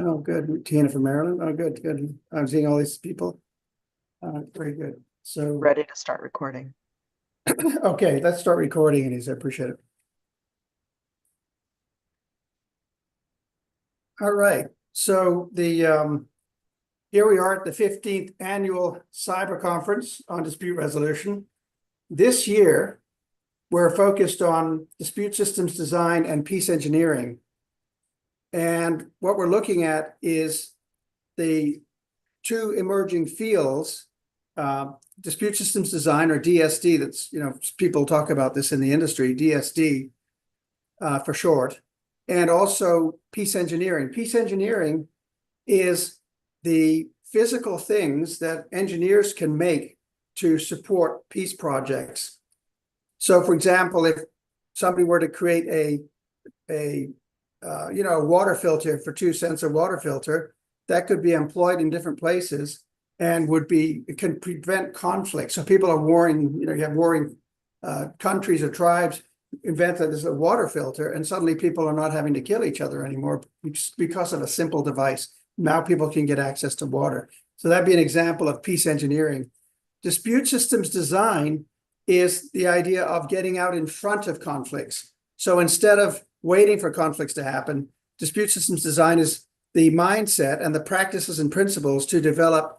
Oh, good. Tina from Maryland. Oh, good, good. I'm seeing all these people. Very good. So, Ready to start recording. okay, let's start recording, Anise. I appreciate it. All right. So here we are at the 15th annual Cyber Conference on Dispute Resolution. This year, we're focused on dispute systems design and peace engineering. And what we're looking at is the two emerging fields, dispute systems design, or DSD. That's, people talk about this in the industry, DSD for short, and also peace engineering. Peace engineering is the physical things that engineers can make to support peace projects. So, for example, if somebody were to create a water filter for 2 cents a water filter, that could be employed in different places and it can prevent conflict. So people are warring, you have warring countries or tribes invent that there's a water filter, and suddenly people are not having to kill each other anymore because of a simple device. Now people can get access to water. So that'd be an example of peace engineering. Dispute systems design is the idea of getting out in front of conflicts. So instead of waiting for conflicts to happen, dispute systems design is the mindset and the practices and principles to develop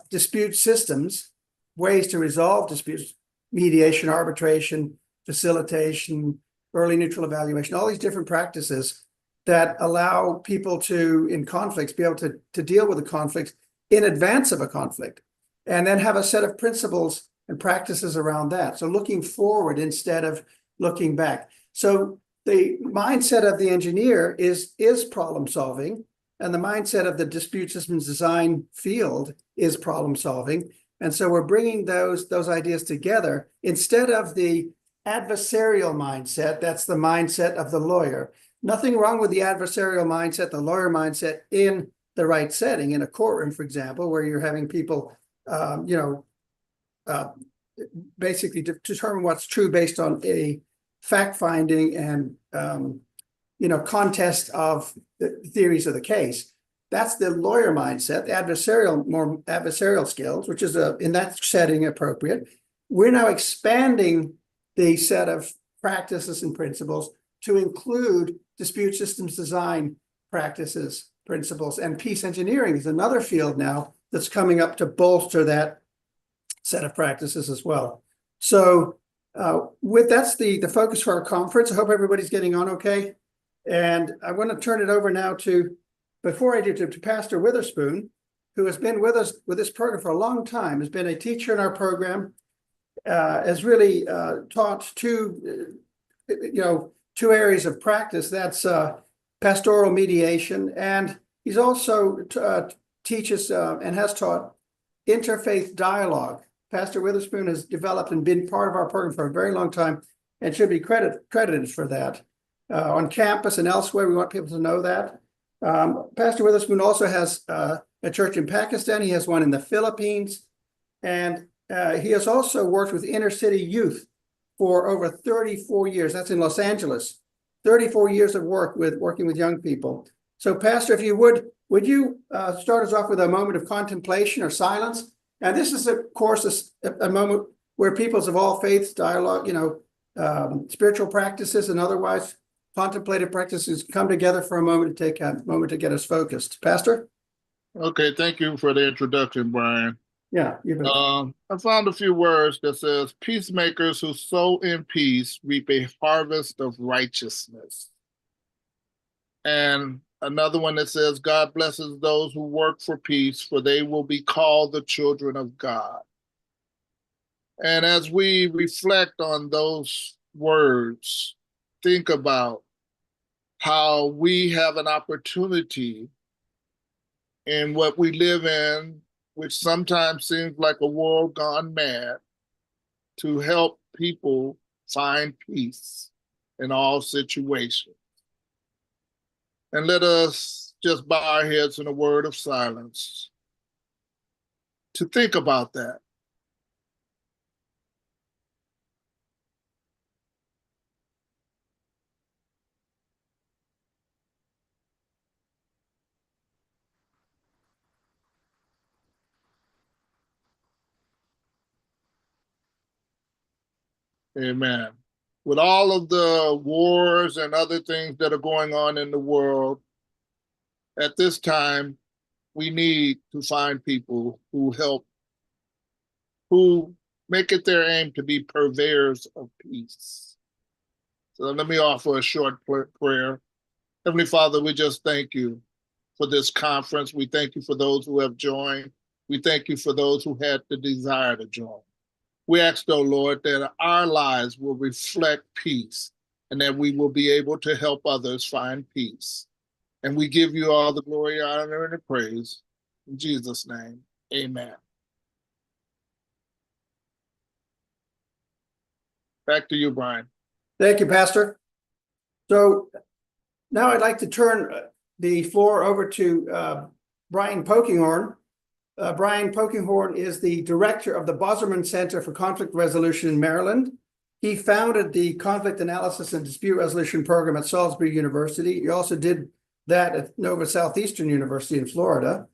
dispute systems, ways to resolve disputes, mediation, arbitration, facilitation, early neutral evaluation, all these different practices that allow people to, in conflicts, be able to deal with the conflicts in advance of a conflict, and then have a set of principles and practices around that. So looking forward instead of looking back. So the mindset of the engineer is problem solving, and the mindset of the dispute systems design field is problem solving. And so we're bringing those ideas together instead of the adversarial mindset. That's the mindset of the lawyer. Nothing wrong with the adversarial mindset, the lawyer mindset, in the right setting, in a courtroom, for example, where you're having people, basically determine what's true based on a fact-finding and contest of the theories of the case. That's the lawyer mindset. The more adversarial skills, which is in that setting appropriate. We're now expanding the set of practices and principles to include dispute systems design practices, principles, and peace engineering is another field now that's coming up to bolster that set of practices as well. So that's the focus for our conference. I hope everybody's getting on okay. And I want to turn it over now before I do, to Pastor Witherspoon, who has been with us with this program for a long time, has been a teacher in our program, has really taught two areas of practice. That's pastoral mediation, and he's also teaches and has taught interfaith dialogue. Pastor Witherspoon has developed and been part of our program for a very long time and should be credited for that. On campus and elsewhere, we want people to know that. Pastor Witherspoon also has a church in Pakistan. He has one in the Philippines. And he has also worked with inner city youth for over 34 years. That's in Los Angeles. 34 years of working with young people. So, Pastor, if you would you start us off with a moment of contemplation or silence? And this is, of course, a moment where peoples of all faiths dialogue, spiritual practices and otherwise contemplative practices come together for a moment to take a moment to get us focused. Pastor? Okay, thank you for the introduction, Brian. Yeah, you bet. I found a few words that says, peacemakers who sow in peace reap a harvest of righteousness. And another one that says, God blesses those who work for peace, for they will be called the children of God. And as we reflect on those words, think about how we have an opportunity in what we live in, which sometimes seems like a world gone mad, to help people find peace in all situations. And let us just bow our heads in a word of silence to think about that. Amen. With all of the wars and other things that are going on in the world, at this time, we need to find people who help, who make it their aim to be purveyors of peace. So let me offer a short prayer. Heavenly Father, we just thank you for this conference. We thank you for those who have joined. We thank you for those who had the desire to join. We ask, oh Lord, that our lives will reflect peace and that we will be able to help others find peace. And we give you all the glory, honor, and the praise. In Jesus' name, amen. Back to you, Brian. Thank you, Pastor. So now I'd like to turn the floor over to Brian Pokinghorn. Brian Pokinghorn is the director of the Bosserman Center for Conflict Resolution in Maryland. He founded the Conflict Analysis and Dispute Resolution Program at Salisbury University. He also did that at Nova Southeastern University in Florida.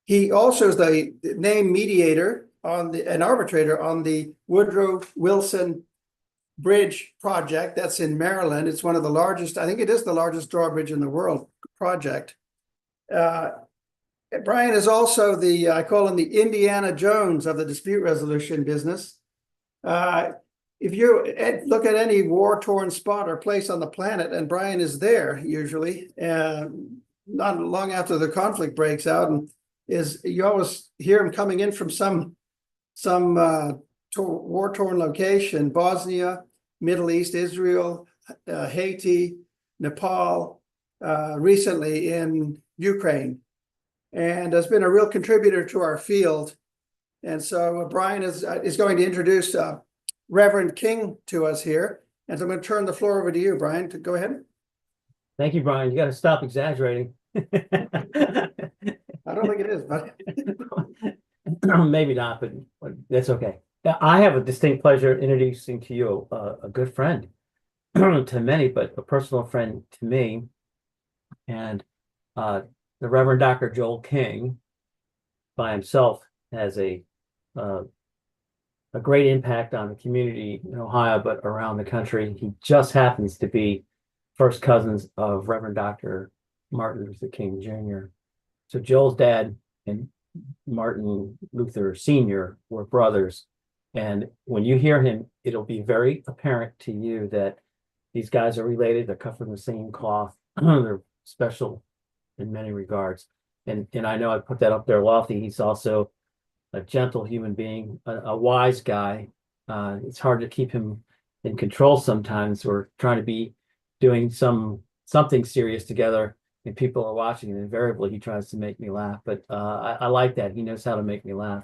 He also is the named mediator an arbitrator on the Woodrow Wilson Bridge project that's in Maryland. It's one of the largest, I think it is the largest drawbridge in the world project. Brian is also the, I call him the Indiana Jones of the dispute resolution business. If you look at any war-torn spot or place on the planet, and Brian is there usually, not long after the conflict breaks out, and you always hear him coming in from some war-torn location: Bosnia, Middle East, Israel, Haiti, Nepal, recently in Ukraine, and has been a real contributor to our field. And so Brian is going to introduce Reverend King to us here. And so I'm going to turn the floor over to you, Brian. Go ahead. Thank you, Brian. You got to stop exaggerating. I don't think it is, but maybe not, but that's okay. I have a distinct pleasure introducing to you a good friend to many, but a personal friend to me, and the Reverend Dr. Joel King by himself has a great impact on the community in Ohio, but around the country. He just happens to be first cousins of Reverend Dr. Martin Luther King Jr. So Joel's dad and Martin Luther Sr. were brothers. And when you hear him, it'll be very apparent to you that these guys are related. They're cut from the same cloth. They're special in many regards. And I know I put that up there lofty. He's also a gentle human being, a wise guy. It's hard to keep him in control sometimes. We're trying to be doing something serious together, and people are watching, and invariably he tries to make me laugh. But I like that. He knows how to make me laugh.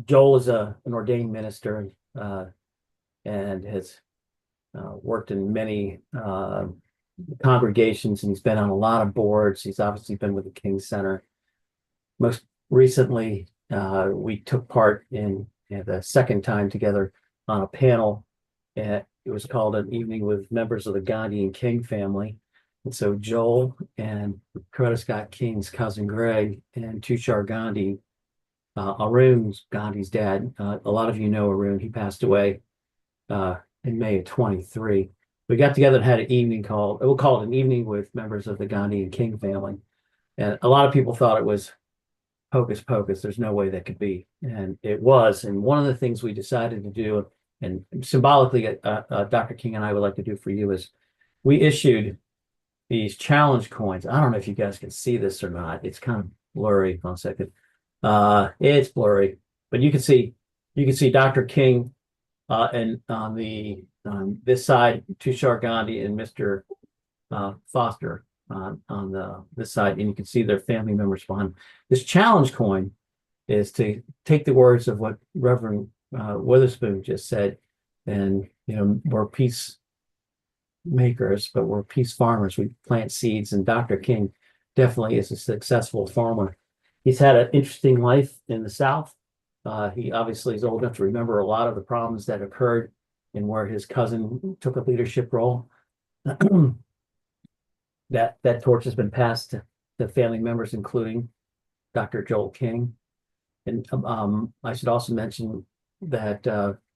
Joel is an ordained minister and has worked in many congregations, and he's been on a lot of boards. He's obviously been with the King Center. Most recently, we took part in the second time together on a panel. It was called An Evening with Members of the Gandhi and King Family. And so Joel and Coretta Scott King's cousin Greg and Tushar Gandhi, Arun's Gandhi's dad. A lot of you know Arun. He passed away in May of 23. We got together and had an evening called, we'll call it An Evening with Members of the Gandhi and King Family. And a lot of people thought it was hocus pocus. There's no way that could be. And it was. And one of the things we decided to do, and symbolically Dr. King and I would like to do for you, is we issued these challenge coins. I don't know if you guys can see this or not. It's kind of blurry. Hold on a second. It's blurry, but you can see Dr. King and on this side, Tushar Gandhi and Mr. Foster on this side, and you can see their family members behind. This challenge coin is to take the words of what Reverend Witherspoon just said, and we're peacemakers, but we're peace farmers. We plant seeds, and Dr. King definitely is a successful farmer. He's had an interesting life in the South. He obviously is old enough to remember a lot of the problems that occurred and where his cousin took a leadership role. That torch has been passed to the family members, including Dr. Joel King. And I should also mention that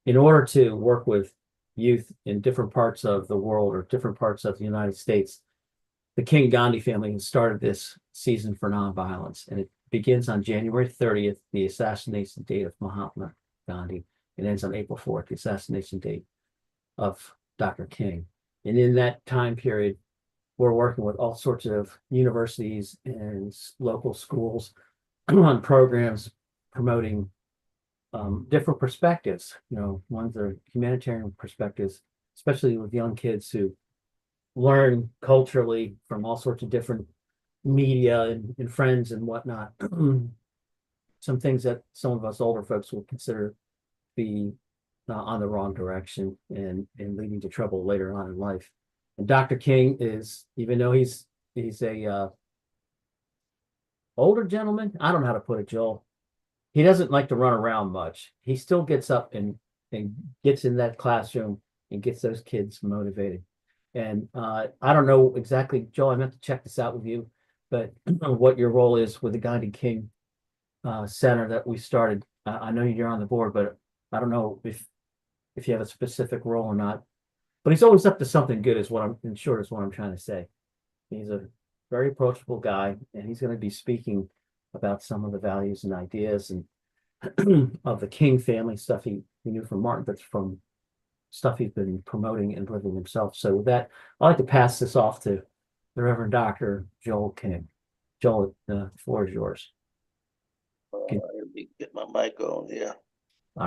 in order to work with youth in different parts of the world or different parts of the United States, the King Gandhi family has started this season for nonviolence, and it begins on January 30th, the assassination date of Mahatma Gandhi. It ends on April 4th, the assassination date of Dr. King. And in that time period, we're working with all sorts of universities and local schools on programs promoting different perspectives. Ones are humanitarian perspectives, especially with young kids who learn culturally from all sorts of different media and friends and whatnot. Some things that some of us older folks will consider be on the wrong direction and leading to trouble later on in life. And Dr. King is, even though he's a older gentleman, I don't know how to put it, Joel. He doesn't like to run around much. He still gets up and gets in that classroom and gets those kids motivated. And I don't know exactly, Joel, I meant to check this out with you, but what your role is with the Gandhi King Center that we started. I know you're on the board, but I don't know if you have a specific role or not. But he's always up to something good, is what in short is what I'm trying to say. He's a very approachable guy, and he's going to be speaking about some of the values and ideas and of the King family stuff he knew from Martin, but from stuff he's been promoting and living himself. So with that, I'd like to pass this off to the Reverend Dr. Joel King. Joel, the floor is yours. Let me get my mic on here.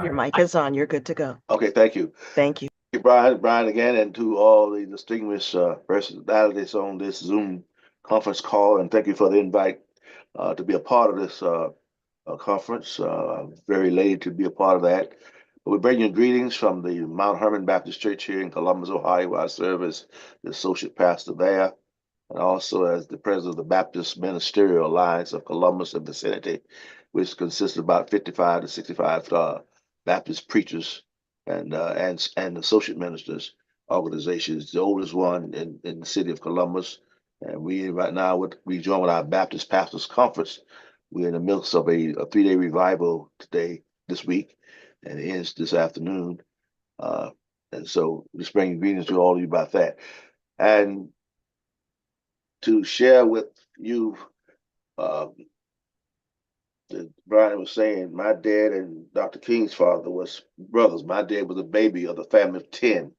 Your mic is on. You're good to go. Okay, thank you. Thank you. Brian again, and to all the distinguished personalities on this Zoom conference call, and thank you for the invite to be a part of this conference. I'm very elated to be a part of that. But we bring you greetings from the Mount Hermon Baptist Church here in Columbus, Ohio, where I serve as the associate pastor there, and also as the president of the Baptist Ministerial Alliance of Columbus and vicinity, which consists of about 55 to 65 Baptist preachers and associate ministers organizations, the oldest one in the city of Columbus. And we right now we join with our Baptist Pastors Conference. We're in the midst of a 3-day revival this week, and it ends this afternoon. And so just bringing greetings to all of you about that. And to share with you, Brian was saying, my dad and Dr. King's father was brothers. My dad was a baby of the family of 10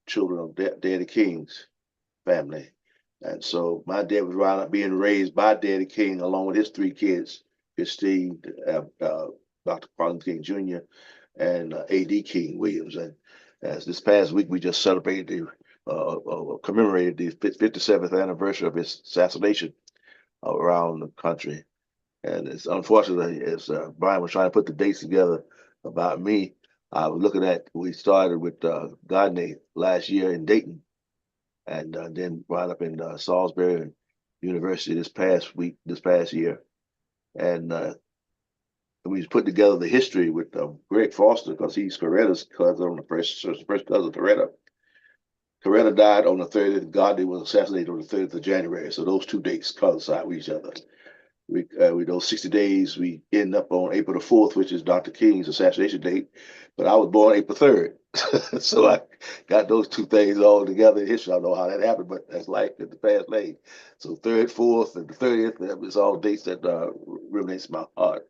children of Daddy King's family. And so my dad was being raised by Daddy King along with his 3 kids, Christine, Dr. Carlin King Jr., and A.D. King Williams. And as this past week, we just celebrated commemorated the 57th anniversary of his assassination around the country. And it's unfortunately, as Brian was trying to put the dates together about me, I was looking at, we started with Gandhi last year in Dayton, and then wound up in Salisbury University this past year. And we put together the history with Greg Foster, because he's Coretta's cousin, on the first cousin of Coretta. Coretta died on the 30th. Gandhi was assassinated on the 30th of January. So those 2 dates coincide with each other. We those 60 days, we end up on April the 4th, which is Dr. King's assassination date. But I was born April 3rd. So I got those 2 things all together in history. I don't know how that happened, but that's life in the past lane. So 3rd, 4th, and the 30th, that was all dates that resonates my heart.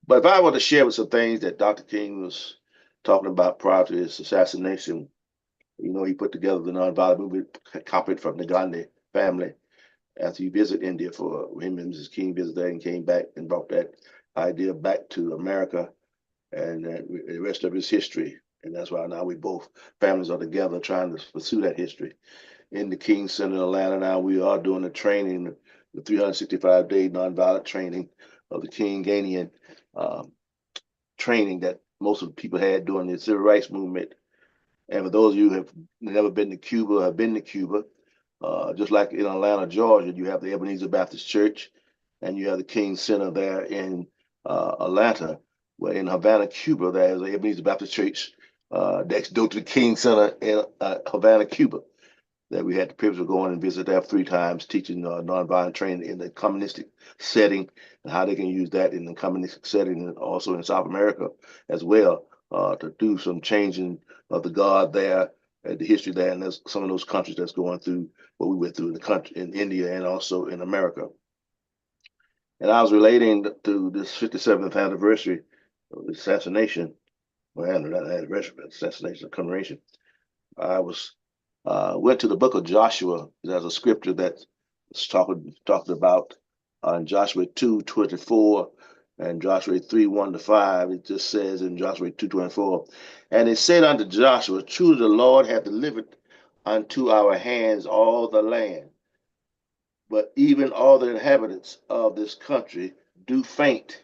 But if I were to share with some things that Dr. King was talking about prior to his assassination, he put together the nonviolent movement, copied from the Gandhi family. After he visited India, for him and Mrs. King visited there and came back and brought that idea back to America, and the rest of his history. And that's why now we both families are together trying to pursue that history. In the King Center in Atlanta now, we are doing the training, the 365-day nonviolent training of the Kinganian training that most of the people had during the civil rights movement. And for those of you who have never been to Cuba or have been to Cuba, just like in Atlanta, Georgia, you have the Ebenezer Baptist Church, and you have the King Center there in Atlanta. Where in Havana, Cuba, there is the Ebenezer Baptist Church next door to the King Center in Havana, Cuba, that we had the privilege of going and visit there 3 times, teaching nonviolent training in the communistic setting and how they can use that in the communistic setting, and also in South America as well, to do some changing of the guard there and the history there. And there's some of those countries that's going through what we went through in the country in India and also in America. And I was relating to this 57th anniversary of the assassination, well, not anniversary, but assassination, commemoration. I went to the book of Joshua. There's a scripture that's talking about in Joshua 2:24 and Joshua 3:1-5. It just says in Joshua 2:24, and it said unto Joshua, truly the Lord hath delivered unto our hands all the land, but even all the inhabitants of this country do faint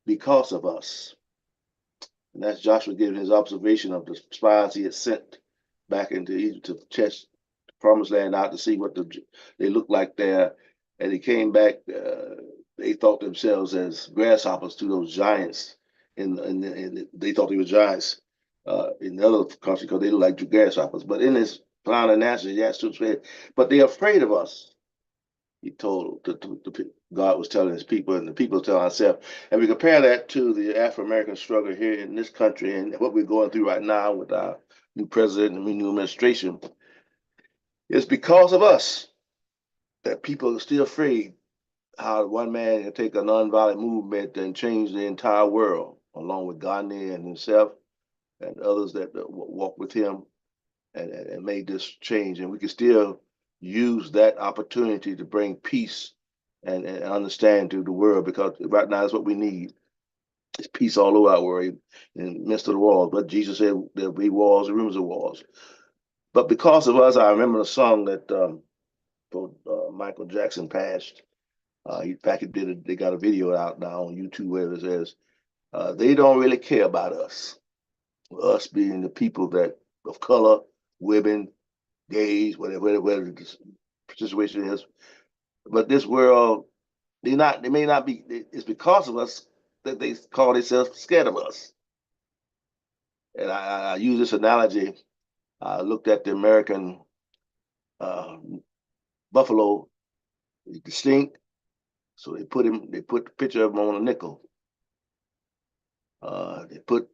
because of us. And that's Joshua giving his observation of the spies he had sent back into Egypt to test the promised land out to see what they looked like there. And he came back, they thought themselves as grasshoppers to those giants. They thought they were giants in the other country because they looked like grasshoppers. But in this plan of national, but they're afraid of us. He told God was telling his people, and the people tell ourselves. And we compare that to the Afro-American struggle here in this country and what we're going through right now with our new president and new administration. It's because of us that people are still afraid how one man can take a nonviolent movement and change the entire world, along with Gandhi and himself and others that walk with him and made this change. And we can still use that opportunity to bring peace and understand to the world, because right now that's what we need. It's peace all over our world, in the midst of the wars. But Jesus said there'll be wars and rumors of wars. But because of us, I remember the song that Michael Jackson passed. In fact, they got a video out now on YouTube where it says, they don't really care about us being the people that of color, women, gays, whatever the situation is. But this world, they may not be, it's because of us that they call themselves scared of us. And I use this analogy. I looked at the American buffalo, he's distinct. So they put the picture of him on a nickel. They put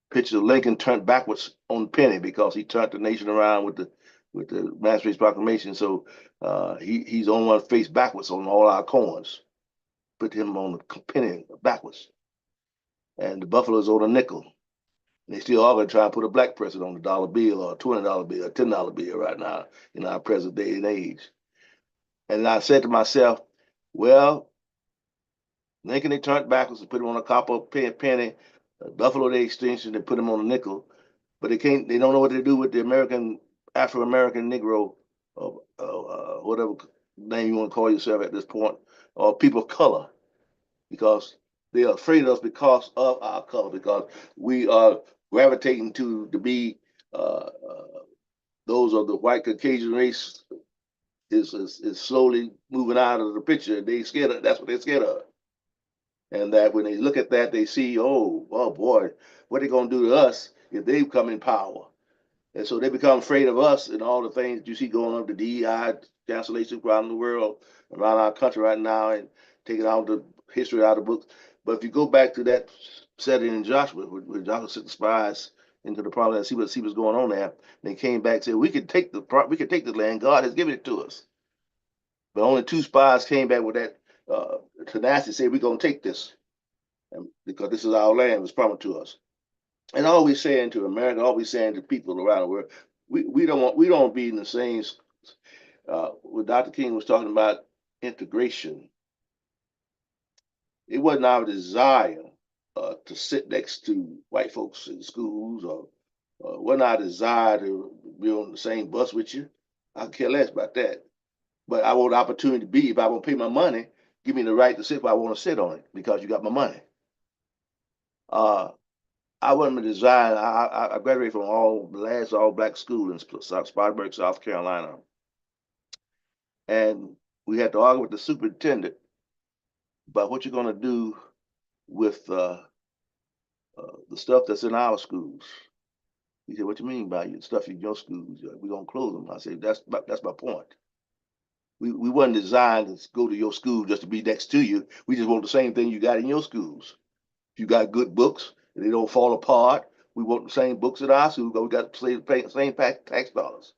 picture of Lincoln turned backwards on the penny because he turned the nation around with the Emancipation Proclamation. So he's on one face backwards on all our coins. Put him on the penny backwards. And the buffalo's on a nickel. And they still are going to try and put a black person on the dollar bill or a $20 bill or $10 bill right now in our present day and age. And I said to myself, well, Lincoln, they turned backwards and put him on a copper penny. Buffalo, they extinction, they put him on a nickel. But they don't know what to do with the Afro-American Negro, whatever name you want to call yourself at this point, or people of color, because they are afraid of us because of our color, because we are gravitating to be those of the white Caucasian race is slowly moving out of the picture. They scared of, that's what they're scared of. And that when they look at that, they see, oh boy, what are they going to do to us if they come in power? And so they become afraid of us and all the things that you see going on, the DEI cancellation around the world, around our country right now, and taking out the history out of the books. But if you go back to that setting in Joshua, where Joshua sent the spies into the province and see what's going on there, and they came back and said, we could take the land. God has given it to us. But only 2 spies came back with that tenacity, say we're going to take this, because this is our land, it was promised to us. And all we're saying to America, all we're saying to people around the world, we don't be in the same. What Dr. King was talking about, integration. It wasn't our desire to sit next to white folks in schools, or wasn't our desire to be on the same bus with you. I care less about that. But I want the opportunity to be, if I want to pay my money, give me the right to sit where I want to sit on it because you got my money. I wasn't designed. I graduated from the last all-black school in Spartanburg, South Carolina. And we had to argue with the superintendent about what you're going to do with the stuff that's in our schools. He said, what you mean by the stuff in your schools? We're going to close them. I said, that's my point. We wasn't designed to go to your school just to be next to you. We just want the same thing you got in your schools. If you got good books, They don't fall apart. We want the same books at our school, but we got the same tax dollars.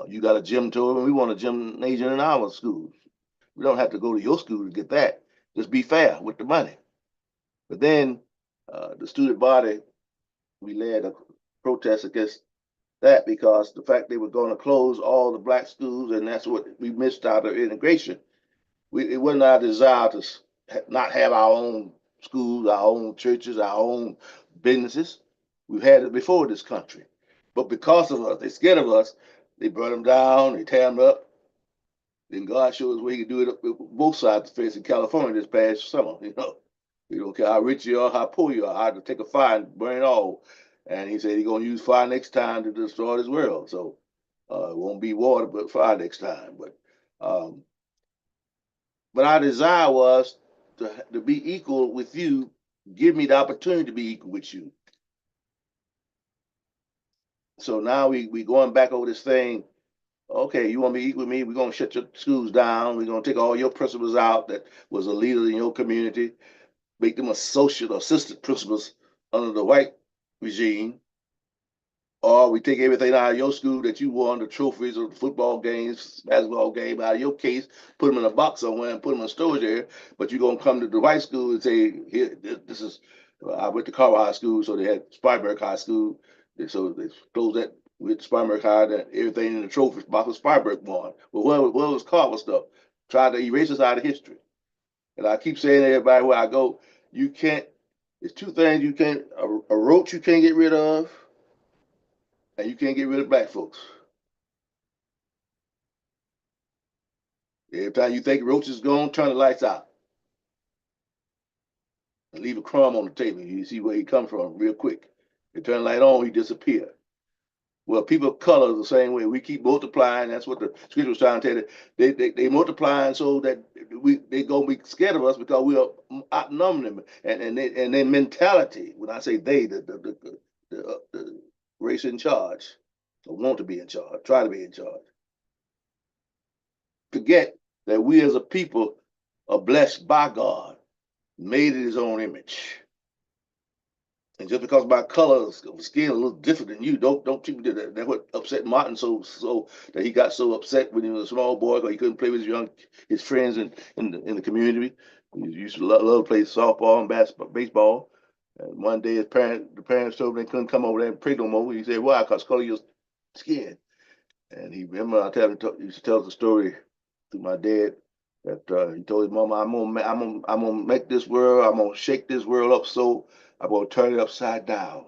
You got a gym tour, and we want a gymnasium in our schools. We don't have to go to your school to get that. Just be fair with the money. But then the student body, we led a protest against that because the fact they were going to close all the black schools, and that's what we missed out of integration. It wasn't our desire to not have our own schools, our own churches, our own businesses. We've had it before in this country. But because of us, they're scared of us, they burn them down, they tear them up. Then God showed us where he could do it up both sides of the fence in California this past summer, you know. You don't care how rich you are, how poor you are, I had to take a fire and burn it all. And he said he's going to use fire next time to destroy this world. So it won't be water, but fire next time. But our desire was to be equal with you. Give me the opportunity to be equal with you. So now we going back over this thing. Okay, you want to be equal with me? We're going to shut your schools down. We're going to take all your principals out that was a leader in your community, make them associate or assistant principals under the white regime. Or we take everything out of your school that you won, the trophies or the football games, basketball game, out of your case, put them in a box somewhere and put them in storage area. But you're going to come to the white school and say, here, this is, I went to Carver High School, so they had Spartanburg High School. So they closed that with Spartanburg High, and everything in the trophy box was Spartanburg won. But what was Carver stuff? Tried to erase us out of history. And I keep saying to everybody where I go, you can't, there's two things you can't, a roach you can't get rid of, and you can't get rid of black folks. Every time you think roach is gone, turn the lights out. And leave a crumb on the table. You see where he comes from real quick. You turn the light on, he disappear. Well, people of color the same way. We keep multiplying. That's what the scripture was trying to tell you. They multiplying so that they gonna be scared of us because we are outnumbering them. And their mentality. When I say they, the race in charge, or want to be in charge, try to be in charge, forget that we as a people are blessed by God, made in his own image. And just because my color of skin is a little different than you, don't treat me to that. That's what upset Martin so that he got so upset when he was a small boy because he couldn't play with his friends in the community. He used to love to play softball and baseball. And one day the parents told him they couldn't come over there and play no more. He said, "Why? Because color of your skin." And he remember he used to tell the story to my dad that he told his mama, I'm gonna make this world, I'm gonna shake this world up so I'm gonna turn it upside down.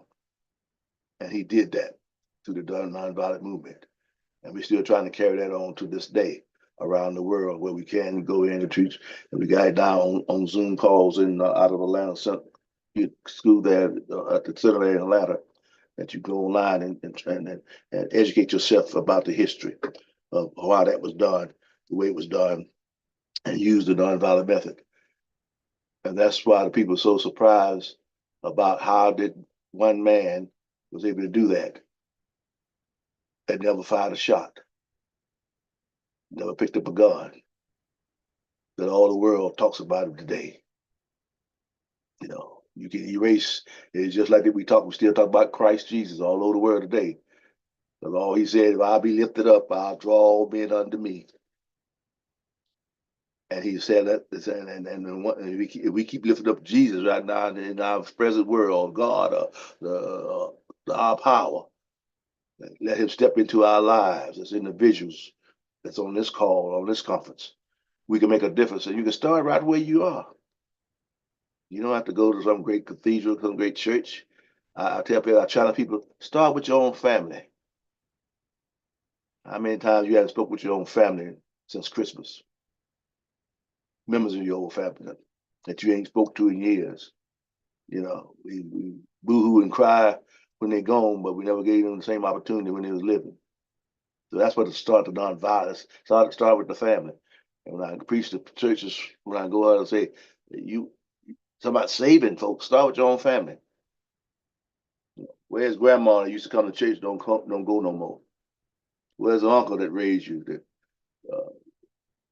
And he did that through the nonviolent movement. And we're still trying to carry that on to this day around the world where we can go in and teach. And we got it down on Zoom calls out of Atlanta school there at the center in Atlanta, that you go online and educate yourself about the history of why that was done, the way it was done, and use the nonviolent method. And that's why the people are so surprised about how did one man was able to do that and never fired a shot, never picked up a gun, that all the world talks about him today. You know, you can erase, it's just like we still talk about Christ Jesus all over the world today. Because all he said, if I be lifted up, I'll draw all men unto me. And he said that, and if we keep lifting up Jesus right now in our present world, God, our power, let him step into our lives as individuals that's on this call, on this conference. We can make a difference, and you can start right where you are. You don't have to go to some great cathedral, some great church. I tell people, start with your own family. How many times you haven't spoke with your own family since Christmas? Members of your own family that you ain't spoke to in years. You know, we boo-hoo and cry when they're gone, but we never gave them the same opportunity when they was living. So that's what to start the nonviolence. Start with the family. And when I preach to churches, when I go out and say, you talk about saving folks, start with your own family. Where's grandma that used to come to church, don't go no more? Where's the uncle that raised you that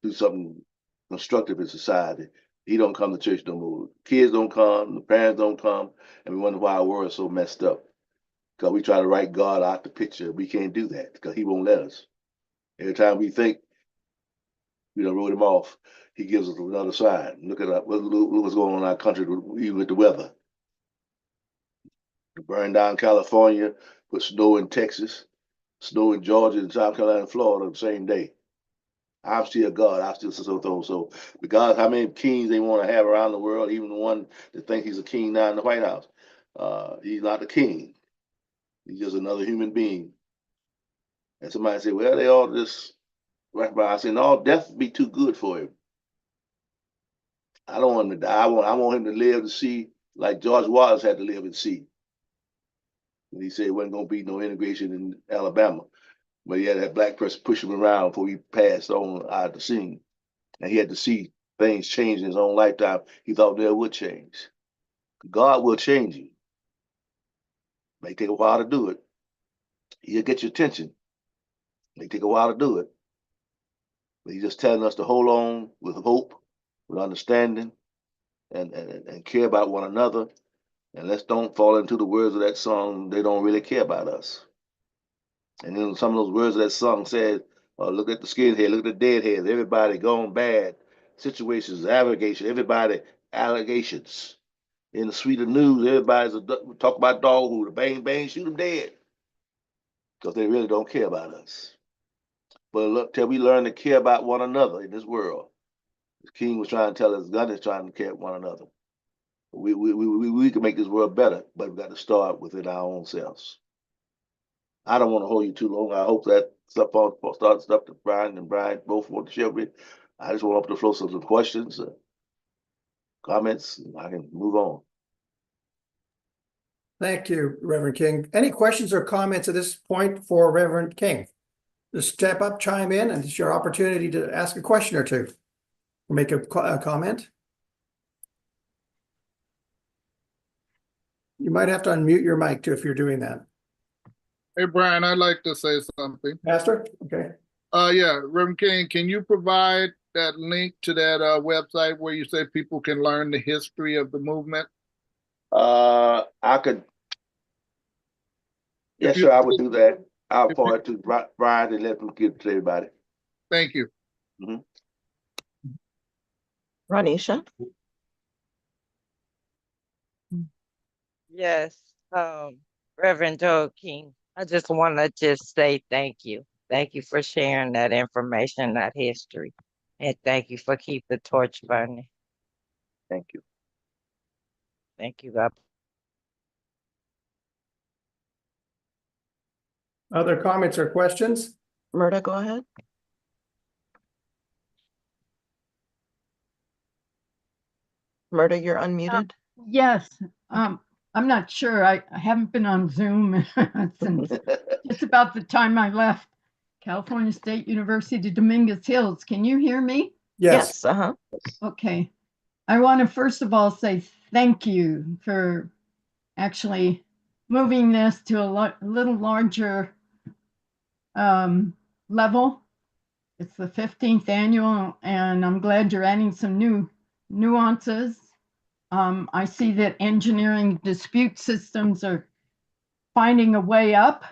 do something constructive in society? He don't come to church no more. Kids don't come, the parents don't come, and we wonder why our world is so messed up. Because we try to write God out the picture. We can't do that because he won't let us. Every time we think we done wrote him off, he gives us another sign. Look what's going on in our country, even with the weather. Burned down California, put snow in Texas, snow in Georgia and South Carolina and Florida the same day. I'm still God. I'm still so. Because how many kings they want to have around the world, even the one that think he's a king now in the White House. He's not the king. He's just another human being. And somebody said, well, they all just right by. I said, no, death would be too good for him. I don't want him to die. I want him to live to see like George Wallace had to live and see. And he said it wasn't going to be no integration in Alabama. But he had that black person push him around before he passed on out the scene. And he had to see things change in his own lifetime. He thought they would change. God will change you. May take a while to do it. He'll get your attention. May take a while to do it. But he's just telling us to hold on with hope, with understanding, and care about one another. And let's don't fall into the words of that song, they don't really care about us. And then some of those words of that song said, look at the skinhead, look at the deadheads, everybody gone bad. Situations, allegations, everybody allegations. In the suite of news, everybody's talk about doghood, bang, bang, shoot them dead. Because they really don't care about us. But look, till we learn to care about one another in this world. The king was trying to tell us, God is trying to care about one another. We can make this world better, but we've got to start within our own selves. I don't want to hold you too long. I hope that stuff that Brian and Brian both want to share with me. I just want to open the floor for some questions, comments, and I can move on. Thank you, Reverend King. Any questions or comments at this point for Reverend King? Just step up, chime in, and it's your opportunity to ask a question or two, or make a comment. You might have to unmute your mic too if you're doing that. Hey, Brian, I'd like to say something. Pastor? Okay. Yeah, Reverend King, can you provide that link to that website where you say people can learn the history of the movement? I could. Yes, sir, I would do that. I'll forward it to Brian and let him give it to everybody. Thank you. Ronisha? Yes, Reverend Joe King, I just want to just say thank you. Thank you for sharing that information, that history. And thank you for keeping the torch burning. Thank you. Thank you, God. Other comments or questions? Murda, go ahead. Murda, you're unmuted. Yes, I'm not sure. I haven't been on Zoom since just about the time I left California State University, Dominguez Hills. Can you hear me? Yes. Uh-huh. Okay. I want to first of all say thank you for actually moving this to a little larger level. It's the 15th annual, and I'm glad you're adding some new nuances. I see that engineering dispute systems are finding a way up.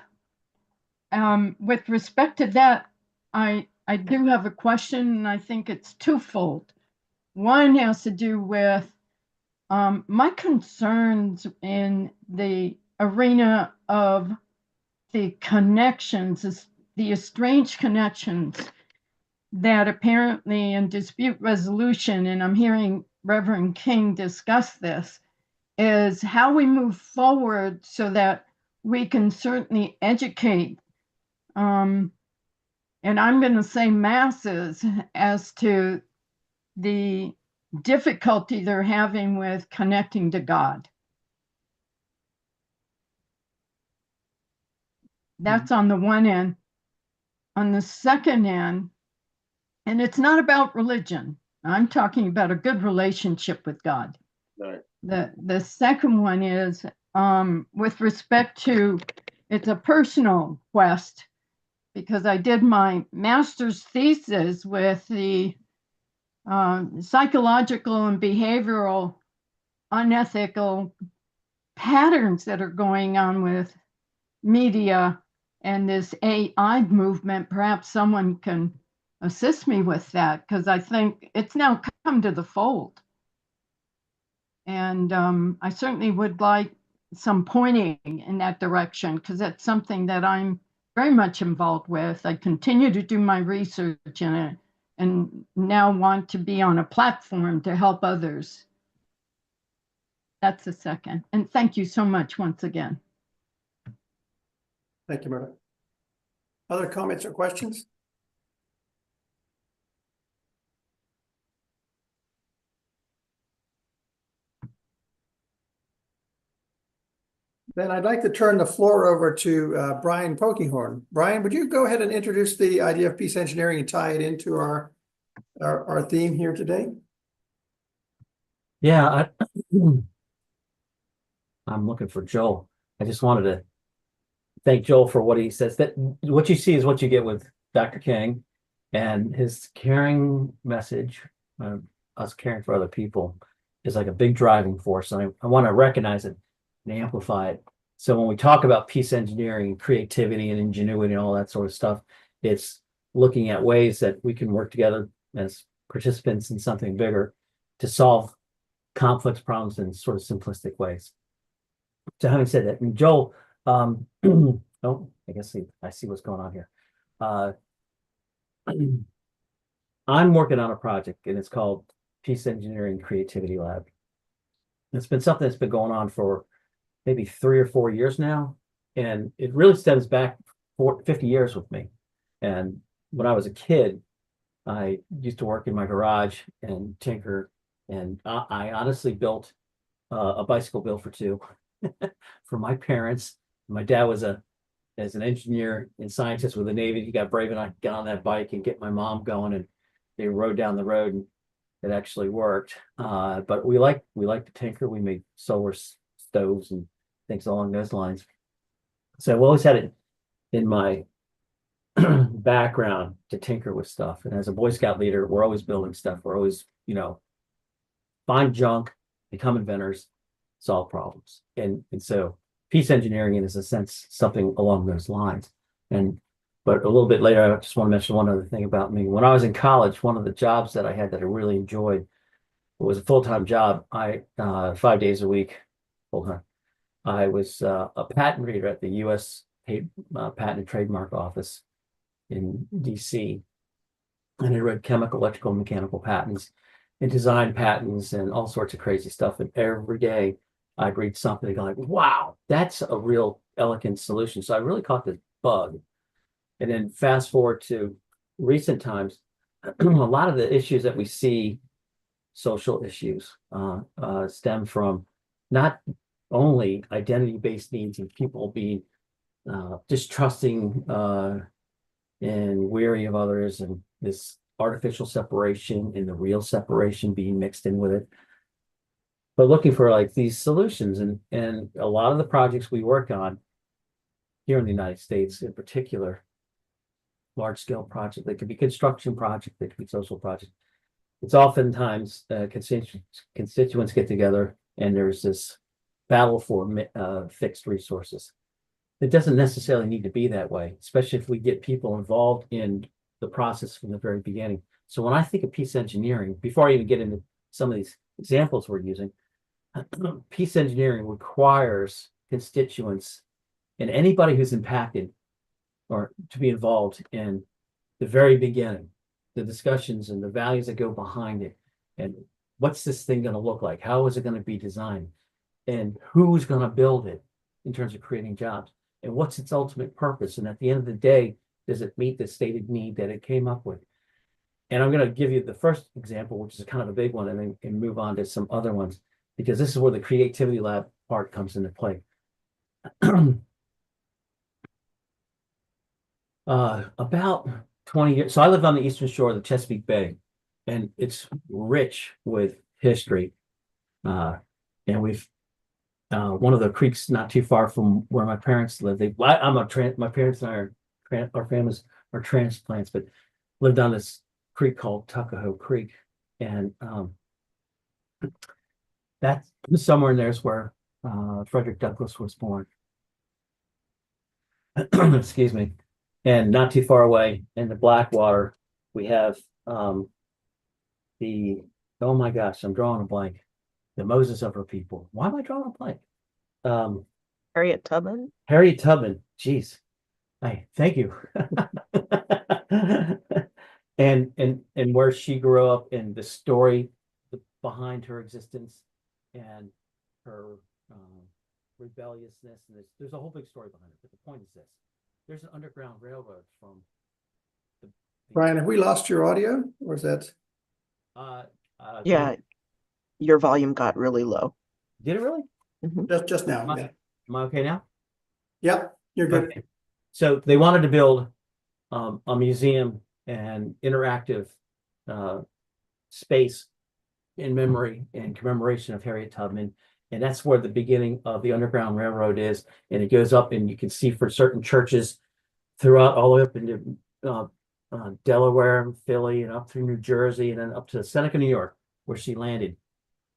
With respect to that, I do have a question, and I think it's twofold. One has to do with my concerns in the arena of the connections, the estranged connections that apparently in dispute resolution, and I'm hearing Reverend King discuss this, is how we move forward so that we can certainly educate, and I'm going to say masses, as to the difficulty they're having with connecting to God. That's on the one end. On the second end, and it's not about religion. I'm talking about a good relationship with God. Right. The second one is with respect to, it's a personal quest, because I did my master's thesis with the psychological and behavioral unethical patterns that are going on with media and this AI movement. Perhaps someone can assist me with that, because I think it's now come to the fold. And I certainly would like some pointing in that direction, because that's something that I'm very much involved with. I continue to do my research in it and now want to be on a platform to help others. That's the second. And thank you so much once again. Thank you, Myrna. Other comments or questions? Then I'd like to turn the floor over to Brian Pokehorn. Brian, would you go ahead and introduce the idea of peace engineering and tie it into our theme here today? Yeah, I'm looking for Joel. I just wanted to thank Joel for what he says. That what you see is what you get with Dr. King and his caring message, us caring for other people, is like a big driving force. And I want to recognize it and amplify it. So when we talk about peace engineering, creativity and ingenuity and all that sort of stuff, it's looking at ways that we can work together as participants in something bigger to solve complex problems in sort of simplistic ways. So having said that, and Joel, oh, I guess I see what's going on here. I'm working on a project and it's called Peace Engineering Creativity Lab. It's been something that's been going on for maybe 3 or 4 years now. And it really stems back 50 years with me. And when I was a kid, I used to work in my garage and tinker. And I honestly built a bicycle build for two for my parents. My dad was as an engineer and scientist with the Navy. He got brave enough to get on that bike and get my mom going, and they rode down the road, and it actually worked. But we like to tinker. We made solar stoves and things along those lines. So I've always had it in my background to tinker with stuff. And as a Boy Scout leader, we're always building stuff. We're always, find junk, become inventors, solve problems. And so peace engineering is, in a sense, something along those lines. But a little bit later, I just want to mention one other thing about me. When I was in college, one of the jobs that I had that I really enjoyed, it was a full-time job. 5 days a week, full-time. I was a patent reader at the U.S. Patent and Trademark Office in D.C. And I read chemical, electrical, and mechanical patents and design patents and all sorts of crazy stuff. And every day I'd read something and go like, wow, that's a real elegant solution. So I really caught the bug. And then fast forward to recent times, a lot of the issues that we see, social issues, stem from not only identity-based needs and people being distrusting and weary of others, and this artificial separation and the real separation being mixed in with it, but looking for like these solutions. And a lot of the projects we work on here in the United States in particular, large scale project, they could be construction project, they could be social project. It's oftentimes constituents get together and there's this battle for fixed resources. It doesn't necessarily need to be that way, especially if we get people involved in the process from the very beginning. So when I think of peace engineering, before I even get into some of these examples we're using, peace engineering requires constituents and anybody who's impacted or to be involved in the very beginning, the discussions and the values that go behind it. And what's this thing going to look like? How is it going to be designed? And who's going to build it in terms of creating jobs? And what's its ultimate purpose? And at the end of the day, does it meet the stated need that it came up with? And I'm going to give you the first example, which is kind of a big one, and then move on to some other ones, because this is where the creativity lab part comes into play. About 20 years. So I lived on the eastern shore of the Chesapeake Bay, and it's rich with history. And we've one of the creeks not too far from where my parents lived. My parents and our families are transplants, but lived on this creek called Tuckahoe Creek. And that's somewhere in there's where Frederick Douglass was born. Excuse me. And not too far away in the Blackwater, we have the, oh my gosh, I'm drawing a blank. The Moses of her people. Why am I drawing a blank? Harriet Tubman. Harriet Tubman. Geez. Hey, thank you. And where she grew up and the story behind her existence and her rebelliousness, and there's a whole big story behind it. But the point is this: there's an underground railroad from Brian, have we lost your audio, or is that? Yeah, your volume got really low. Did it really? Just now? Am I, Yeah. am I okay now? Yep, you're good. Okay. So they wanted to build a museum and interactive space in memory and commemoration of Harriet Tubman. And that's where the beginning of the Underground Railroad is. And it goes up, and you can see for certain churches throughout, all the way up into Delaware and Philly and up through New Jersey and then up to Seneca, New York, where she landed.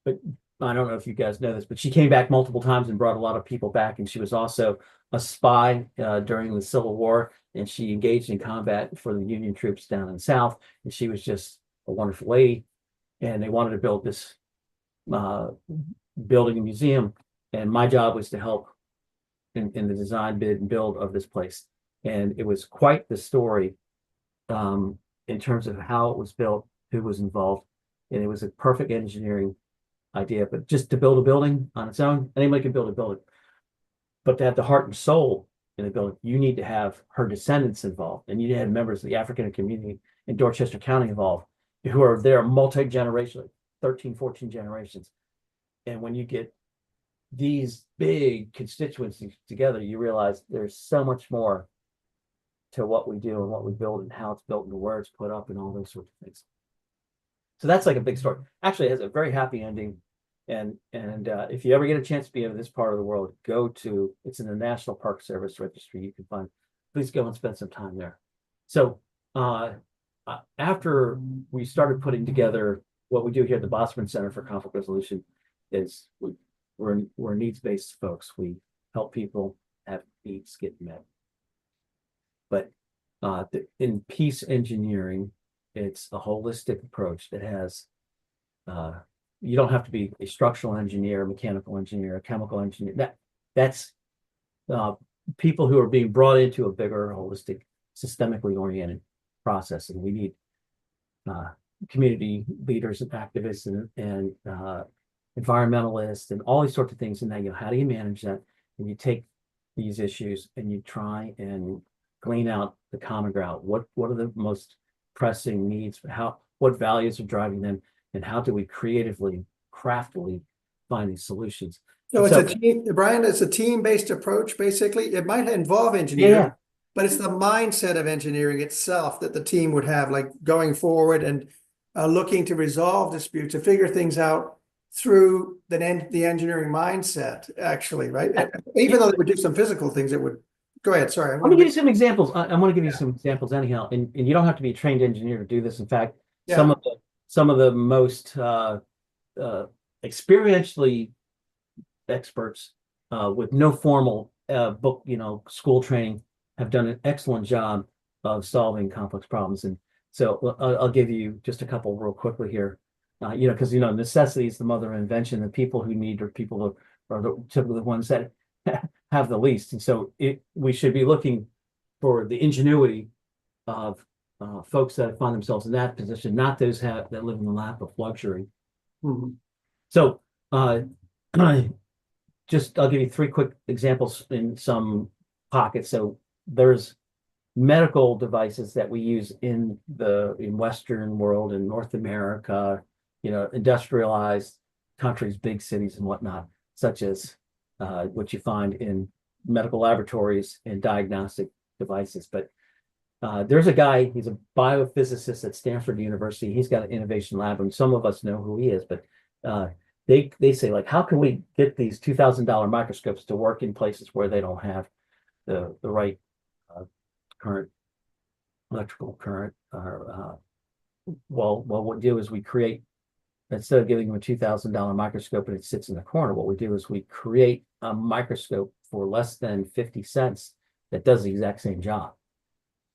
But I don't know if you guys know this, but she came back multiple times and brought a lot of people back. And she was also a spy during the Civil War, and she engaged in combat for the Union troops down in the South. And she was just a wonderful lady. And they wanted to build this building a museum. And my job was to help in the design, bid, and build of this place. And it was quite the story in terms of how it was built, who was involved. And it was a perfect engineering idea. But just to build a building on its own, anybody can build a building. But to have the heart and soul in a building, you need to have her descendants involved, and you need to have members of the African community in Dorchester County involved, who are there multi-generational, 13, 14 generations. And when you get these big constituencies together, you realize there's so much more to what we do and what we build and how it's built and where it's put up and all those sorts of things. So that's like a big story. Actually, it has a very happy ending. And if you ever get a chance to be in this part of the world, go to, it's in the National Park Service registry. You can find, please go and spend some time there. So after we started putting together what we do here at the Bosman Center for Conflict Resolution is we're needs-based folks. We help people have needs get met. But in peace engineering, it's a holistic approach that has you don't have to be a structural engineer, a mechanical engineer, a chemical engineer. That's people who are being brought into a bigger, holistic, systemically oriented process. And we need community leaders and activists and environmentalists and all these sorts of things. And then, how do you manage that? And you take these issues and you try and glean out the common ground. What are the most pressing needs? What values are driving them? And how do we creatively, craftily find these solutions? So it's a team, Brian, it's a team-based approach, basically. It might involve engineering, but it's the mindset of engineering itself that the team would have, like going forward and looking to resolve disputes, to figure things out through the engineering mindset, actually, right? Even though they would do some physical things, it would. Go ahead, sorry. I'm going to give you some examples. I want to give you some examples anyhow. And you don't have to be a trained engineer to do this. In fact, some of the most experientially experts with no formal book, school training have done an excellent job of solving complex problems. And so I'll give you just a couple real quickly here. Because necessity is the mother of invention. The people who need are people who are typically the ones that have the least. And so we should be looking for the ingenuity of folks that find themselves in that position, not those that live in the lap of luxury. Mhm. So I'll give you three quick examples in some pockets. So there's medical devices that we use in Western world, in North America, industrialized countries, big cities and whatnot, such as what you find in medical laboratories and diagnostic devices. But there's a guy, he's a biophysicist at Stanford University. He's got an innovation lab, and some of us know who he is, but they say, like, how can we get these $2,000 microscopes to work in places where they don't have the right current, electrical current? Well, what we do is we create instead of giving them a $2,000 microscope and it sits in the corner, what we do is we create a microscope for less than 50 cents that does the exact same job.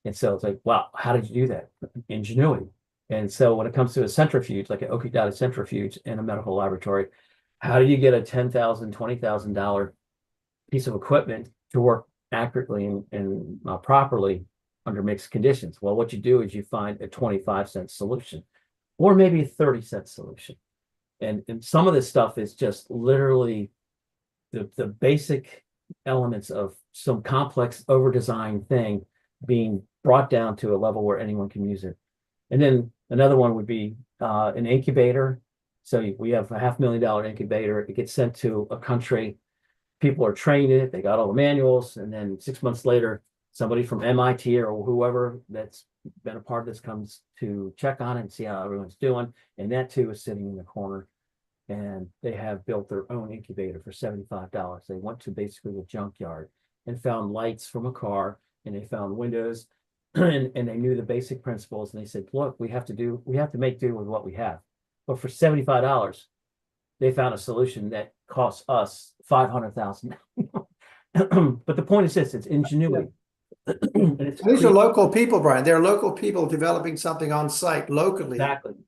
And so it's like, wow, how did you do that? Ingenuity. And so when it comes to a centrifuge, like an Okidata centrifuge in a medical laboratory, how do you get a $10,000, $20,000 piece of equipment to work accurately and properly under mixed conditions? Well, what you do is you find a 25-cent solution, or maybe a 30-cent solution. And some of this stuff is just literally the basic elements of some complex over-designed thing being brought down to a level where anyone can use it. And then another one would be an incubator. So we have a $500,000 incubator. It gets sent to a country. People are trained in it. They got all the manuals. And then 6 months later, somebody from MIT or whoever that's been a part of this comes to check on it and see how everyone's doing. And that too is sitting in the corner. And they have built their own incubator for $75. They went to basically the junkyard and found lights from a car, and they found windows, and they knew the basic principles. And they said, look, we have to make do with what we have. But for $75, they found a solution that costs us $500,000. But the point is this: it's ingenuity. And it's These are local people, Brian. They're local people developing something on site locally.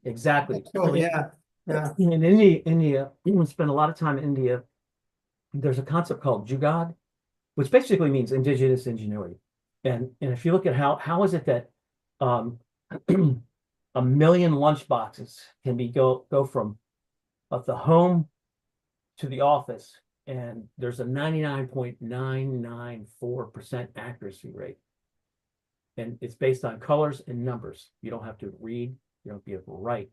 exactly. Cool, yeah. Yeah. In India, we spend a lot of time in India. There's a concept called Jugaad, which basically means indigenous ingenuity. And if you look at how is it that a million lunch boxes can go from the home to the office, and there's a 99.994% accuracy rate. And it's based on colors and numbers. You don't have to read, you don't be able to write.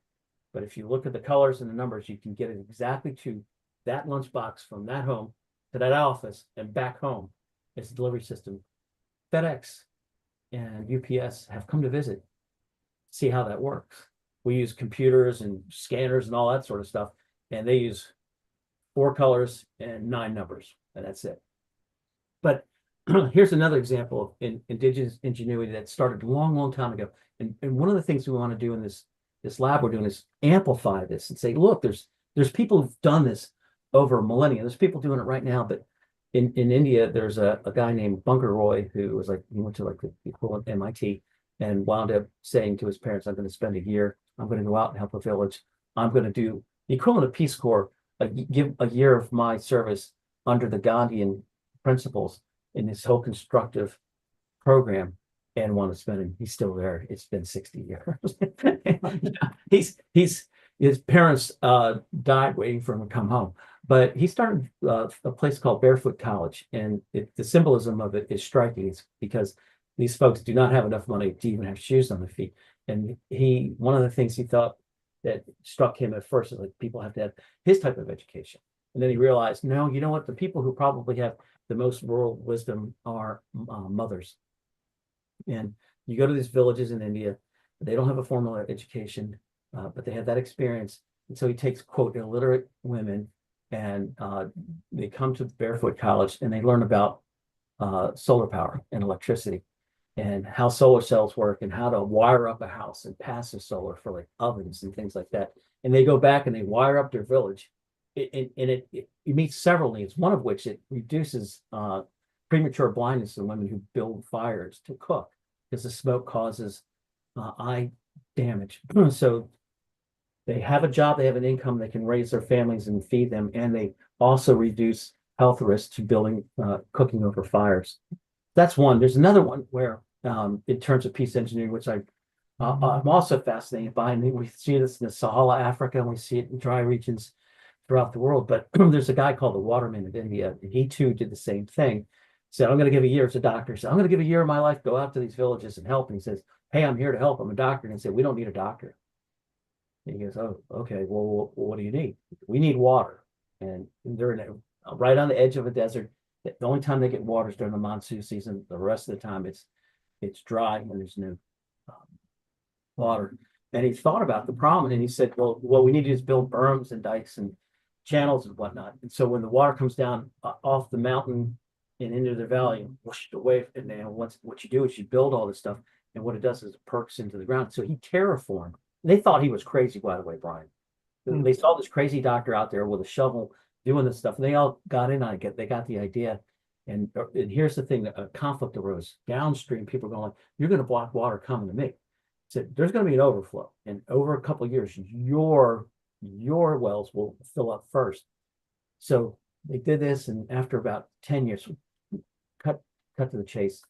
But if you look at the colors and the numbers, you can get it exactly to that lunchbox from that home to that office and back home. It's a delivery system. FedEx and UPS have come to visit, see how that works. We use computers and scanners and all that sort of stuff, and they use 4 colors and 9 numbers, and that's it. But here's another example of indigenous ingenuity that started a long, long time ago. And one of the things we want to do in this lab we're doing is amplify this and say, look, there's people who've done this over millennia. There's people doing it right now. But in India, there's a guy named Bunker Roy who was like, he went to like the equivalent MIT and wound up saying to his parents, I'm going to spend a year, I'm going to go out and help a village. I'm going to do the equivalent of Peace Corps, give a year of my service under the Gandhian principles in this whole constructive program, and want to spend it. He's still there. It's been 60 years. His parents died waiting for him to come home. But he started a place called Barefoot College, and the symbolism of it is striking. It's because these folks do not have enough money to even have shoes on their feet. And one of the things he thought that struck him at first is like, people have to have his type of education. And then he realized, no, you know what? The people who probably have the most rural wisdom are mothers. And you go to these villages in India, they don't have a formal education, but they have that experience. And so he takes, quote, illiterate women, and they come to Barefoot College and they learn about solar power and electricity and how solar cells work and how to wire up a house and passive solar for like ovens and things like that. And they go back and they wire up their village. It meets several needs, one of which it reduces premature blindness in women who build fires to cook, because the smoke causes eye damage. So they have a job, they have an income, they can raise their families and feed them, and they also reduce health risks to building, cooking over fires. That's one. There's another one where, in terms of peace engineering, which I'm also fascinated by, and we see this in the Sahara, Africa, and we see it in dry regions throughout the world. But there's a guy called the Waterman of India, and he too did the same thing. Said, I'm going to give a year as a doctor. He said, I'm going to give a year of my life, go out to these villages and help. And he says, hey, I'm here to help. I'm a doctor. And he said, we don't need a doctor. And he goes, oh, okay, well, what do you need? We need water. And they're right on the edge of a desert. The only time they get water is during the monsoon season. The rest of the time it's dry and there's no water. And he thought about the problem, and he said, well, what we need to do is build berms and dikes and channels and whatnot. And so when the water comes down off the mountain and into the valley, whoosh away, and then what you do is you build all this stuff, and what it does is it perks into the ground. So he terraformed. They thought he was crazy, by the way, Brian. They saw this crazy doctor out there with a shovel doing this stuff, and they all got in on it. They got the idea. And here's the thing: a conflict arose downstream. People are going, "You're going to block water coming to me." So there's going to be an overflow, and over a couple of years, your wells will fill up first. So they did this, and after about 10 years, cut to the chase.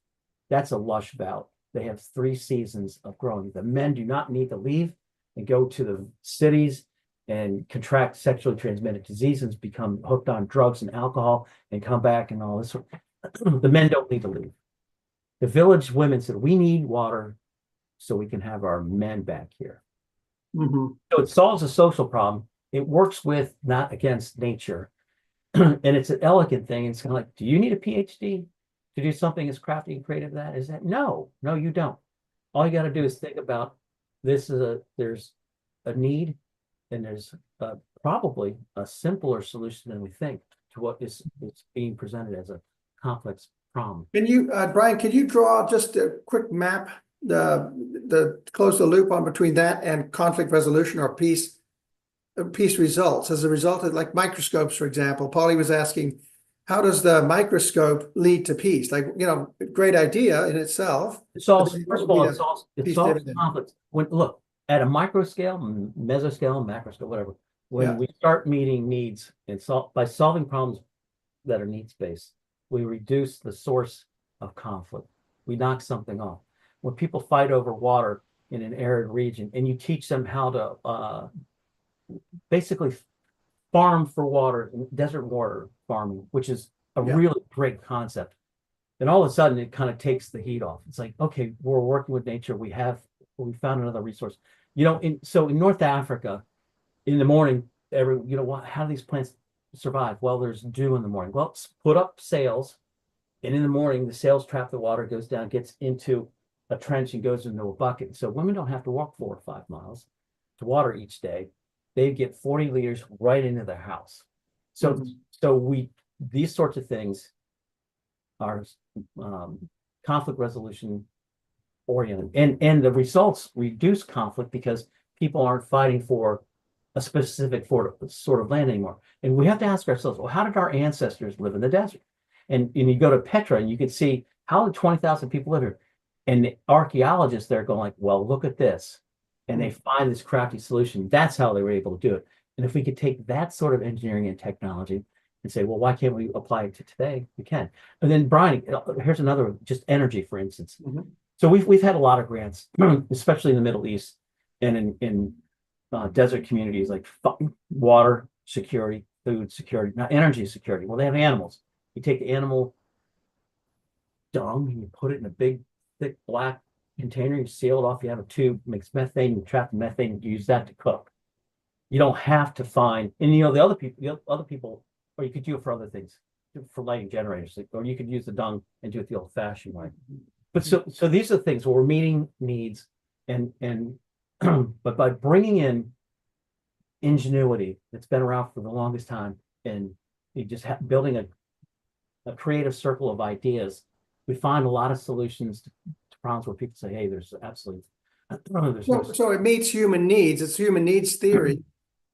That's a lush valley. They have 3 seasons of growing. The men do not need to leave and go to the cities and contract sexually transmitted diseases, become hooked on drugs and alcohol, and come back and all this. The men don't need to leave. The village women said, we need water so we can have our men back here. So it solves a social problem. It works with, not against nature. And it's an elegant thing. It's kind of like, do you need a PhD to do something as crafty and creative as that? No, you don't. All you got to do is think about this there's a need, and there's probably a simpler solution than we think to what is being presented as a complex problem. Can you, Brian, can you draw just a quick map, the close the loop on between that and conflict resolution or peace results as a result of, like, microscopes, for example? Paulie was asking, how does the microscope lead to peace? Like, great idea in itself. It solves, first of all, it solves conflicts. Look, at a micro scale, mesoscale, macro scale, whatever, when we start meeting needs and by solving problems that are needs-based, we reduce the source of conflict. We knock something off. When people fight over water in an arid region, and you teach them how to basically farm for water, desert water farming, which is a really great concept, then all of a sudden it kind of takes the heat off. It's like, okay, we're working with nature. We found another resource. So in North Africa, in the morning, how do these plants survive? Well, there's dew in the morning. Well, put up sails, and in the morning, the sails trap the water, goes down, gets into a trench, and goes into a bucket. So women don't have to walk 4 or 5 miles to water each day. They get 40 liters right into their house. So these sorts of things are conflict resolution oriented, and the results reduce conflict because people aren't fighting for a specific sort of land anymore. And we have to ask ourselves, well, how did our ancestors live in the desert? And you go to Petra and you can see, how did 20,000 people live here? And the archaeologists there going like, well, look at this. And they find this crafty solution. That's how they were able to do it. And if we could take that sort of engineering and technology and say, well, why can't we apply it to today? We can. And then, Brian, here's another, just energy, for instance. So we've had a lot of grants, especially in the Middle East and in desert communities, like water security, food security, not energy security. Well, they have animals. You take the animal dung and you put it in a big, thick black container, you seal it off, you have a tube, makes methane, you trap the methane, you use that to cook. You don't have to find, and the other people, or you could do it for other things, for lighting generators, or you could use the dung and do it the old-fashioned way. But so these are the things where we're meeting needs, and but by bringing in ingenuity that's been around for the longest time, and you just building a creative circle of ideas, we find a lot of solutions to problems where people say, hey, there's absolutely so it meets human needs. It's human needs theory.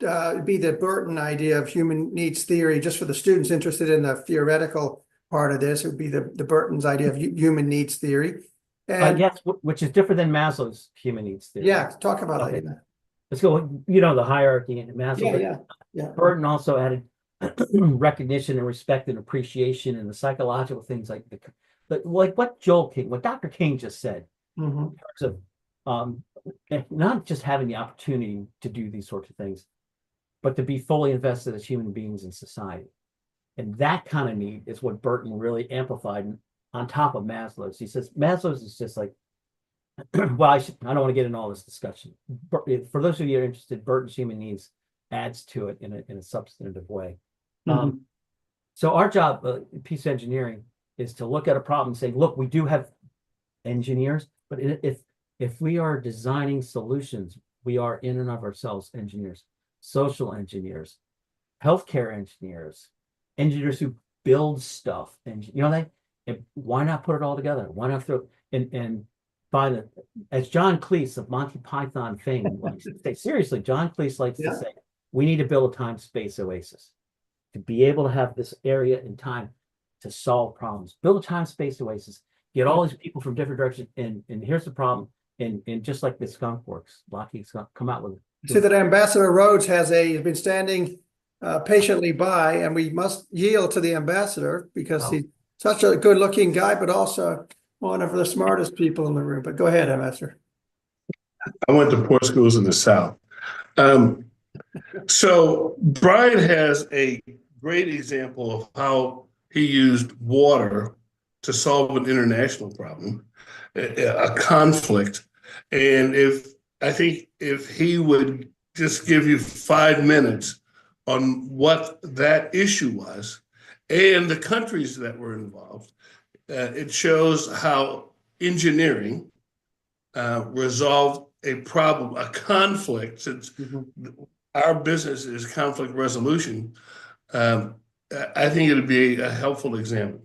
It'd be the Burton idea of human needs theory. Just for the students interested in the theoretical part of this, it would be the Burton's idea of human needs theory. And yes, which is different than Maslow's human needs theory. Yeah, talk about okay. that. Let's go. The hierarchy in Maslow. Yeah. Burton also added recognition and respect and appreciation and the psychological things like what Dr. King just said, in terms of not just having the opportunity to do these sorts of things, but to be fully invested as human beings in society. And that kind of need is what Burton really amplified on top of Maslow's. He says Maslow's is just like, well, I don't want to get into all this discussion. But for those of you who are interested, Burton's human needs adds to it in a substantive way. So our job, peace engineering, is to look at a problem and say, look, we do have engineers, but if we are designing solutions, we are in and of ourselves engineers, social engineers, healthcare engineers, engineers who build stuff, and why not put it all together? Why not throw and find it, as John Cleese of Monty Python fame likes to say, seriously, John Cleese likes to say, we need to build a time-space oasis to be able to have this area in time to solve problems. Build a time-space oasis, get all these people from different directions, and here's the problem. And just like the skunk works, Lockheed's gonna come out with. See that Ambassador Rhodes has been standing patiently by, and we must yield to the ambassador because he's such a good-looking guy, but also one of the smartest people in the room. But go ahead, Ambassador. I went to poor schools in the South. So Brian has a great example of how he used water to solve an international problem, a conflict. And I think if he would just give you 5 minutes on what that issue was and the countries that were involved, it shows how engineering resolved a problem, a conflict, since our business is conflict resolution. I think it'd be a helpful example.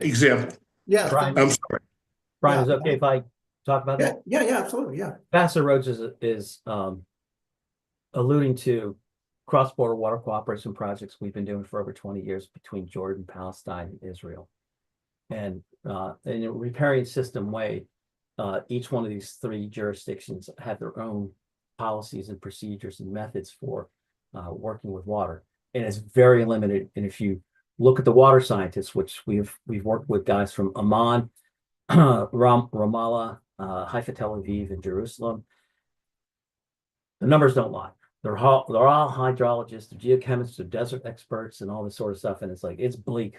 Yeah. Brian, I'm sorry. Brian, is it okay if I talk about that? Yeah, absolutely. Yeah. Ambassador Rhodes is alluding to cross-border water cooperation projects we've been doing for over 20 years between Jordan, Palestine, and Israel. And in a riparian system way, each one of these 3 jurisdictions have their own policies and procedures and methods for working with water. And it's very limited. And if you look at the water scientists, which we've worked with guys from Amman, Ramallah, Haifa, Tel Aviv, and Jerusalem, the numbers don't lie. They're all hydrologists, they're geochemists, they're desert experts, and all this sort of stuff. And it's bleak.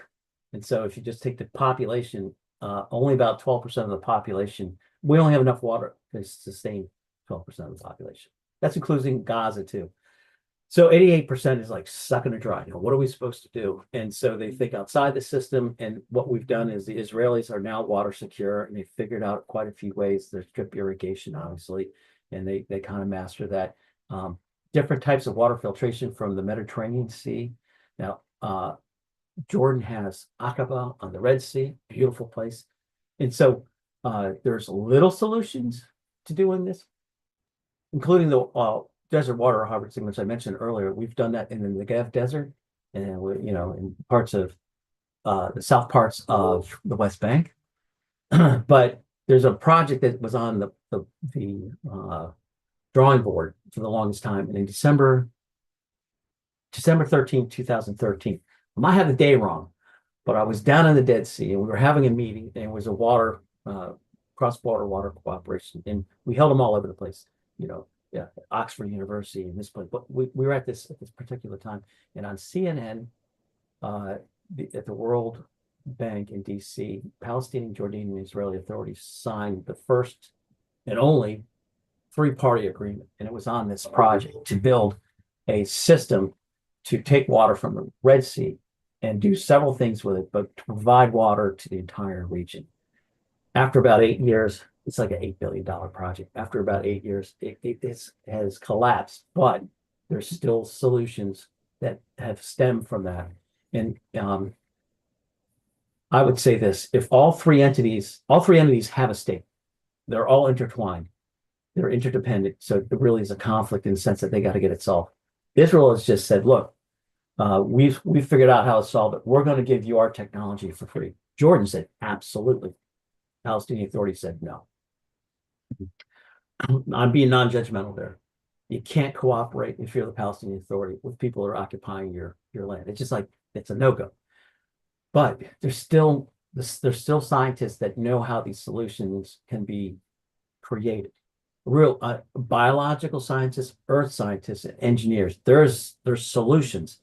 And so if you just take the population, only about 12% of the population, we only have enough water to sustain 12% of the population. That's including Gaza too. So 88% is like sucking it dry. What are we supposed to do? And so they think outside the system. And what we've done is the Israelis are now water secure, and they've figured out quite a few ways. There's drip irrigation, obviously, and they kind of master that. Different types of water filtration from the Mediterranean Sea. Now, Jordan has Aqaba on the Red Sea, beautiful place. And so there's little solutions to doing this, including the desert water harvesting, which I mentioned earlier. We've done that in the Negev Desert, and in parts of the south parts of the West Bank. But there's a project that was on the drawing board for the longest time, and in December 13, 2013. I might have the day wrong, but I was down in the Dead Sea, and we were having a meeting, and it was a cross-border water cooperation, and we held them all over the place. Oxford University and this place, but we were at this particular time, and on CNN, at the World Bank in DC, Palestinian, Jordanian, and Israeli authorities signed the first and only 3-party agreement, and it was on this project to build a system to take water from the Red Sea and do several things with it, but to provide water to the entire region. After about 8 years, it's like an $8 billion project. After about 8 years, it has collapsed, but there's still solutions that have stemmed from that. And I would say this: if all three entities have a stake, they're all intertwined, they're interdependent. So it really is a conflict in the sense that they got to get it solved. Israel has just said, look, we've figured out how to solve it. We're going to give you our technology for free. Jordan said, absolutely. Palestinian Authority said, no. I'm being non-judgmental there. You can't cooperate if you're the Palestinian Authority with people who are occupying your land. It's just like, it's a no-go. But there's still scientists that know how these solutions can be created. Real biological scientists, earth scientists, and engineers. There's solutions,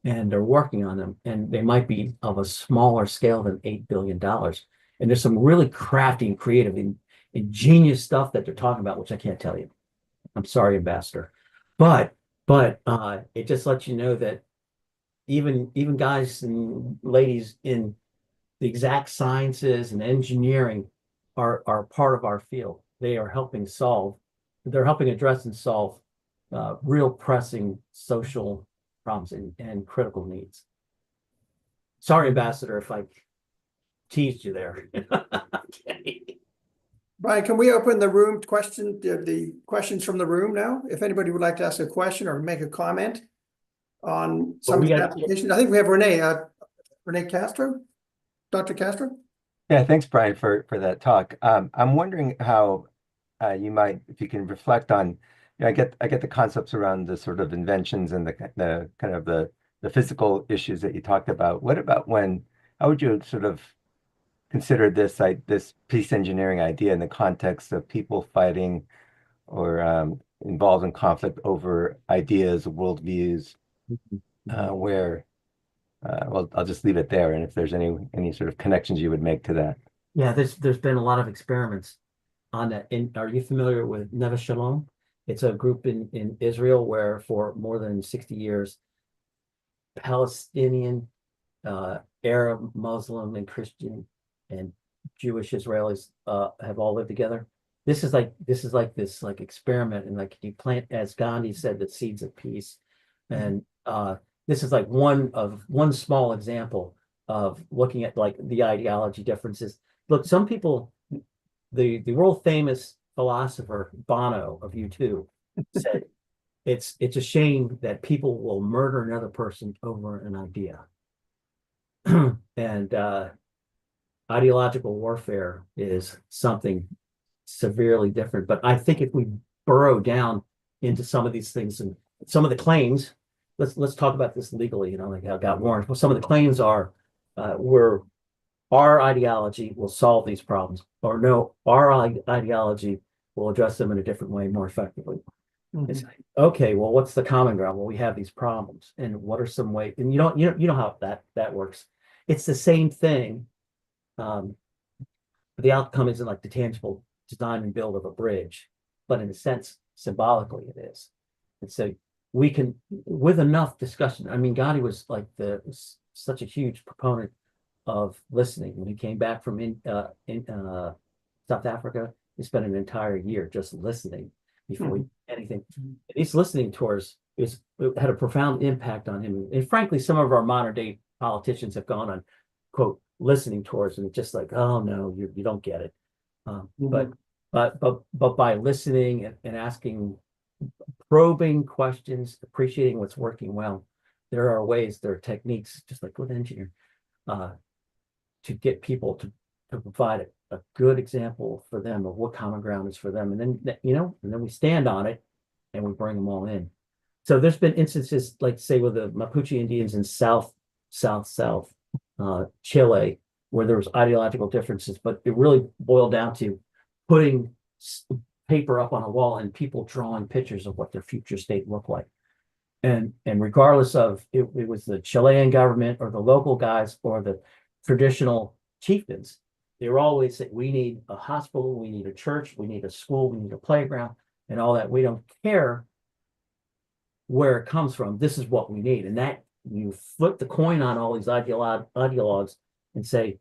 and they're working on them, and they might be of a smaller scale than $8 billion. And there's some really crafty and creative and ingenious stuff that they're talking about, which I can't tell you. I'm sorry, Ambassador, but it just lets you know that even guys and ladies in the exact sciences and engineering are part of our field. They are helping address and solve real pressing social problems and critical needs. Sorry, Ambassador, if I teased you there. Okay. Brian, can we open the room the questions from the room now? If anybody would like to ask a question or make a comment on some of the applications. I think we have Renee Castro, Dr. Castro. Yeah, thanks, Brian, for that talk. I'm wondering how you might, if you can reflect on, I get the concepts around the sort of inventions and the kind of the physical issues that you talked about. What about how would you sort of consider this peace engineering idea in the context of people fighting or involved in conflict over ideas, worldviews, where well, I'll just leave it there. And if there's any sort of connections you would make to that. Yeah, there's been a lot of experiments on that. Are you familiar with Neve Shalom? It's a group in Israel where for more than 60 years, Palestinian, Arab, Muslim, and Christian and Jewish Israelis have all lived together. This is like this experiment, and like you plant, as Gandhi said, the seeds of peace. And this is like one small example of looking at like the ideology differences. Look, some people, the world famous philosopher Bono of U2 said it's a shame that people will murder another person over an idea. And ideological warfare is something severely different. But I think if we burrow down into some of these things and some of the claims, let's talk about this legally, like how it got warrants. Well, some of the claims are our ideology will solve these problems, or no, our ideology will address them in a different way more effectively. It's like, okay, well, what's the common ground? Well, we have these problems, and what are some ways? And you know how that works. It's the same thing. The outcome isn't like the tangible design and build of a bridge, but in a sense, symbolically it is. And so we can, with enough discussion, I mean, Gandhi was like such a huge proponent of listening. When he came back from South Africa, he spent an entire year just listening before he did anything. His listening tours it had a profound impact on him. And frankly, some of our modern day politicians have gone on, quote, listening tours, and it's just like, oh no, you don't get it. But by listening and asking probing questions, appreciating what's working well, there are ways, there are techniques, just like with engineering, to get people to provide a good example for them of what common ground is for them. And then, and then we stand on it and we bring them all in. So there's been instances, like say with the Mapuche Indians in South Chile, where there was ideological differences, but it really boiled down to putting paper up on a wall and people drawing pictures of what their future state looked like. And regardless of it was the Chilean government or the local guys or the traditional chieftains, they were always saying, we need a hospital, we need a church, we need a school, we need a playground, and all that. We don't care where it comes from. This is what we need. And that you flip the coin on all these ideologues and say,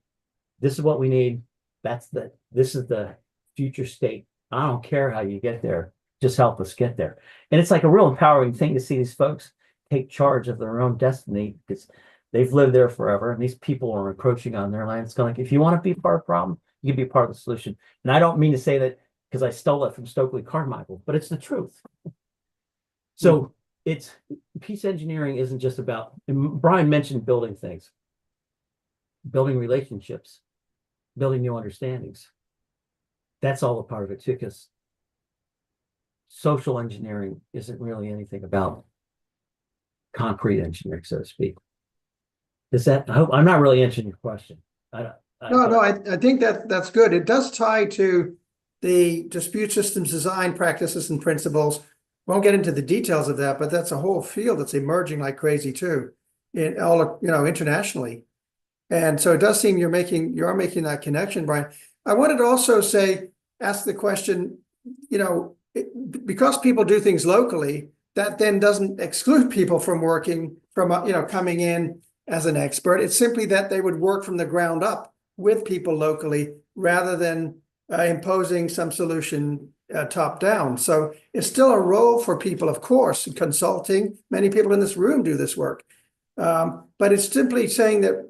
this is what we need. This is the future state. I don't care how you get there. Just help us get there. And it's like a real empowering thing to see these folks take charge of their own destiny, because they've lived there forever and these people are encroaching on their land. It's kind of like, if you want to be part of the problem, you can be part of the solution. And I don't mean to say that because I stole it from Stokely Carmichael, but it's the truth. So it's peace engineering isn't just about, and Brian mentioned building things, building relationships, building new understandings. That's all a part of it too, because social engineering isn't really anything about concrete engineering, so to speak. I'm not really answering your question. I think that's good. It does tie to the dispute systems design practices and principles. Won't get into the details of that, but that's a whole field that's emerging like crazy too, in all internationally. And so it does seem you are making that connection, Brian. I wanted to also ask the question, because people do things locally, that then doesn't exclude people from coming in as an expert. It's simply that they would work from the ground up with people locally rather than imposing some solution top down. So it's still a role for people, of course, in consulting. Many people in this room do this work. But it's simply saying that,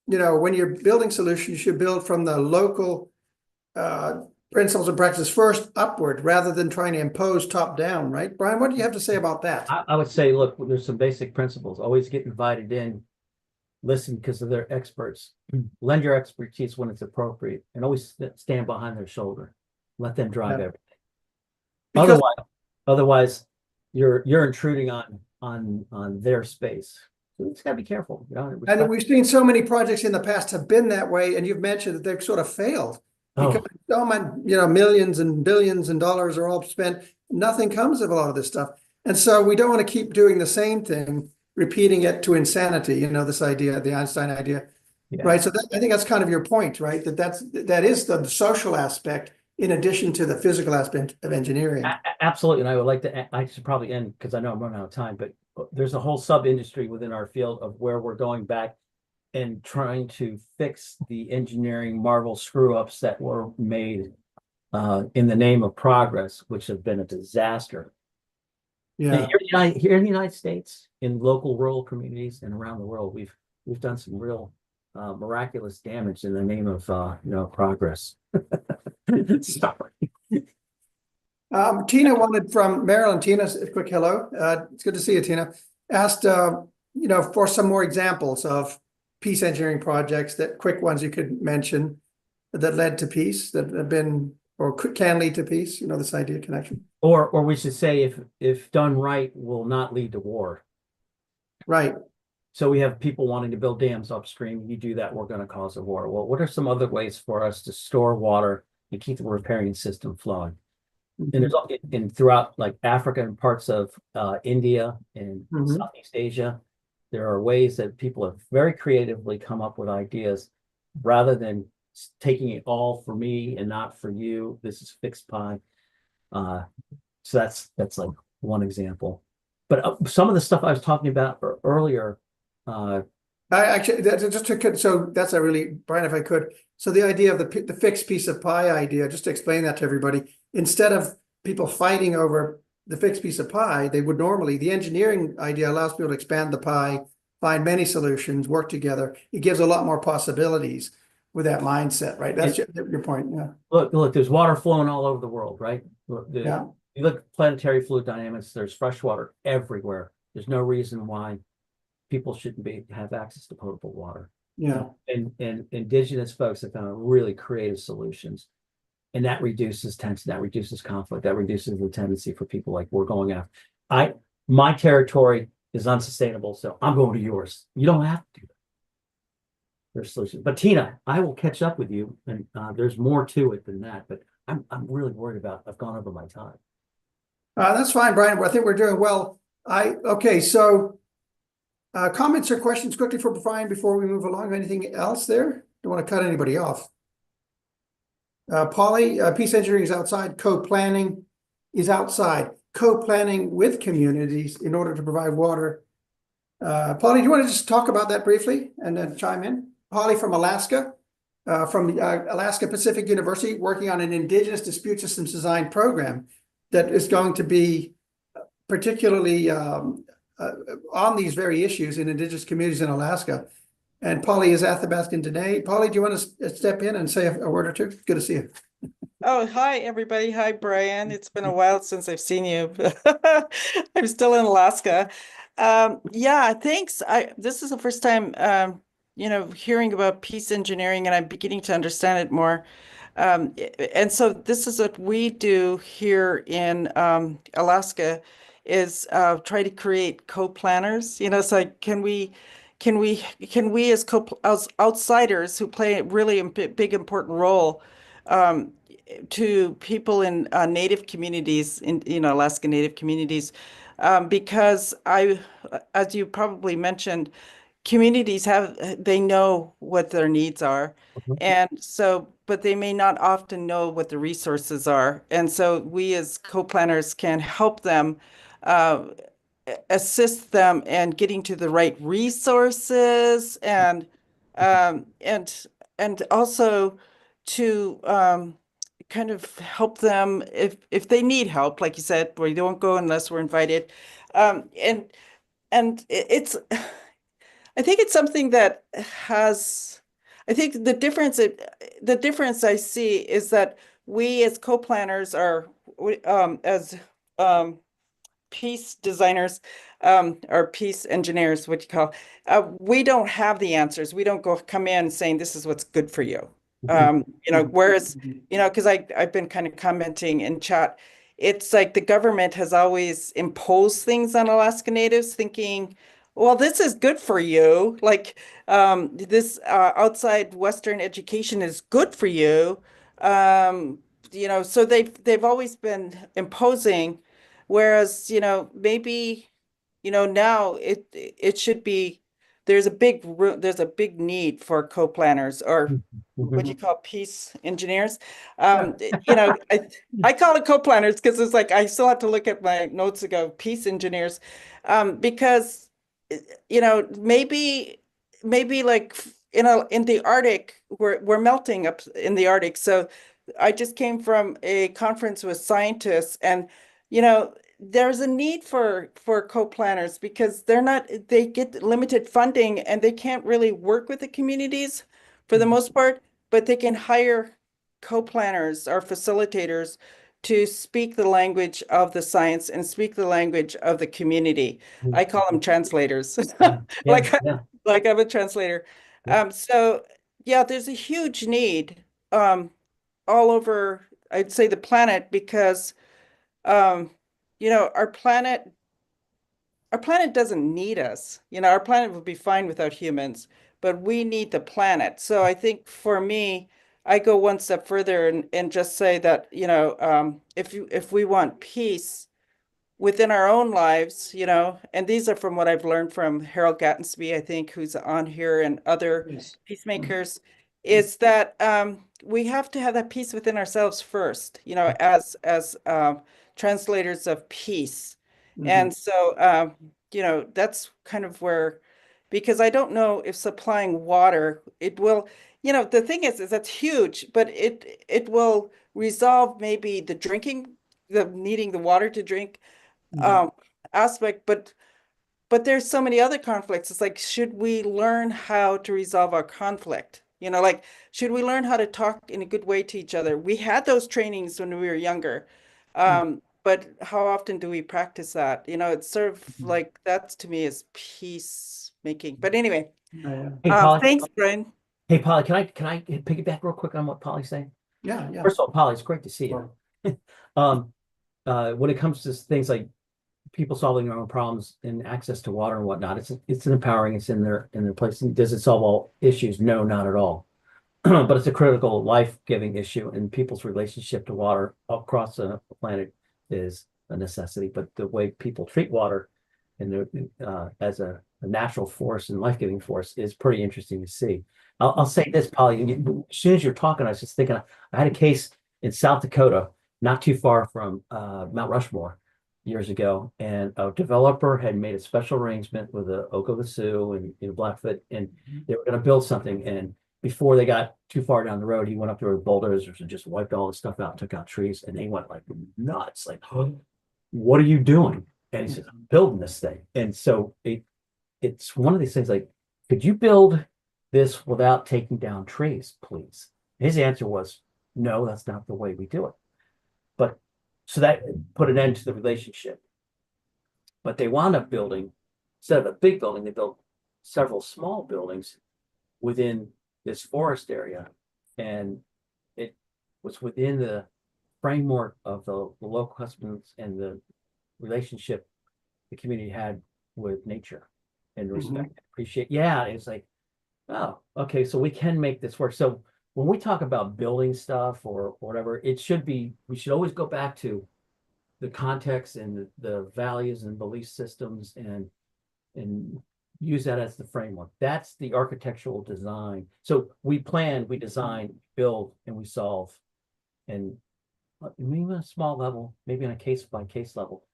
when you're building solutions, you should build from the local principles and practices first upward rather than trying to impose top down, right? Brian, what do you have to say about that? I would say, look, there's some basic principles. Always get invited in, listen because of their experts. Lend your expertise when it's appropriate, and always stand behind their shoulder. Let them drive Yeah. everything. Because Otherwise, you're intruding on their space. So you just gotta be careful. You know, and respect- we've seen so many projects in the past have been that way, and you've mentioned that they've sort of failed. Because Oh, millions and billions and dollars are all spent. Nothing comes of a lot of this stuff. And so we don't want to keep doing the same thing, repeating it to insanity, this idea, the Einstein idea. yeah. Right. So I think that's kind of your point, right? That is the social aspect in addition to the physical aspect of engineering. Absolutely. And I would like to, I should probably end because I know I'm running out of time, but there's a whole sub industry within our field of where we're going back and trying to fix the engineering marvel screw ups that were made in the name of progress, which have been a disaster. Yeah. Here in the United States, in local rural communities and around the world, we've done some real miraculous damage in the name of progress. Sorry. Tina wanted from Maryland. Tina, a quick hello. It's good to see you, Tina. Asked for some more examples of peace engineering projects, that quick ones you could mention that led to peace, that have been or can lead to peace. This idea of connection. Or we should say, if done right, will not lead to war. Right. So we have people wanting to build dams upstream. You do that, we're going to cause a war. Well, what are some other ways for us to store water and keep the riparian system flowing? And there's throughout like Africa and parts of India and Southeast Asia, there are ways that people have very creatively come up with ideas rather than taking it all for me and not for you. This is fixed pie. So that's like one example. But some of the stuff I was talking about earlier. I actually so that's a really, Brian, if I could. So the idea of the fixed piece of pie idea, just to explain that to everybody, instead of people fighting over the fixed piece of pie, the engineering idea allows people to expand the pie, find many solutions, work together. It gives a lot more possibilities with that mindset, right? That's your point. Yeah. Look, there's water flowing all over the world, right? Yeah. You look at planetary fluid dynamics, there's fresh water everywhere. There's no reason why people shouldn't have access to potable water. Yeah. And indigenous folks have found really creative solutions. And that reduces tension, that reduces conflict, that reduces the tendency for people like we're going after. My territory is unsustainable, so I'm going to yours. You don't have to do that. There's solutions. But Tina, I will catch up with you, and there's more to it than that. But I'm really worried about. I've gone over my time. That's fine, Brian. I think we're doing well. So comments or questions quickly for Brian before we move along. Anything else there? Don't want to cut anybody off. Polly, peace engineering is outside. Co-planning is outside. Co-planning with communities in order to provide water. Polly, do you want to just talk about that briefly and then chime in? Polly from Alaska, from Alaska Pacific University, working on an Indigenous Dispute Systems Design program that is going to be particularly on these very issues in Indigenous communities in Alaska. And Polly is Athabascan today. Polly, do you want to step in and say a word or two? Good to see you. Oh, hi, everybody. Hi, Brian. It's been a while since I've seen you. I'm still in Alaska. Yeah, thanks. This is the first time, hearing about peace engineering, and I'm beginning to understand it more. And so this is what we do here in Alaska is try to create co-planners. So can we as outsiders who play a really big important role to people in Native communities, in Alaska Native communities, because as you probably mentioned, communities they know what their needs are, and so, but they may not often know what the resources are, and so we as co-planners can help them, assist them in getting to the right resources, and also to kind of help them if they need help, like you said, we don't go unless we're invited. And it's, I think it's something I think the difference I see is that we as co-planners are, as peace designers, or peace engineers, what you call, we don't have the answers. We don't come in saying this is what's good for you. Whereas, because I've been kind of commenting in chat, it's like the government has always imposed things on Alaska Natives thinking, well, this is good for you. Like this outside Western education is good for you. So they've always been imposing. Whereas, maybe, now it should be, there's a big need for co-planners or what you call peace engineers. I call it co-planners because it's like I still have to look at my notes to go peace engineers, because maybe like in the Arctic, we're melting up in the Arctic. So I just came from a conference with scientists, and there's a need for co-planners because they get limited funding and they can't really work with the communities for the most part, but they can hire co-planners or facilitators to speak the language of the science and speak the language of the community. I call them translators. Like I'm a translator. So yeah, there's a huge need all over, I'd say, the planet, because our planet doesn't need us. Our planet would be fine without humans, but we need the planet. So I think for me, I go one step further and just say that, if we want peace within our own lives, and these are from what I've learned from Harold Gattensby, I think, who's on here, and other peacemakers, is that we have to have that peace within ourselves first, as translators of peace. And so, that's kind of where, because I don't know if supplying water, it will, the thing is that's huge, but it will resolve maybe the needing the water to drink aspect, but there's so many other conflicts. It's like, should we learn how to resolve our conflict? Like, should we learn how to talk in a good way to each other? We had those trainings when we were younger. But how often do we practice that? It's sort of like, that to me is peacemaking. But anyway, Hey, Polly. Thanks, Brian. Hey, Polly, can I piggyback real quick on what Polly's saying? Yeah. First of all, Polly, it's great to see you. When it comes to things like people solving their own problems and access to water and whatnot, it's an empowering, it's in their place. Does it solve all issues? No, not at all. But it's a critical life-giving issue, and people's relationship to water across the planet is a necessity. But the way people treat water as a natural force and life-giving force is pretty interesting to see. I'll say this, Polly, as soon as you're talking, I was just thinking, I had a case in South Dakota, not too far from Mount Rushmore, years ago, and a developer had made a special arrangement with the Oka Sioux and Blackfoot, and they were going to build something. And before they got too far down the road, he went up there with bulldozers and just wiped all the stuff out, took out trees, and they went like nuts. Like, oh, what are you doing? And he said, I'm building this thing. And so it's one of these things like, could you build this without taking down trees, please? His answer was, no, that's not the way we do it. But so that put an end to the relationship. But they wound up building, instead of a big building, they built several small buildings within this forest area. And it was within the framework of the local customs and the relationship the community had with nature and respect, appreciate. Yeah, it's like, oh, okay, so we can make this work. So when we talk about building stuff or whatever, we should always go back to the context and the values and belief systems and use that as the framework. That's the architectural design. So we plan, we design, build, and we solve. And maybe on a small level, maybe on a case by case level,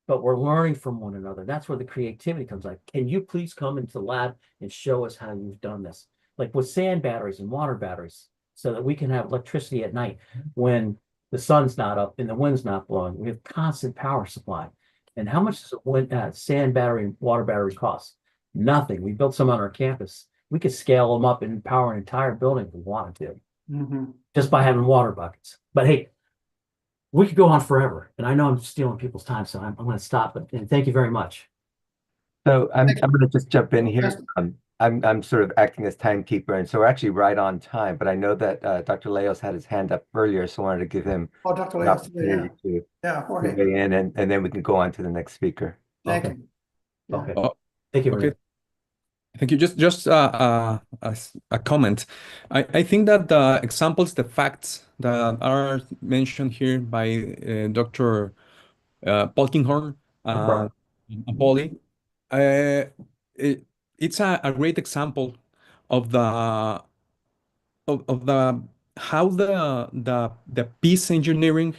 but we're learning from one another. That's where the creativity comes like, can you please come into the lab and show us how you've done this? Like with sand batteries and water batteries, so that we can have electricity at night when the sun's not up and the wind's not blowing. We have constant power supply. And how much does a sand battery and water battery cost? Nothing. We built some on our campus. We could scale them up and power an entire building if we wanted to. just by having water buckets. But hey, we could go on forever, and I know I'm stealing people's time, so I'm going to stop. But and thank you very much. So I'm going to just jump in here. I'm sort of acting as timekeeper, and so we're actually right on time. But I know that Dr. Leos had his hand up earlier, so I wanted to give him Dr. an Leos, opportunity to Jorge. weigh in, and then we can go on to the next speaker. Thank Okay. you. Yeah. Okay. Thank you. Okay. Thank you. Just a comment. I think that the examples, the facts that are mentioned here by Dr. Polkinghorn and Polly, it's a great example of the of the how the peace engineering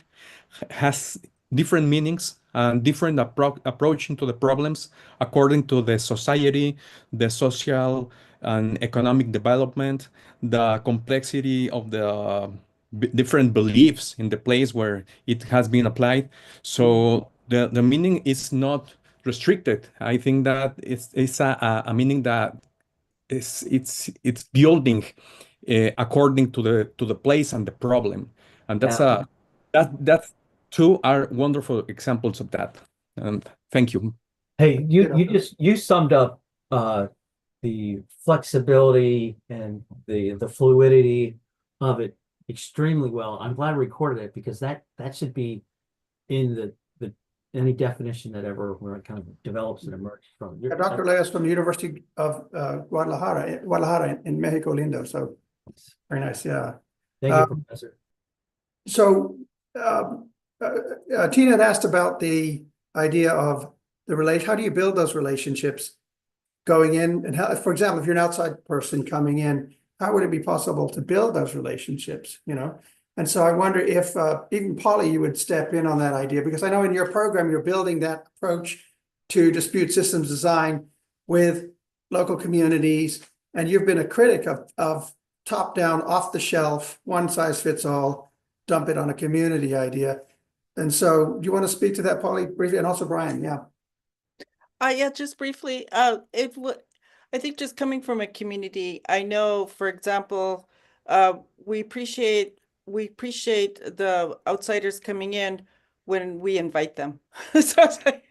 has different meanings and different approach into the problems according to the society, the social and economic development, the complexity of the different beliefs in the place where it has been applied. So the meaning is not restricted. I think that it's a meaning that it's building according to the place and the problem, and that two are wonderful examples of that. And thank you. Hey, you summed up the flexibility and the fluidity of it extremely well. I'm glad I recorded it because that should be in the any definition that ever where it kind of develops and emerges from. Dr. Leos from the University of Guadalajara in Mexico Lindo. So very nice. Yeah. Thank you, Professor. So Tina had asked about the idea of the relation. How do you build those relationships going in? And how, for example, if you're an outside person coming in, how would it be possible to build those relationships? You know, and so I wonder if even Polly, you would step in on that idea, because I know in your program you're building that approach to dispute systems design with local communities, and you've been a critic of top-down, off-the-shelf, one-size-fits-all, dump it on a community idea. And so, do you want to speak to that, Polly, briefly, and also Brian? Yeah. Yeah, just briefly. I think just coming from a community, I know, for example, we appreciate the outsiders coming in when we invite them. So it's like,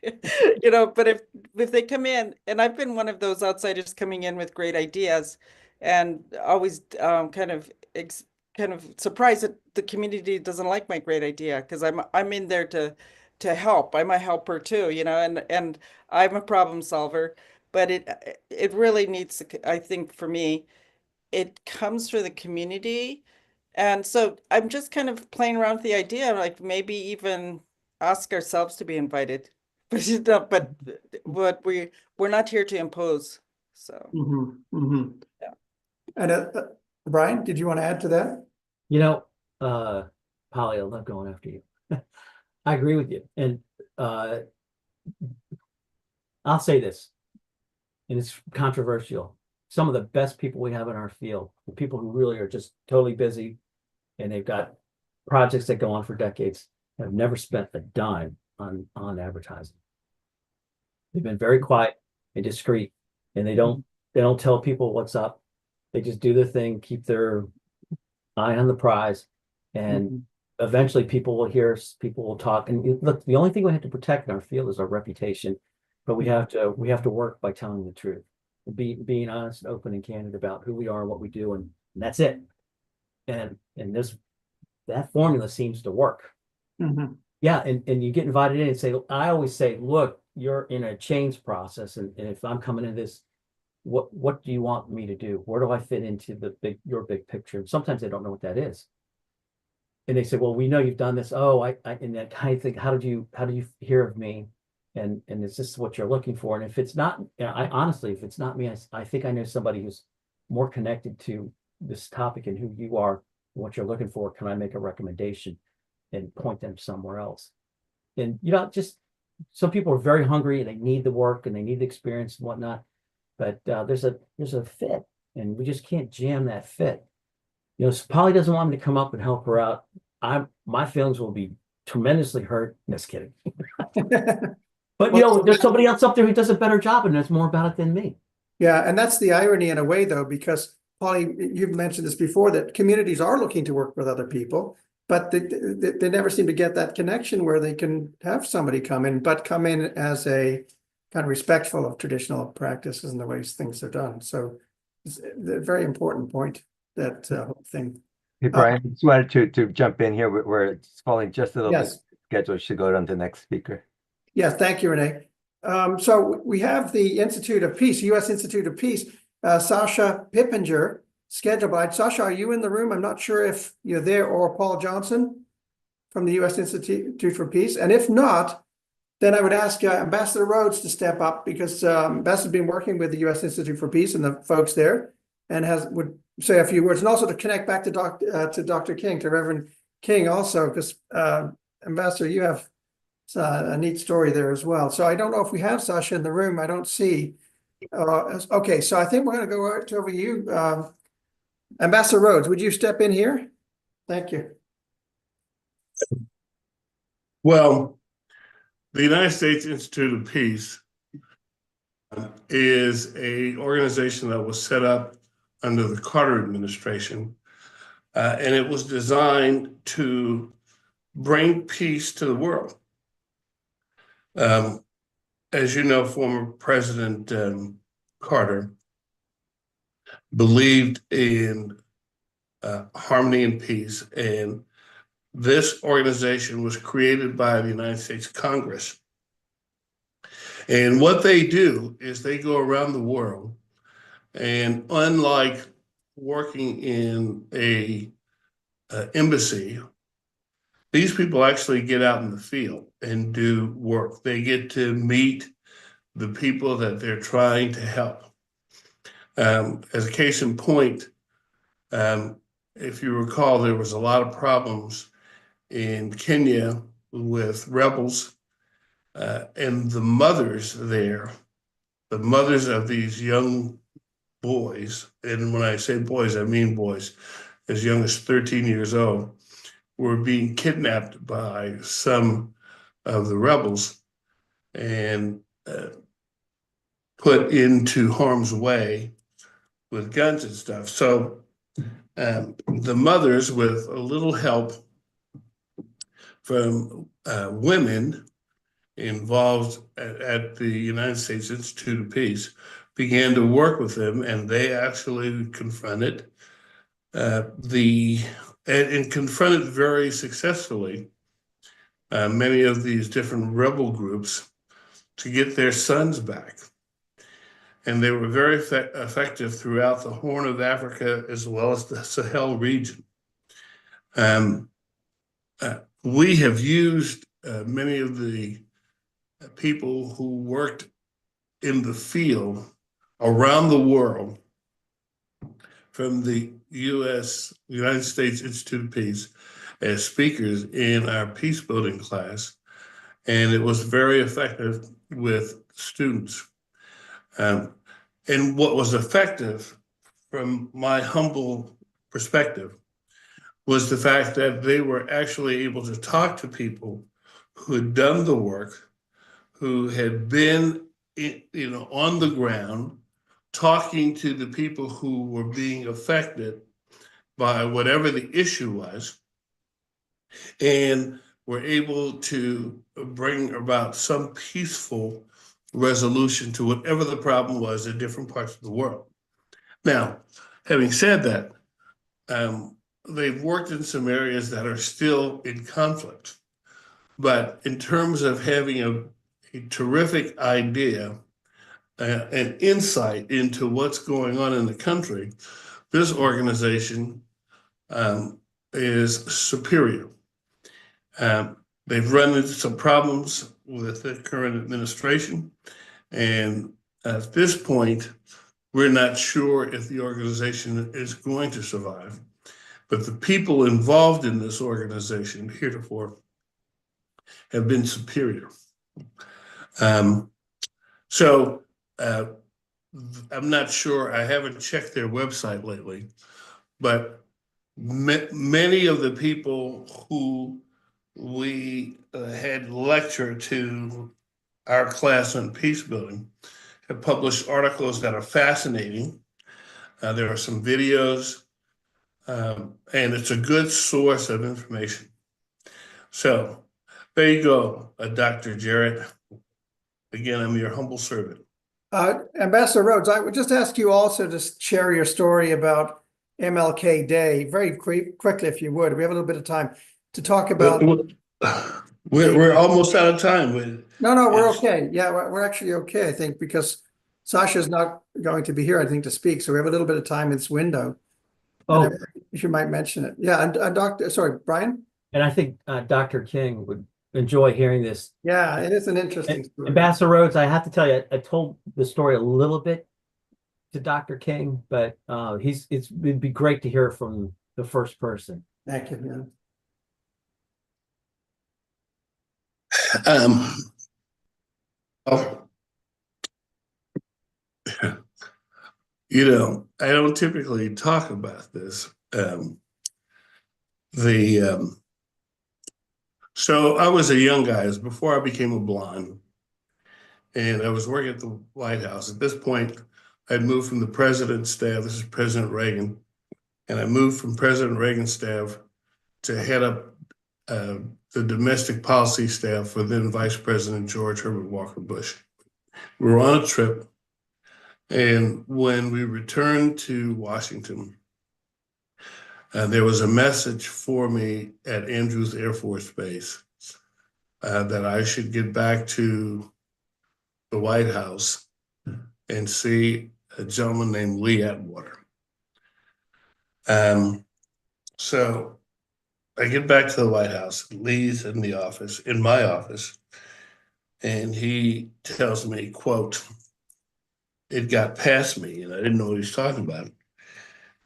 you know, but if they come in, and I've been one of those outsiders coming in with great ideas, and always kind of surprised that the community doesn't like my great idea, because I'm in there to help. I'm a helper too, you know, and I'm a problem solver. But it really needs to, I think for me, it comes through the community. And so I'm just kind of playing around with the idea, like maybe even ask ourselves to be invited. But we're not here to impose. So yeah. And Brian, did you want to add to that? You know, Polly, I love going after you. I agree with you. And I'll say this, and it's controversial. Some of the best people we have in our field, the people who really are just totally busy and they've got projects that go on for decades, have never spent a dime on advertising. They've been very quiet and discreet, and they don't tell people what's up. They just do their thing, keep their eye on the prize, and eventually people will hear us, people will talk. And look, the only thing we have to protect in our field is our reputation, but we have to work by telling the truth, being honest, open, and candid about who we are and what we do, and that's it. And that formula seems to work. Yeah, and you get invited in and say, I always say, look, you're in a change process, and if I'm coming in this, what do you want me to do? Where do I fit into your big picture? And sometimes they don't know what that is. And they say, well, we know you've done this. Oh, and that kind of thing, how do you hear of me? And is this what you're looking for? And if it's not, I honestly, if it's not me, I think I know somebody who's more connected to this topic and who you are, and what you're looking for. Can I make a recommendation and point them somewhere else? And just some people are very hungry and they need the work and they need the experience and whatnot. But there's a fit, and we just can't jam that fit. So Polly doesn't want me to come up and help her out. My feelings will be tremendously hurt. Just kidding. But there's somebody else up there who does a better job and knows more about it than me. Yeah, and that's the irony in a way, though, because Polly, you've mentioned this before, that communities are looking to work with other people, but they never seem to get that connection where they can have somebody come in, but come in as a kind of respectful of traditional practices and the ways things are done. So it's a very important point, that whole thing. Hey, Brian, I just wanted to jump in here where it's falling just a little bit. Yes. Schedule should go on to the next speaker. Yeah, thank you, Renee. So we have the Institute of Peace, U.S. Institute of Peace, Sasha Pippinger, scheduled by. Sasha, are you in the room? I'm not sure if you're there, or Paul Johnson from the U.S. Institute for Peace. And if not, then I would ask Ambassador Rhodes to step up, because Ambassador's been working with the U.S. Institute for Peace and the folks there, and would say a few words, and also to connect back to Dr. King, to Reverend King also, because Ambassador, you have a neat story there as well. So I don't know if we have Sasha in the room. I don't see. Okay, so I think we're going to go right over to you. Ambassador Rhodes, would you step in here? Thank you. Well, the United States Institute of Peace is an organization that was set up under the Carter administration, and it was designed to bring peace to the world. As you know, former President Carter believed in harmony and peace, and this organization was created by the United States Congress. And what they do is they go around the world, and unlike working in a embassy, these people actually get out in the field and do work. They get to meet the people that they're trying to help. As a case in point, if you recall, there was a lot of problems in Kenya with rebels, and the mothers there, the mothers of these young boys, and when I say boys, I mean boys as young as 13 years old, were being kidnapped by some of the rebels and put into harm's way with guns and stuff. So the mothers, with a little help from women involved at the United States Institute of Peace, began to work with them, and they actually confronted and confronted very successfully many of these different rebel groups to get their sons back. And they were very effective throughout the Horn of Africa as well as the Sahel region. We have used many of the people who worked in the field around the world from the United States Institute of Peace as speakers in our peace building class, and it was very effective with students. And what was effective from my humble perspective was the fact that they were actually able to talk to people who had done the work, who had been on the ground, talking to the people who were being affected by whatever the issue was, and were able to bring about some peaceful resolution to whatever the problem was in different parts of the world. Now, having said that, they've worked in some areas that are still in conflict. But in terms of having a terrific idea, an insight into what's going on in the country, this organization is superior. They've run into some problems with the current administration, and at this point, we're not sure if the organization is going to survive. But the people involved in this organization heretofore have been superior. So I'm not sure, I haven't checked their website lately, but many of the people who we had lecture to our class on peace building have published articles that are fascinating. There are some videos, and it's a good source of information. So there you go, Dr. Jarrett. Again, I'm your humble servant. Ambassador Rhodes, I would just ask you also to share your story about MLK Day very quickly, if you would. We have a little bit of time to talk about. We're almost out of time. No, we're okay. Yeah, we're actually okay, I think, because Sasha's not going to be here, I think, to speak. So we have a little bit of time in this window. Oh, If you might mention it. Yeah, and sorry, Brian? and I think Dr. King would enjoy hearing this. Yeah, it is an interesting story. Ambassador Rhodes, I have to tell you, I told the story a little bit to Dr. King, but it'd be great to hear from the first person. Thank you, man. You know, I don't typically talk about this. So I was a young guy before I became a blonde, and I was working at the White House. At this point, I'd moved from the president's staff. This is President Reagan, and I moved from President Reagan's staff to head up the domestic policy staff for then Vice President George Herbert Walker Bush. We were on a trip, and when we returned to Washington, there was a message for me at Andrews Air Force Base that I should get back to the White House and see a gentleman named Lee Atwater. So I get back to the White House. Lee's in the office, in my office, and he tells me, quote, "It got past me," and I didn't know what he was talking about.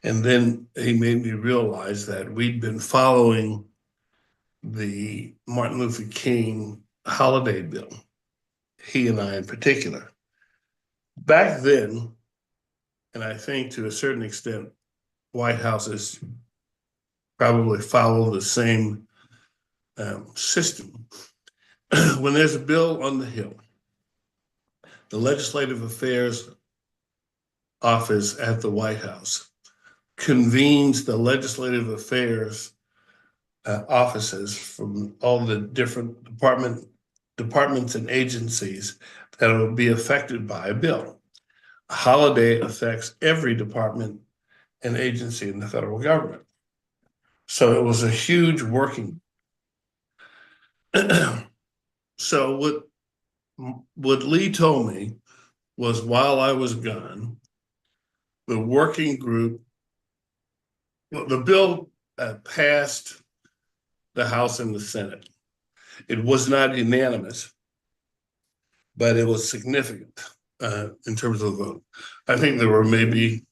And then he made me realize that we'd been following the Martin Luther King holiday bill, he and I in particular. Back then, and I think to a certain extent, White Houses probably follow the same system. When there's a bill on the Hill, the Legislative Affairs Office at the White House convenes the legislative affairs offices from all the different departments and agencies that will be affected by a bill. A holiday affects every department and agency in the federal government. So it was a huge working. So what Lee told me was while I was gone, the working group, the bill passed the House and the Senate. It was not unanimous, but it was significant in terms of the vote. I think there were maybe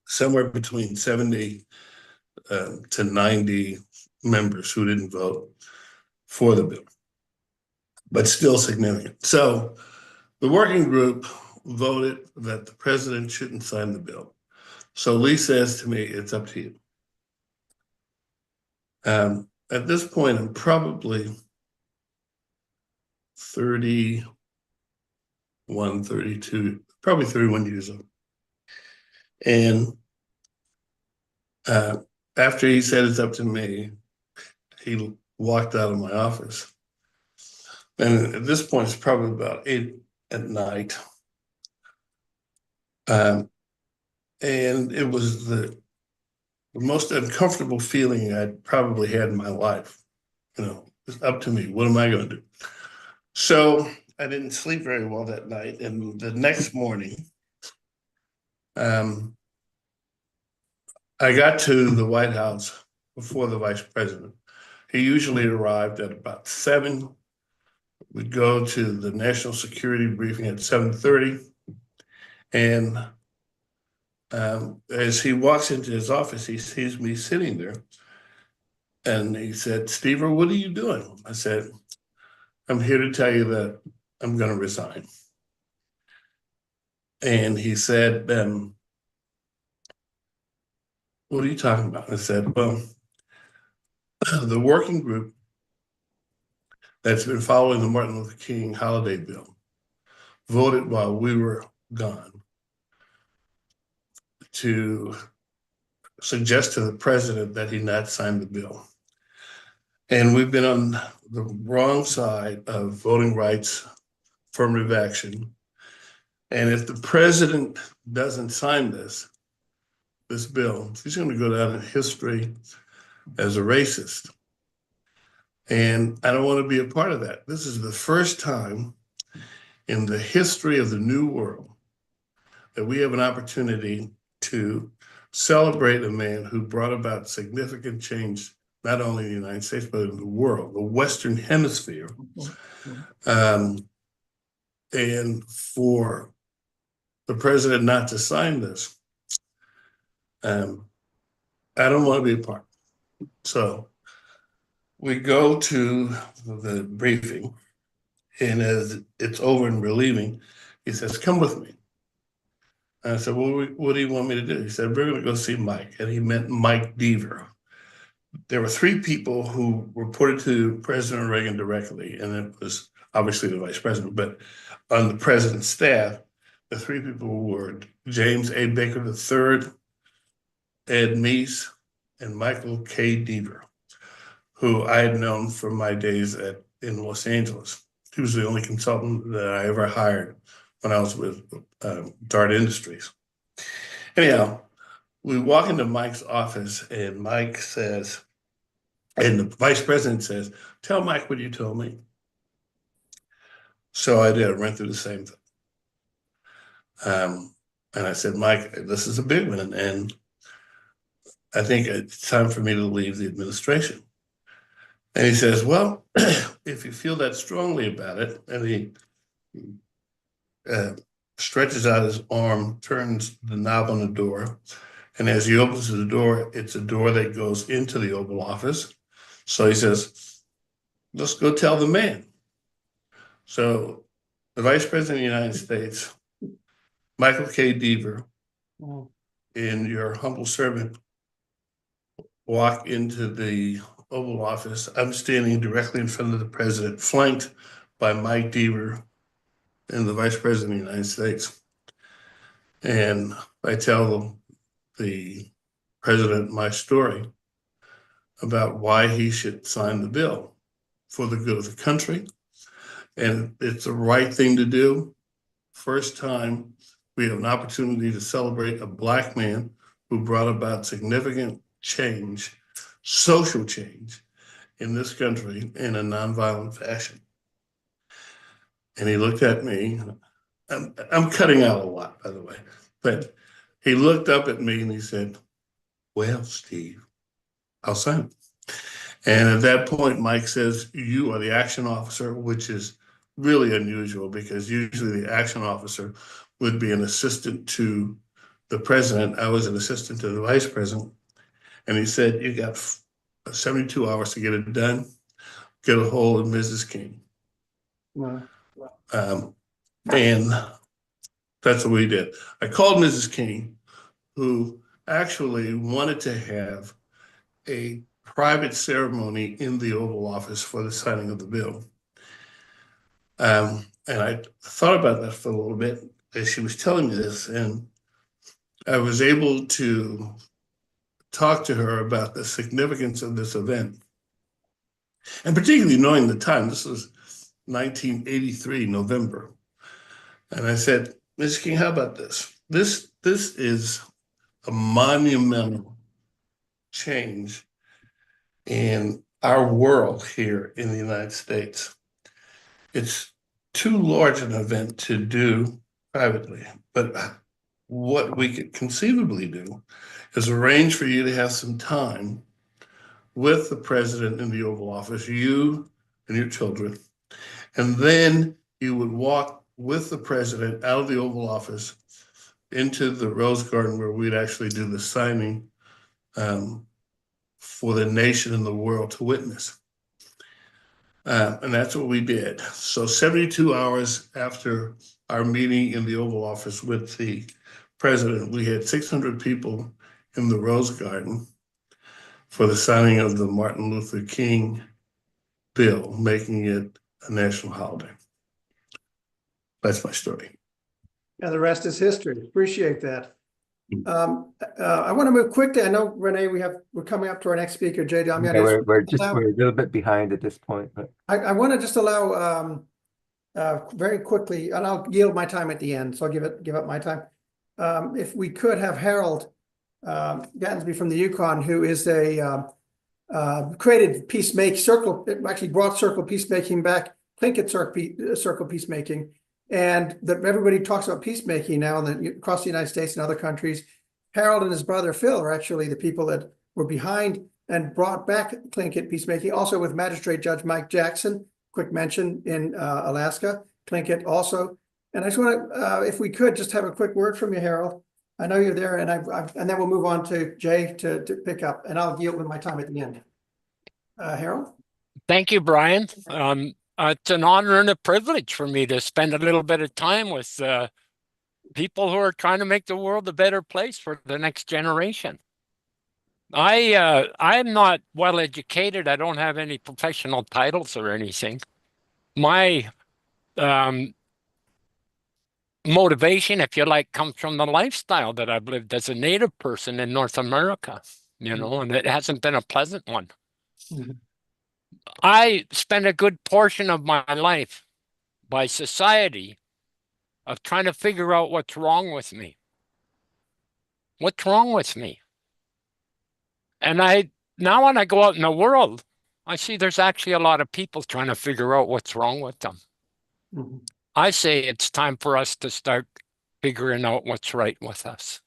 somewhere between 70 to 90 members who didn't vote for the bill, but still significant. So the working group voted that the president shouldn't sign the bill. So Lee says to me, "It's up to you." At this point, I'm probably 31, 32, probably 31 years old. And after he said it's up to me, he walked out of my office. And at this point, it's probably about 8 at night. And it was the most uncomfortable feeling I'd probably had in my life. You know, it's up to me. What am I going to do? So I didn't sleep very well that night. And the next morning, I got to the White House before the vice president. He usually arrived at about 7. We'd go to the national security briefing at 7:30. And as he walks into his office, he sees me sitting there. And he said, "Steve, what are you doing?" I said, "I'm here to tell you that I'm going to resign." And he said, "What are you talking about?" I said, "Well, the working group that's been following the Martin Luther King holiday bill voted while we were gone to suggest to the president that he not sign the bill. And we've been on the wrong side of voting rights, affirmative action. And if the president doesn't sign this bill, he's going to go down in history as a racist. And I don't want to be a part of that. This is the first time in the history of the New World that we have an opportunity to celebrate a man who brought about significant change, not only in the United States, but in the world, the Western Hemisphere. And for the president not to sign this, I don't want to be a part. So we go to the briefing, and as it's over and we're leaving, he says, "Come with me." And I said, "Well, what do you want me to do?" He said, "We're going to go see Mike." And he meant Mike Deaver. There were three people who reported to President Reagan directly, and it was obviously the vice president, but on the president's staff, the three people were James A. Baker III, Ed Meese, and Michael K. Deaver, who I had known from my days in Los Angeles. He was the only consultant that I ever hired when I was with Dart Industries. Anyhow, we walk into Mike's office, and Mike says, and the vice president says, "Tell Mike what you told me." So I did. I went through the same thing. And I said, "Mike, this is a big one, and I think it's time for me to leave the administration." And he says, "Well, if you feel that strongly about it," and he stretches out his arm, turns the knob on the door, and as he opens the door, it's a door that goes into the Oval Office. So he says, "Let's go tell the man." So the Vice President of the United States, Michael K. Deaver, and your humble servant walk into the Oval Office. I'm standing directly in front of the president, flanked by Mike Deaver and the Vice President of the United States. And I tell the president my story about why he should sign the bill for the good of the country. And it's the right thing to do. First time we have an opportunity to celebrate a Black man who brought about significant change, social change in this country in a nonviolent fashion. And he looked at me. I'm cutting out a lot, by the way, but he looked up at me and he said, "Well, Steve, I'll sign it." And at that point, Mike says, "You are the action officer," which is really unusual because usually the action officer would be an assistant to the president. I was an assistant to the vice president. And he said, "You got 72 hours to get it done. Get a hold of Mrs. King." Wow. And that's what we did. I called Mrs. King, who actually wanted to have a private ceremony in the Oval Office for the signing of the bill. And I thought about that for a little bit as she was telling me this, and I was able to talk to her about the significance of this event. And particularly knowing the time, this was 1983, November. And I said, "Ms. King, how about this? This is a monumental change in our world here in the United States. It's too large an event to do privately, but what we could conceivably do is arrange for you to have some time with the president in the Oval Office, you and your children, and then you would walk with the president out of the Oval Office into the Rose Garden where we'd actually do the signing for the nation and the world to witness." And that's what we did. So 72 hours after our meeting in the Oval Office with the president, we had 600 people in the Rose Garden for the signing of the Martin Luther King bill, making it a national holiday. That's my story. And the rest is history. Appreciate that. I want to move quickly. I know, Renee, we're coming up to our next speaker, JD. I'm Yeah, gonna we're a little bit behind at this point, but I want to just allow very quickly, and I'll yield my time at the end, so I'll give up my time. If we could have Harold Gansby from the Yukon, who is a created peacemaking circle, actually brought circle peacemaking back, Tlingit circle peacemaking, and that everybody talks about peacemaking now across the United States and other countries. Harold and his brother Phil are actually the people that were behind and brought back Tlingit peacemaking, also with Magistrate Judge Mike Jackson, quick mention, in Alaska, Tlingit also. And I just want to, if we could, just have a quick word from you, Harold. I know you're there, and and then we'll move on to Jay to pick up, and I'll yield with my time at the end. Harold? Thank you, Brian. It's an honor and a privilege for me to spend a little bit of time with people who are trying to make the world a better place for the next generation. I'm not well educated. I don't have any professional titles or anything. My motivation, if you like, comes from the lifestyle that I've lived as a Native person in North America, you know, and it hasn't been a pleasant one. I spent a good portion of my life by society of trying to figure out what's wrong with me. What's wrong with me? And now when I go out in the world, I see there's actually a lot of people trying to figure out what's wrong with them. I say it's time for us to start figuring out what's right with us.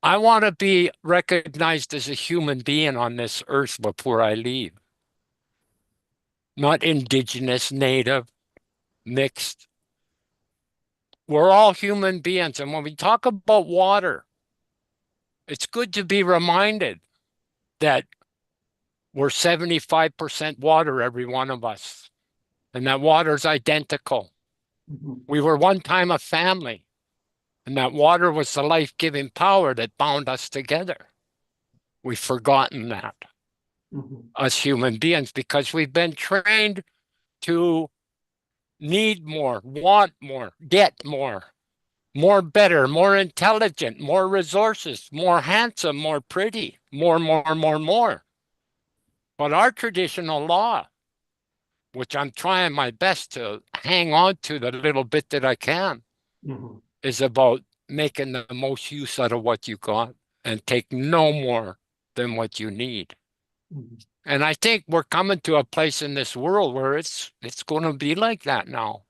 I want to be recognized as a human being on this earth before I leave. Not indigenous, native, mixed. We're all human beings. And when we talk about water, it's good to be reminded that we're 75% water, every one of us. And that water's identical. We were one time a family. And that water was the life-giving power that bound us together. We've forgotten that, us human beings, because we've been trained to need more, want more, get more, more better, more intelligent, more resources, more handsome, more pretty, more. But our traditional law, which I'm trying my best to hang on to the little bit that I can, is about making the most use out of what you got and take no more than what you need. And I think we're coming to a place in this world where it's going to be like that now.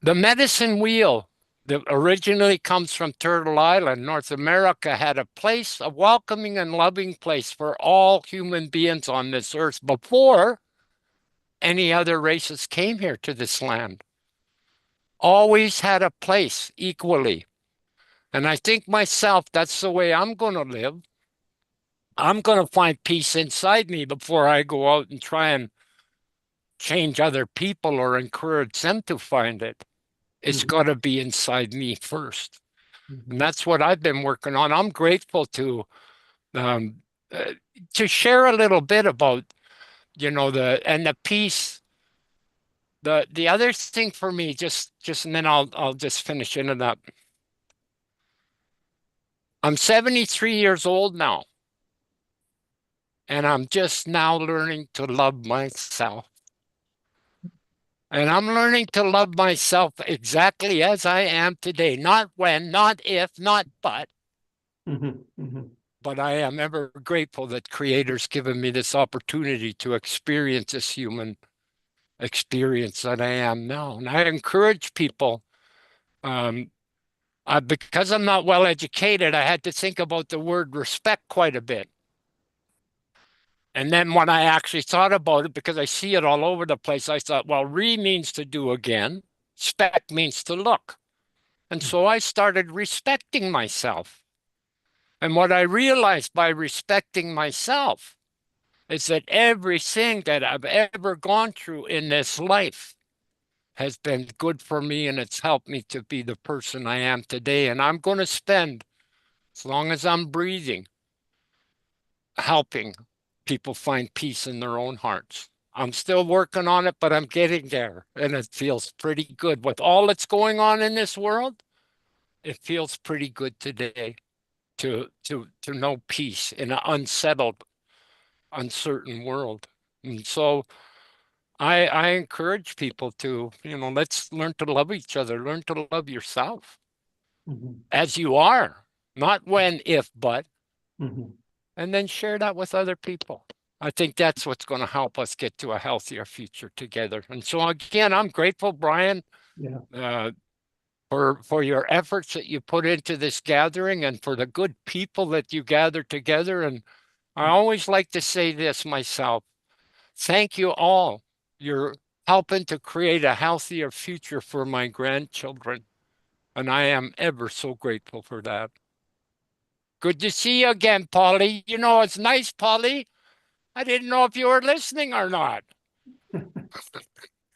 The medicine wheel that originally comes from Turtle Island, North America, had a place, a welcoming and loving place for all human beings on this earth before any other races came here to this land. Always had a place equally. And I think myself, that's the way I'm going to live. I'm going to find peace inside me before I go out and try and change other people or encourage them to find it. It's got to be inside me first. And that's what I've been working on. I'm grateful to share a little bit about, you know, the peace. The other thing for me, just and then I'll just finish into that. I'm 73 years old now, and I'm just now learning to love myself. And I'm learning to love myself exactly as I am today. Not when, not if, not but. But I am ever grateful that Creator's given me this opportunity to experience this human experience that I am now. And I encourage people, because I'm not well educated, I had to think about the word respect quite a bit. And then when I actually thought about it, because I see it all over the place, I thought, well, re means to do again. Spec means to look. And so I started respecting myself. And what I realized by respecting myself is that everything that I've ever gone through in this life has been good for me, and it's helped me to be the person I am today. And I'm going to spend, as long as I'm breathing, helping people find peace in their own hearts. I'm still working on it, but I'm getting there, and it feels pretty good. With all that's going on in this world, it feels pretty good today to know peace in an unsettled, uncertain world. And so I encourage people to, let's learn to love each other, learn to love yourself as you are, not when, if, but, and then share that with other people. I think that's what's going to help us get to a healthier future together. And so again, I'm grateful, Brian, for your efforts that you put into this gathering and for the good people that you gather together. And I always like to say this myself. Thank you all. You're helping to create a healthier future for my grandchildren. And I am ever so grateful for that. Good to see you again, Polly. It's nice, Polly. I didn't know if you were listening or not.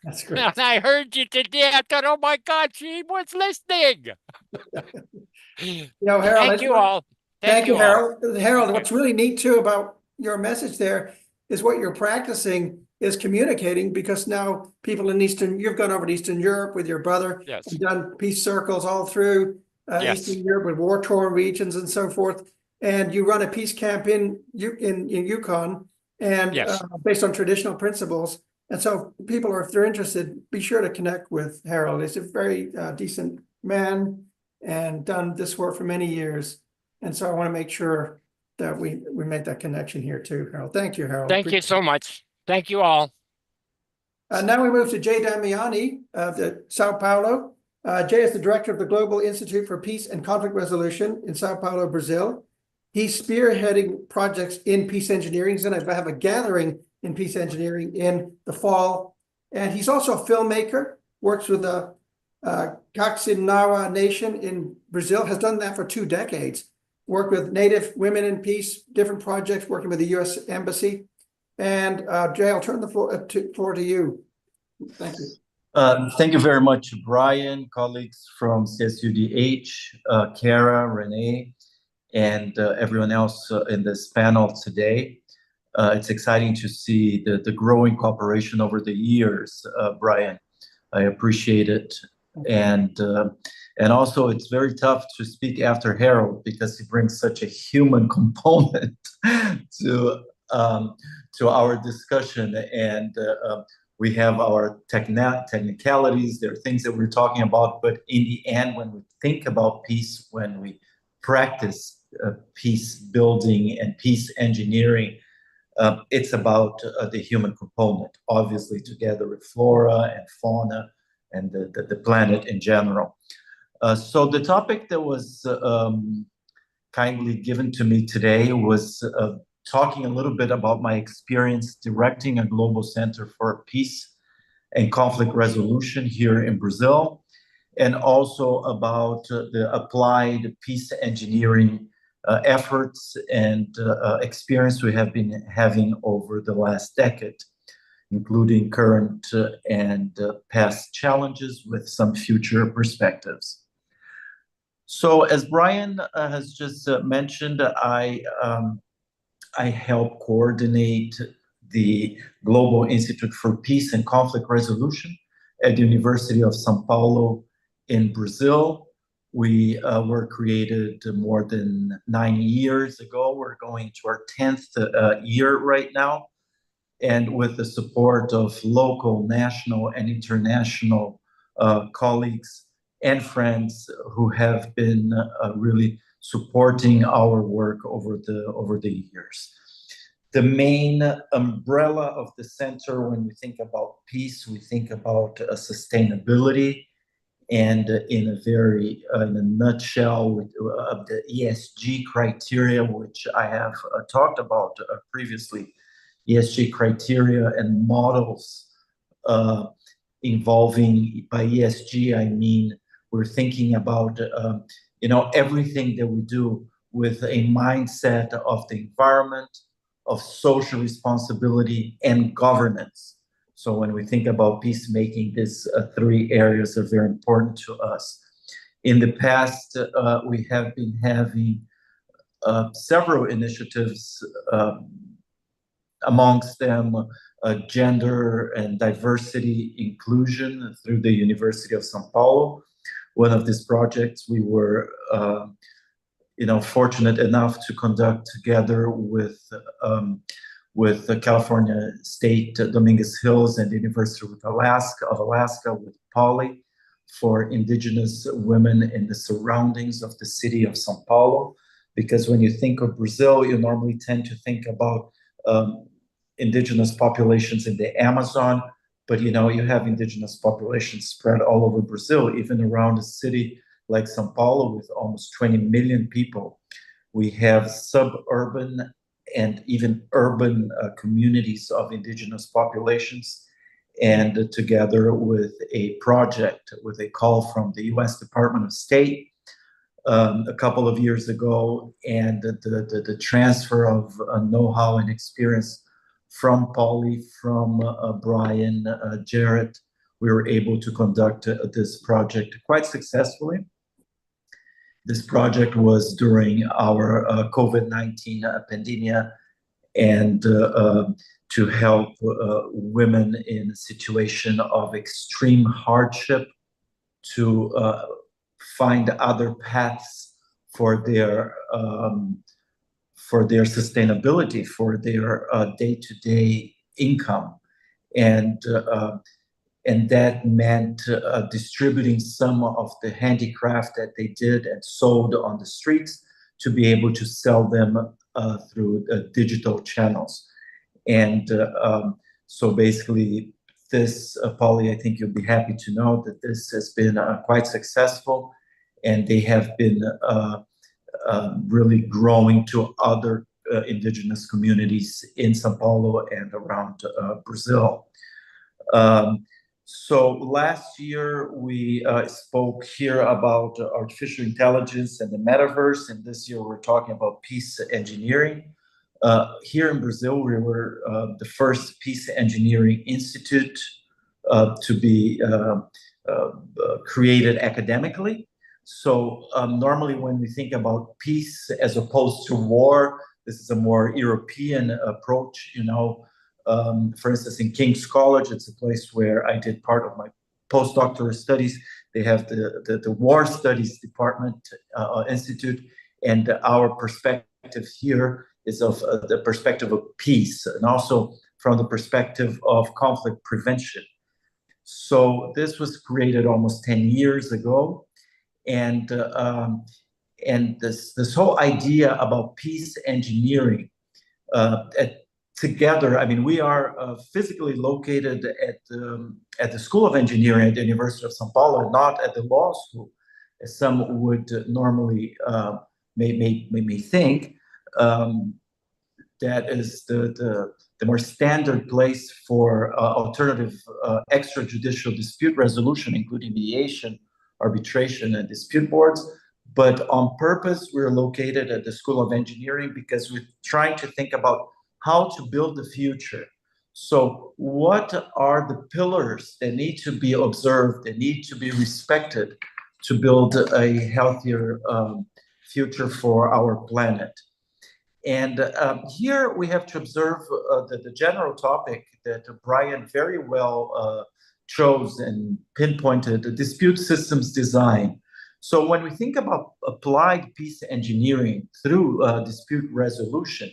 That's great. And I heard you today. I thought, oh my God, she was listening. Harold, Thank you all. Thank you, Harold. Harold, Okay. what's really neat too about your message there is what you're practicing is communicating, because now people in you've gone over to Eastern Europe with your brother and done peace circles all through Eastern Europe with war-torn regions and so forth. And you run a peace camp in Yukon and based on traditional principles. And so people, if they're interested, be sure to connect with Harold. He's a very decent man and done this work for many years. And so I want to make sure that we make that connection here too, Harold. Thank you, Harold. Thank you so much. Thank you all. Now we move to Jay Damiani of Sao Paulo. Jay is the director of the Global Institute for Peace and Conflict Resolution in Sao Paulo, Brazil. He's spearheading projects in peace engineering. He's going to have a gathering in peace engineering in the fall. And he's also a filmmaker, works with the Kaxinawa Nation in Brazil, has done that for 2 decades. Worked with Native women in peace, different projects, working with the U.S. Embassy. And Jay, I'll turn the floor to you. Thank you. Thank you very much, Brian, colleagues from CSUDH, Kara, Renee, and everyone else in this panel today. It's exciting to see the growing cooperation over the years, Brian. I appreciate it. And also it's very tough to speak after Harold because he brings such a human component to our discussion. And we have our technicalities, there are things that we're talking about, but in the end, when we think about peace, when we practice peace building and peace engineering, it's about the human component, obviously together with flora and fauna and the planet in general. So the topic that was kindly given to me today was talking a little bit about my experience directing a global center for peace and conflict resolution here in Brazil, and also about the applied peace engineering efforts and experience we have been having over the last decade, including current and past challenges with some future perspectives. So as Brian has just mentioned, I help coordinate the Global Institute for Peace and Conflict Resolution at the University of São Paulo in Brazil. We were created more than 9 years ago. We're going to our 10th year right now. And with the support of local, national, and international colleagues and friends who have been really supporting our work over the years. The main umbrella of the center, when we think about peace, we think about sustainability, and in a nutshell, of the ESG criteria, which I have talked about previously, ESG criteria and models involving, by ESG, I mean, we're thinking about everything that we do with a mindset of the environment, of social responsibility, and governance. So when we think about peacemaking, these 3 areas are very important to us. In the past, we have been having several initiatives, amongst them gender and diversity inclusion through the University of São Paulo. one of these projects we were fortunate enough to conduct together with the California State Dominguez Hills and the University of Alaska with Poly for Indigenous women in the surroundings of the city of São Paulo. Because when you think of Brazil, you normally tend to think about Indigenous populations in the Amazon, but you have Indigenous populations spread all over Brazil, even around a city like São Paulo with almost 20 million people. We have suburban and even urban communities of Indigenous populations, and together with a project, with a call from the U.S. Department of State a couple of years ago, and the transfer of know-how and experience from Polly, from Brian, Jarrett, we were able to conduct this project quite successfully. This project was during our COVID-19 pandemic, and to help women in a situation of extreme hardship to find other paths for their sustainability, for their day-to-day income, and that meant distributing some of the handicraft that they did and sold on the streets to be able to sell them through digital channels. And so basically this, Polly, I think you'll be happy to know that this has been quite successful, and they have been really growing to other Indigenous communities in São Paulo and around Brazil. So last year we spoke here about artificial intelligence and the metaverse, and this year we're talking about peace engineering. Here in Brazil, we were the first peace engineering institute to be created academically. So normally when we think about peace as opposed to war, this is a more European approach, for instance, in King's College, it's a place where I did part of my postdoctoral studies. They have the War Studies Department Institute, and our perspective here is of the perspective of peace, and also from the perspective of conflict prevention. So this was created almost 10 years ago, and this whole idea about peace engineering together. I mean, we are physically located at the School of Engineering at the University of São Paulo, not at the law school, as some would normally may think. That is the more standard place for alternative extrajudicial dispute resolution, including mediation, arbitration, and dispute boards. But on purpose, we're located at the School of Engineering because we're trying to think about how to build the future. So what are the pillars that need to be observed, that need to be respected to build a healthier future for our planet? And here we have to observe the general topic that Brian very well chose and pinpointed, the dispute systems design. So when we think about applied peace engineering through dispute resolution,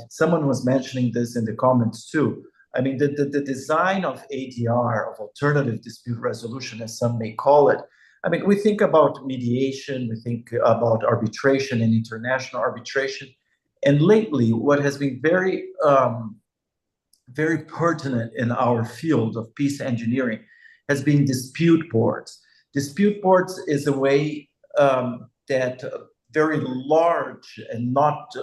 someone was mentioning this in the comments too. I mean, the design of ADR, of alternative dispute resolution, as some may call it, I mean, we think about mediation, we think about arbitration and international arbitration. And lately, what has been very, very pertinent in our field of peace engineering has been dispute boards. Dispute boards is a way that very large and not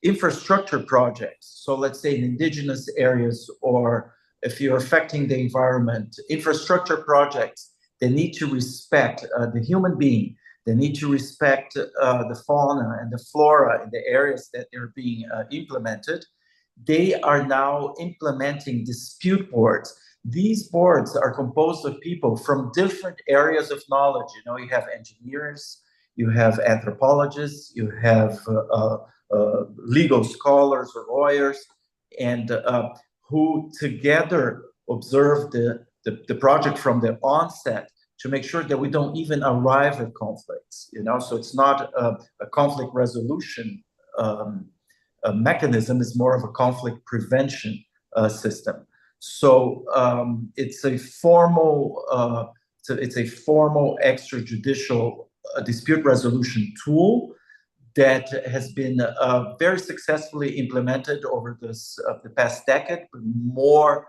infrastructure projects. So let's say in indigenous areas, or if you're affecting the environment, infrastructure projects, they need to respect the human being. They need to respect the fauna and the flora in the areas that they're being implemented. They are now implementing dispute boards. These boards are composed of people from different areas of knowledge. You have engineers, you have anthropologists, you have legal scholars or lawyers, and who together observe the project from the onset to make sure that we don't even arrive at conflicts, you know? So it's not a conflict resolution a mechanism, it's more of a conflict prevention system. So it's a formal extrajudicial dispute resolution tool that has been very successfully implemented over the past decade, but more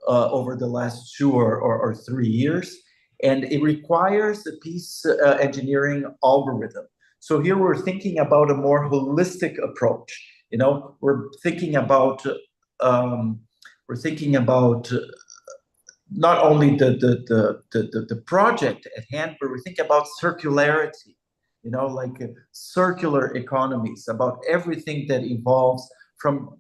over the last 2 or 3 years. And it requires a peace engineering algorithm. So here we're thinking about a more holistic approach. You know, we're thinking about not only the project at hand, but we think about circularity. You know, like circular economies, about everything that involves from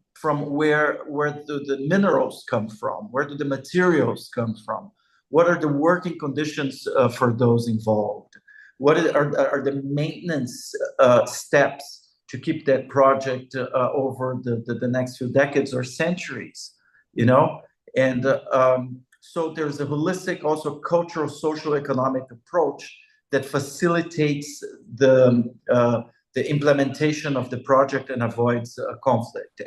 where the minerals come from, where do the materials come from, what are the working conditions for those involved, what are the maintenance steps to keep that project over the next few decades or centuries, you know? And so there's a holistic, also cultural, social, economic approach that facilitates the implementation of the project and avoids conflict.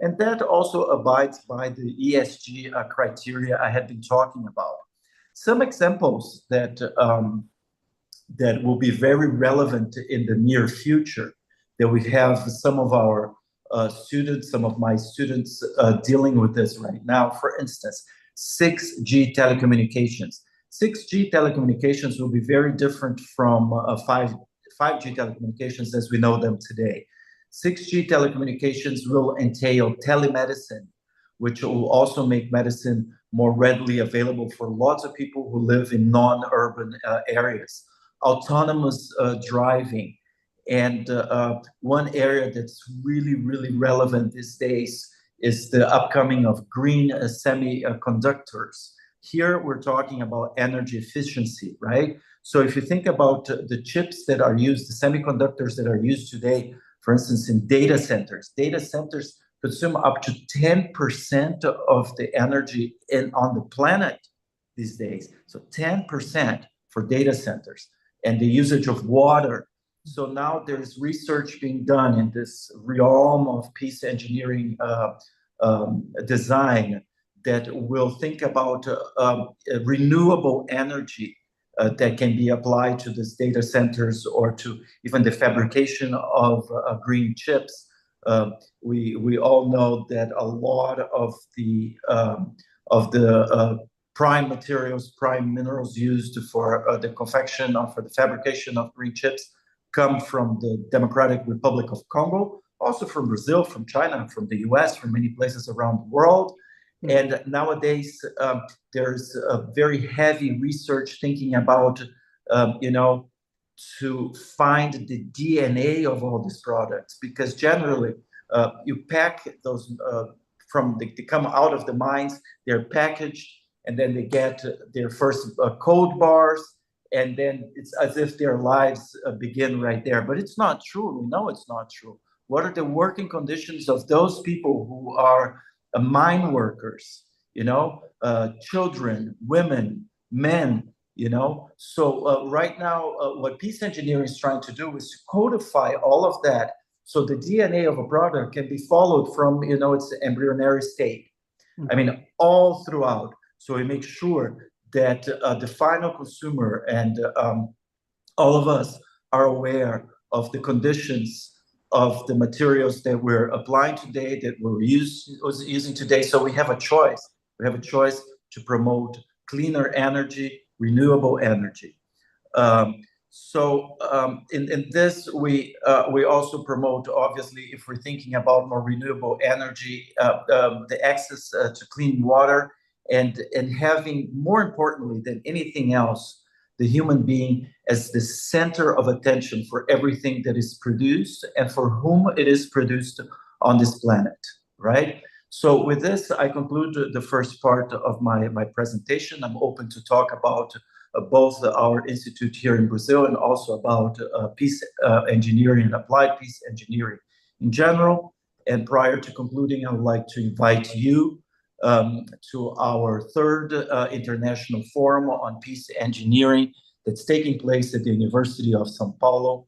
And that also abides by the ESG criteria I had been talking about. Some examples that will be very relevant in the near future, that we have some of our students, some of my students dealing with this right now. For instance, 6G telecommunications. 6G telecommunications will be very different from 5G telecommunications as we know them today. 6G telecommunications will entail telemedicine, which will also make medicine more readily available for lots of people who live in non-urban areas. Autonomous driving. And one area that's really, really relevant these days is the upcoming of green semiconductors. Here, we're talking about energy efficiency, right? So if you think about the chips that are used, the semiconductors that are used today, for instance, in data centers consume up to 10% of the energy on the planet these days. So 10% for data centers, and the usage of water. So now there's research being done in this realm of peace engineering design that will think about renewable energy that can be applied to these data centers or to even the fabrication of green chips. We all know that a lot of the prime materials, prime minerals used for the confection or for the fabrication of green chips come from the Democratic Republic of Congo, also from Brazil, from China, from the US, from many places around the world. And nowadays, there's a very heavy research thinking about, you know, to find the DNA of all these products, because generally you pack those they come out of the mines, they're packaged, and then they get their first code bars, and then it's as if their lives begin right there. But it's not true. We know it's not true. What are the working conditions of those people who are mine workers, you know, children, women, men, you know? So right now, what peace engineering is trying to do is to codify all of that so the DNA of a product can be followed from, you know, its embryonic state. I mean, all throughout. So we make sure that the final consumer and all of us are aware of the conditions of the materials that we're applying today, that we're using today. So we have a choice. We have a choice to promote cleaner energy, renewable energy. In this, we also promote, obviously, if we're thinking about more renewable energy, the access to clean water, and having, more importantly than anything else, the human being as the center of attention for everything that is produced and for whom it is produced on this planet, right? So with this, I conclude the first part of my presentation. I'm open to talk about both our institute here in Brazil and also about peace engineering and applied peace engineering in general. And prior to concluding, I would like to invite you to our third International Forum on Peace Engineering that's taking place at the University of São Paulo,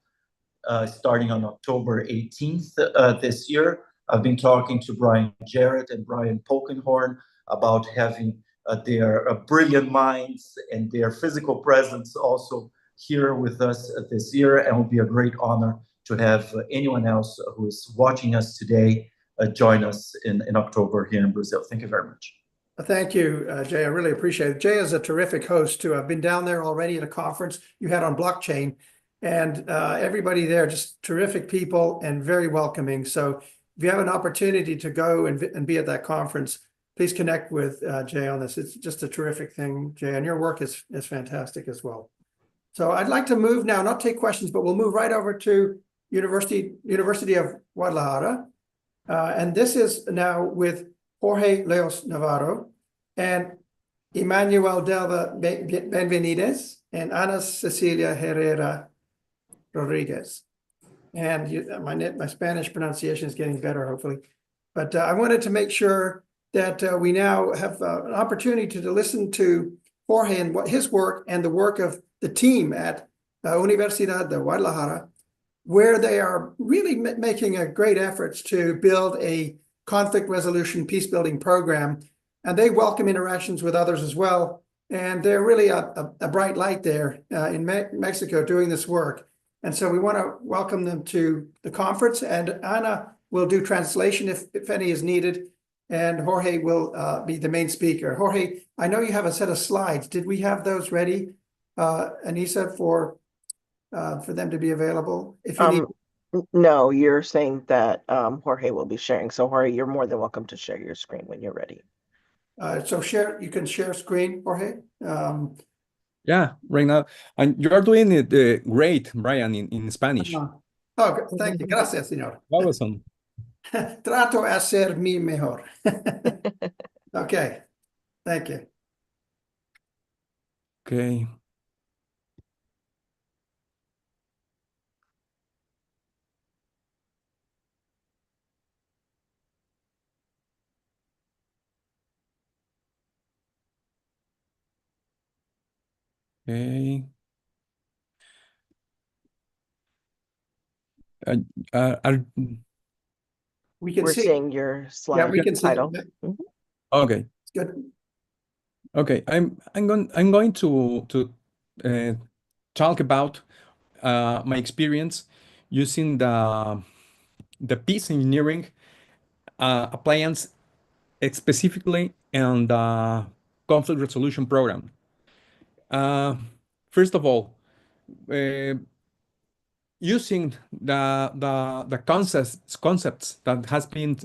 starting on October 18th this year. I've been talking to Brian Jarrett and Brian Polkenhorn about having their brilliant minds and their physical presence also here with us this year, and it will be a great honor to have anyone else who is watching us today join us in October here in Brazil. Thank you very much. Thank you, Jay. I really appreciate it. Jay is a terrific host too. I've been down there already at a conference you had on blockchain, and everybody there, just terrific people and very welcoming. So if you have an opportunity to go and be at that conference, please connect with Jay on this. It's just a terrific thing, Jay, and your work is fantastic as well. So I'd like to move now, not take questions, but we'll move right over to University of Guadalajara. And this is now with Jorge Leos Navarro and Emmanuel Delva Benvenides and Ana Cecilia Herrera Rodriguez. And my Spanish pronunciation is getting better, hopefully. But I wanted to make sure that we now have an opportunity to listen to Jorge and what his work and the work of the team at Universidad de Guadalajara, where they are really making a great efforts to build a conflict resolution peace building program. And they welcome interactions with others as well. And they're really a bright light there in Mexico doing this work. And so we want to welcome them to the conference, and Ana will do translation if any is needed. And Jorge will be the main speaker. Jorge, I know you have a set of slides. Did we have those ready, Anissa, for them to be available? If you need... No, you're saying that Jorge will be sharing. So Jorge, you're more than welcome to share your screen when you're ready. So you can share screen, Jorge. Yeah, right now. And you're doing it great, Brian, in Spanish. Oh, thank you. Gracias, señor. Awesome. Trato de hacer mi mejor. Okay, thank you. Okay. Okay. We can We're see. seeing your slide. Yeah, we can see title. Okay. It's good. Okay. I'm going to talk about my experience using the peace engineering appliance specifically in the conflict resolution program. First of all, using the concepts that has been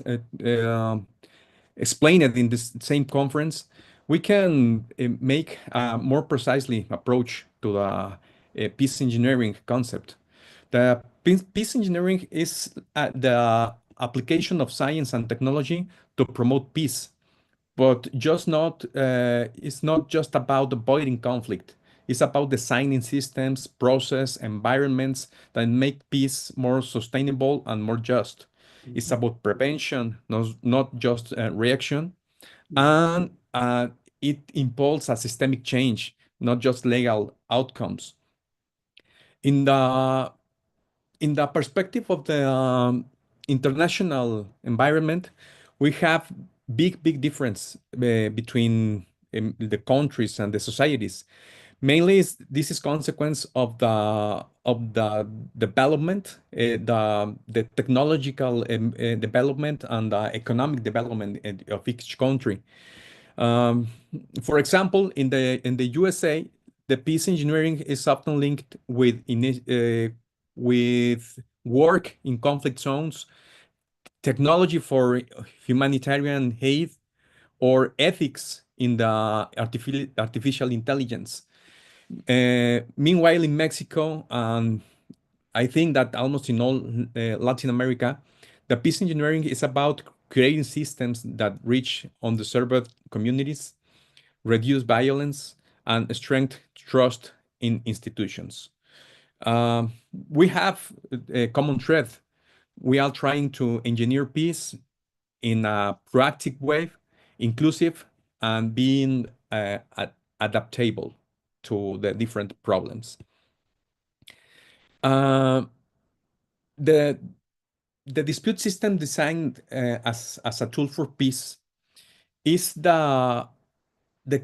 explained in this same conference, we can make a more precisely approach to the peace engineering concept. The peace engineering is the application of science and technology to promote peace, but it's not just about avoiding conflict. It's about designing systems, process, environments that make peace more sustainable and more just. It's about prevention, not just reaction. And it involves a systemic change, not just legal outcomes. In the perspective of the international environment, we have big difference between the countries and the societies. Mainly, this is consequence of the development, the technological development and the economic development of each country. For example, in the USA, the peace engineering is often linked with work in conflict zones, technology for humanitarian aid, or ethics in the artificial intelligence. Meanwhile, in Mexico, I think that almost in all Latin America, the peace engineering is about creating systems that reach underserved communities, reduce violence, and strengthen trust in institutions. We have a common thread. We are trying to engineer peace in a proactive way inclusive and being adaptable to the different problems. The dispute system designed as a tool for peace is the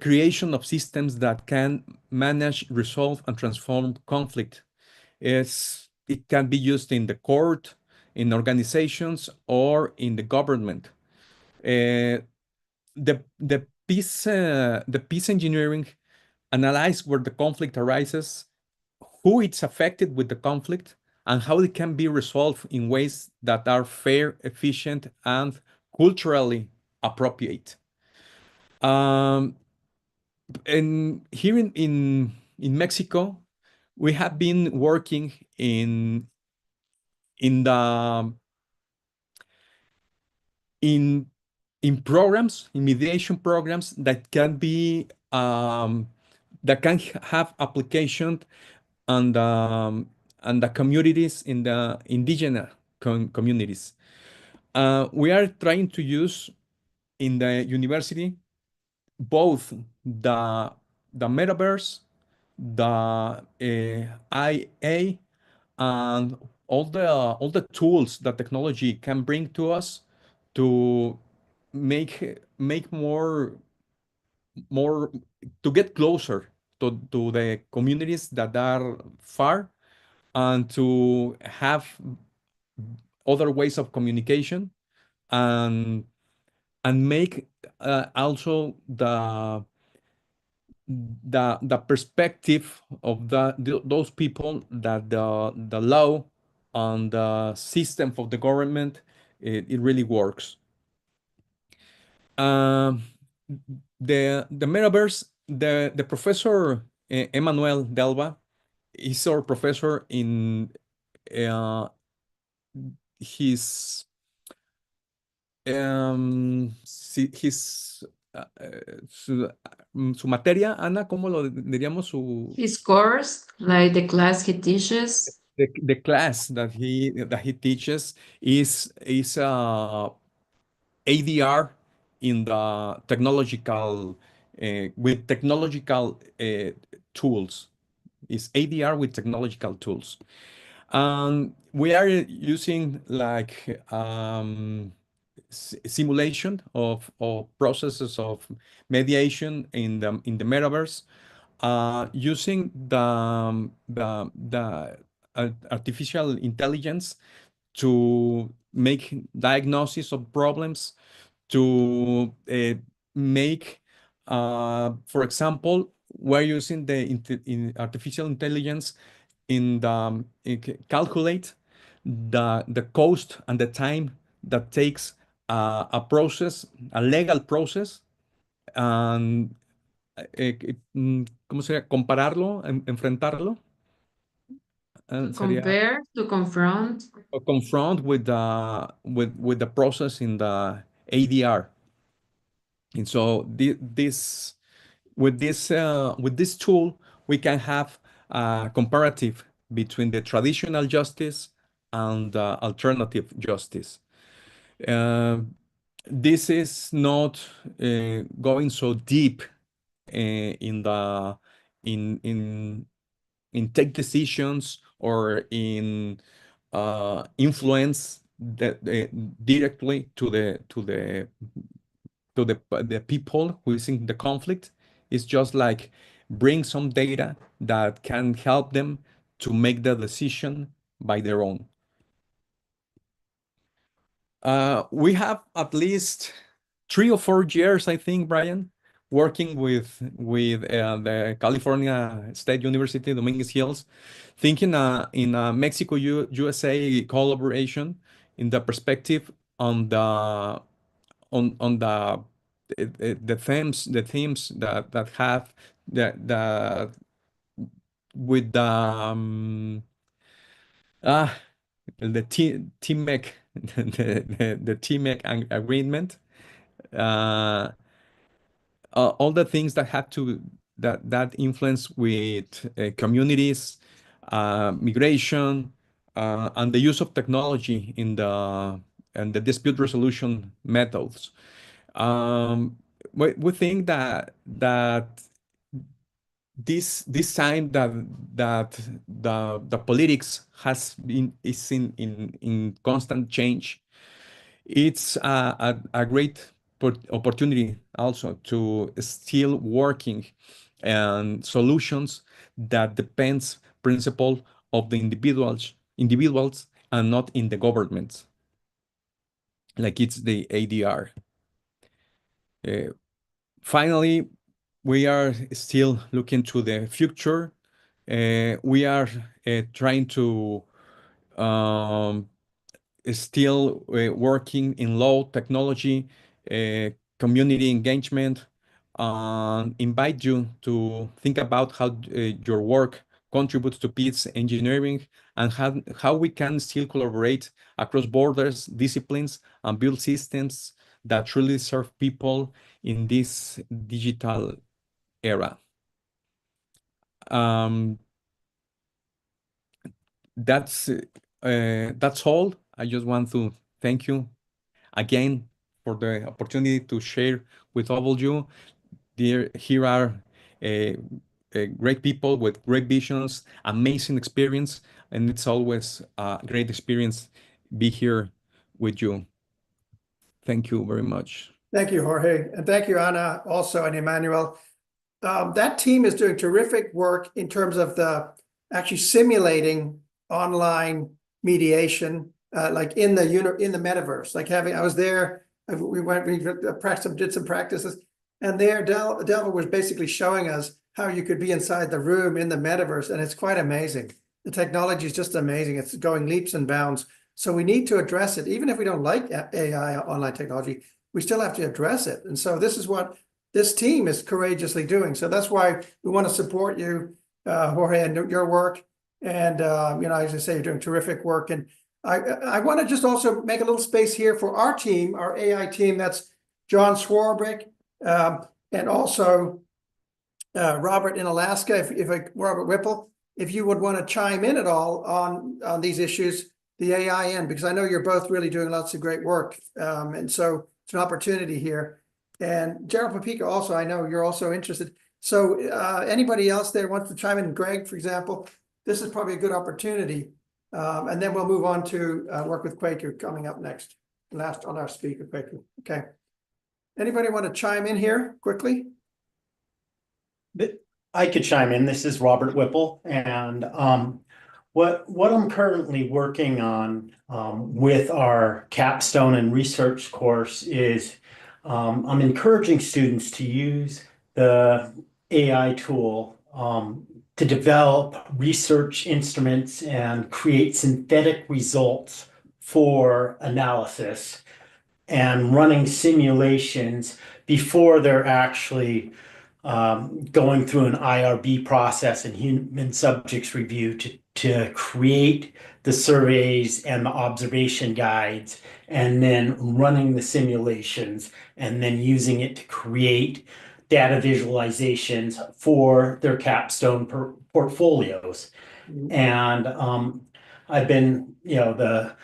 creation of systems that can manage, resolve, and transform conflict. It can be used in the court, in organizations, or in the government. The peace engineering analyze where the conflict arises, who it's affected with the conflict, and how it can be resolved in ways that are fair, efficient, and culturally appropriate. And here in Mexico, we have been working in the in programs, in mediation programs that can be that can have application on the communities, in the indigenous communities. We are trying to use in the university both the metaverse, the IA, and all the tools that technology can bring to us to make more to get closer to the communities that are far, and to have other ways of communication, and make also the perspective of those people, that the law and the system of the government, it really works. The metaverse, the professor Emmanuel Delva is our professor in his su materia, Ana, ¿cómo lo diríamos? His course, like the class he teaches. The class that he teaches is ADR in the technological with technological tools. Is ADR with technological tools. We are using like simulation of processes of mediation in the metaverse, using the artificial intelligence to make diagnosis of problems, to make, for example, we're using the artificial intelligence in calculate the cost and the time that takes a process, a legal process, and ¿cómo sería? Compararlo, enfrentarlo. To Sería, compare, to confront. confront with the process in the ADR. And so with this tool, we can have a comparative between the traditional justice and alternative justice. This is not going so deep in take decisions or in influence that directly to the people who is in the conflict. It's just like bring some data that can help them to make the decision by their own. We have at least 3 or 4 years, I think, Brian, working with the California State University, Dominguez Hills, thinking in a Mexico-USA collaboration in the perspective on the themes that have the with the TMEC the TMEC agreement, all the things that have to that influence with communities, migration, and the use of technology in the dispute resolution methods. we think that this sign that the politics is in constant change. It's a great opportunity also to still working and solutions that depends principle of the individuals and not in the governments, like it's the ADR. Finally, we are still looking to the future. We are trying to still working in low technology, community engagement, and invite you to think about how your work contributes to peace engineering and how we can still collaborate across borders, disciplines, and build systems that truly serve people in this digital era. That's all. I just want to thank you again for the opportunity to share with all of you. Here are great people with great visions, amazing experience, and it's always a great experience be here with you. Thank you very much. Thank you, Jorge. And thank you, Ana, also, and Emmanuel. That team is doing terrific work in terms of actually simulating online mediation, like in the metaverse. Like I was there. We did some practices, and there Delva was basically showing us how you could be inside the room in the metaverse, and it's quite amazing. The technology is just amazing. It's going leaps and bounds. So we need to address it, even if we don't like AI online technology. We still have to address it, and so this is what this team is courageously doing. So that's why we want to support you, Jorge, and your work. And as I say, you're doing terrific work. And I want to just also make a little space here for our team, our AI team. That's John Swarbrick, and also Robert in Alaska. Robert Whipple, if you would want to chime in at all on these issues, the AI end, because I know you're both really doing lots of great work, and so it's an opportunity here. And Gerald Papica also, I know you're also interested. So anybody else there wants to chime in? Greg, for example, this is probably a good opportunity. And then we'll move on to work with Quaker coming up next. Last on our speaker, Quaker. Okay. Anybody want to chime in here quickly? I could chime in. This is Robert Whipple. And what I'm currently working on with our capstone and research course is I'm encouraging students to use the AI tool to develop research instruments and create synthetic results for analysis and running simulations before they're actually going through an IRB process and human subjects review to create the surveys and the observation guides, and then running the simulations and then using it to create data visualizations for their capstone portfolios. And I've been, the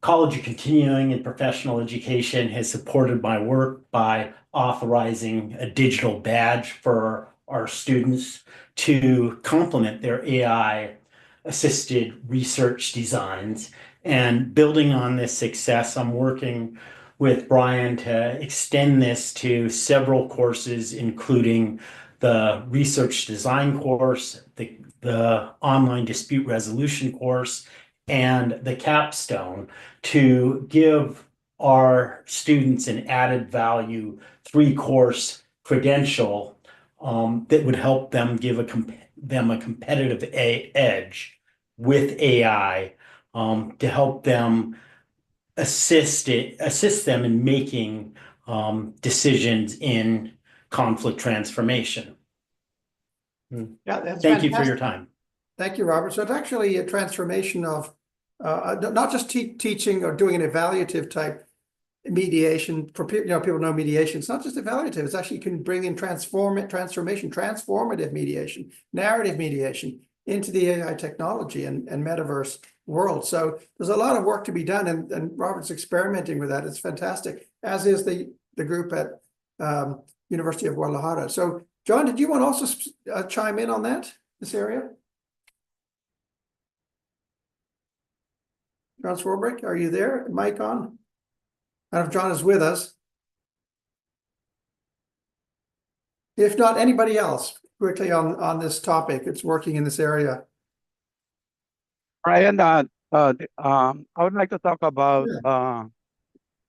College of Continuing and Professional Education has supported my work by authorizing a digital badge for our students to complement their AI-assisted research designs. And building on this success, I'm working with Brian to extend this to several courses, including the research design course, the online dispute resolution course, and the capstone, to give our students an added value 3-course credential that would help them give them a competitive edge with AI to help them assist them in making decisions in conflict transformation. Yeah, that's Thank you fantastic. for your time. Thank you, Robert. So it's actually a transformation of not just teaching or doing an evaluative type mediation. For people know mediation. It's not just evaluative. It's actually, you can bring in transformative mediation, narrative mediation into the AI technology and metaverse world. So there's a lot of work to be done, and Robert's experimenting with that. It's fantastic, as is the the group at University of Guadalajara. So, John, did you want to also chime in on this area? John Swarbrick, are you there? Mic on? I don't know if John is with us. If not, anybody else quickly on this topic, it's working in this area. Brian, I would like to talk about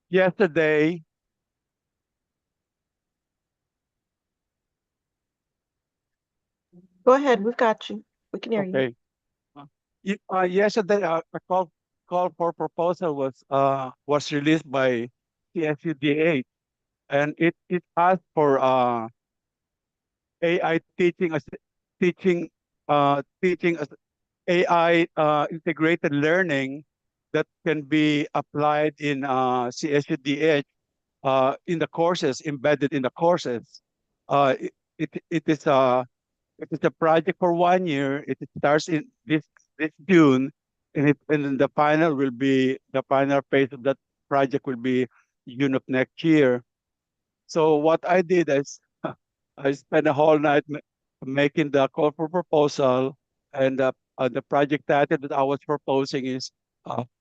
yesterday. Go ahead, we've got you. We can hear you. Okay. Yesterday, a call for proposal was released by CSUDH, and it asked for AI teaching as AI integrated learning that can be applied in CSUDH in the courses, embedded in the courses. It is a project for 1 year. It starts in this June, and then the final phase of that project will be June of next year. So what I did is I spent a whole night making the call for proposal, and the project title that I was proposing is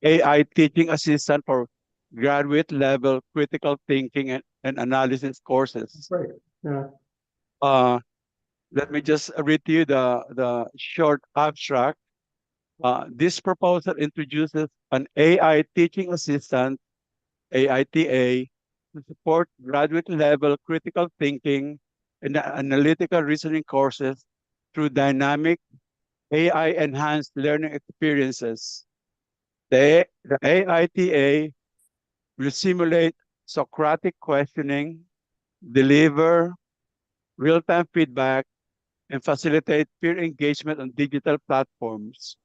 AI Teaching Assistant for Graduate Level Critical Thinking and Analysis Courses. Right. Yeah. Let me just read to you the short abstract. This proposal introduces an AI teaching assistant, AITA, to support graduate level critical thinking and analytical reasoning courses through dynamic AI-enhanced learning experiences. The AITA will simulate Socratic questioning, deliver real-time feedback, and facilitate peer engagement on digital platforms.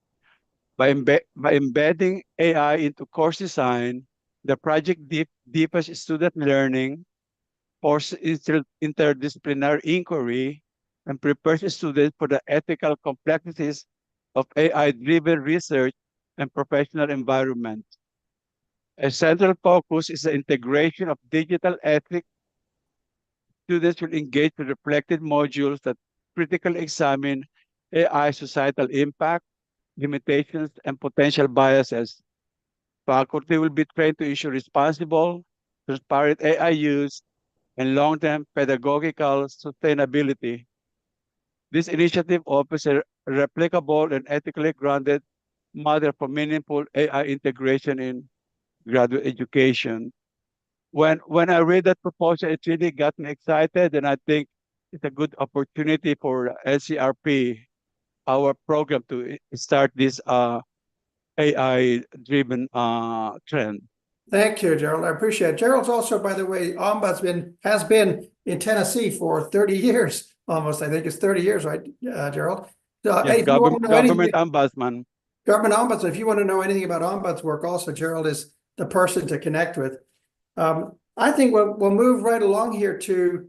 By embedding AI into course design, the project deepens student learning, forces interdisciplinary inquiry, and prepares students for the ethical complexities of AI-driven research and professional environment. A central focus is the integration of digital ethics. Students will engage with reflected modules that critically examine AI societal impact, limitations, and potential biases. Faculty will be trained to ensure responsible, transparent AI use, and long-term pedagogical sustainability. This initiative offers a replicable and ethically grounded model for meaningful AI integration in graduate education. When I read that proposal, it really got me excited, and I think it's a good opportunity for LCRP, our program, to start this AI-driven trend. Thank you, Gerald. I appreciate it. Gerald's also, by the way, has been in Tennessee for 30 years, almost. I think it's 30 years, right, Gerald? Yes, hey, government ombudsman. Government ombudsman. If you want to know anything about ombuds work, also, Gerald is the person to connect with. I think we'll move right along here to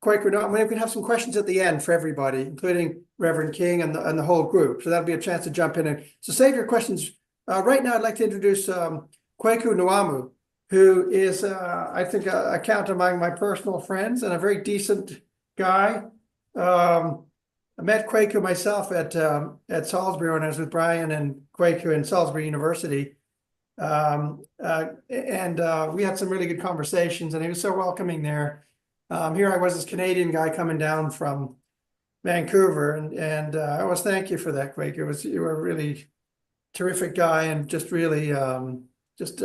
Quaker. We can have some questions at the end for everybody, including Reverend King and the whole group. So that'll be a chance to jump in. So save your questions. Right now, I'd like to introduce Kwaku Nwamu, who is, I think, I count among my personal friends and a very decent guy. I met Kwaku myself at Salisbury when I was with Brian and Kwaku in Salisbury University. And we had some really good conversations, and he was so welcoming there. Here I was, this Canadian guy coming down from Vancouver, and I always thank you for that, Kwaku. You were a really terrific guy, and just really just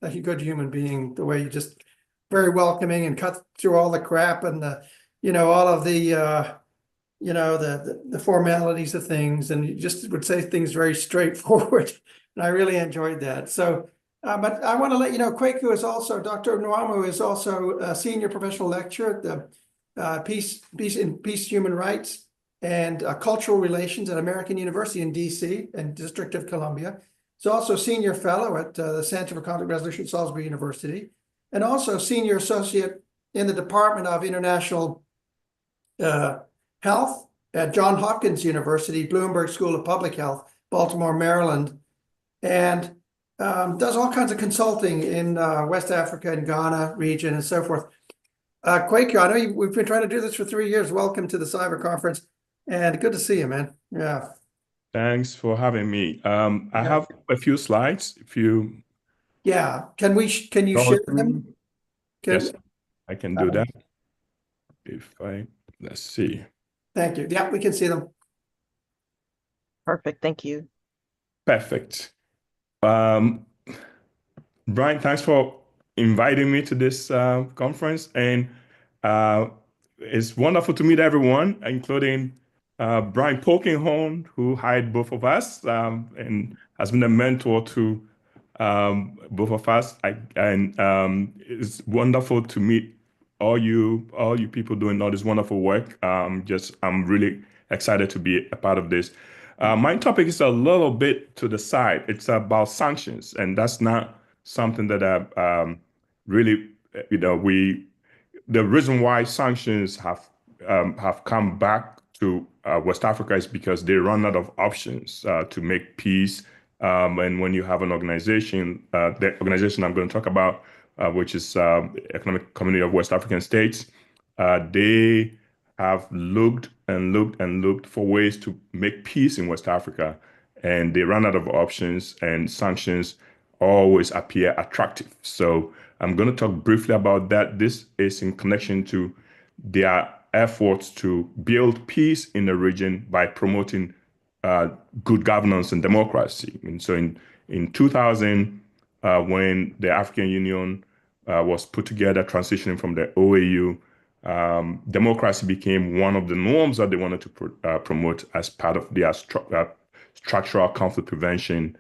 like a good human being. The way you just very welcoming and cut through all the crap and all of the the formalities of things, and you just would say things very straightforward. And I really enjoyed that. So, but I want to let you know, Kwaku is also, Dr. Nwamu is also a senior professional lecturer at the Peace, Human Rights, and Cultural Relations at American University in DC and District of Columbia. He's also senior fellow at the Center for Conflict Resolution at Salisbury University, and also senior associate in the Department of International Health at Johns Hopkins University, Bloomberg School of Public Health, Baltimore, Maryland. And does all kinds of consulting in West Africa and Ghana region and so forth. Quaker, I know we've been trying to do this for 3 years. Welcome to the Cyber Conference, and good to see you, man. Yeah. Thanks for having me. I Yeah. have a few slides. If you Yeah, can you go share through, them? yes, I can do that. Let's see. Thank you. Yeah, we can see them. Perfect. Thank you. Perfect. Brian, thanks for inviting me to this conference, and it's wonderful to meet everyone, including Brian Polkinghorne, who hired both of us and has been a mentor to both of us. It's wonderful to meet all you people doing all this wonderful work. I'm really excited to be a part of this. My topic is a little bit to the side. It's about sanctions, and that's not something that I really, the reason why sanctions have come back to West Africa is because they run out of options to make peace. And when you have an organization, the organization I'm going to talk about, which is Economic Community of West African States, they have looked and looked and looked for ways to make peace in West Africa, and they run out of options, and sanctions always appear attractive. So I'm going to talk briefly about that. This is in connection to their efforts to build peace in the region by promoting good governance and democracy. And so in 2000, when the African Union was put together, transitioning from the OAU, democracy became one of the norms that they wanted to promote as part of their structural conflict prevention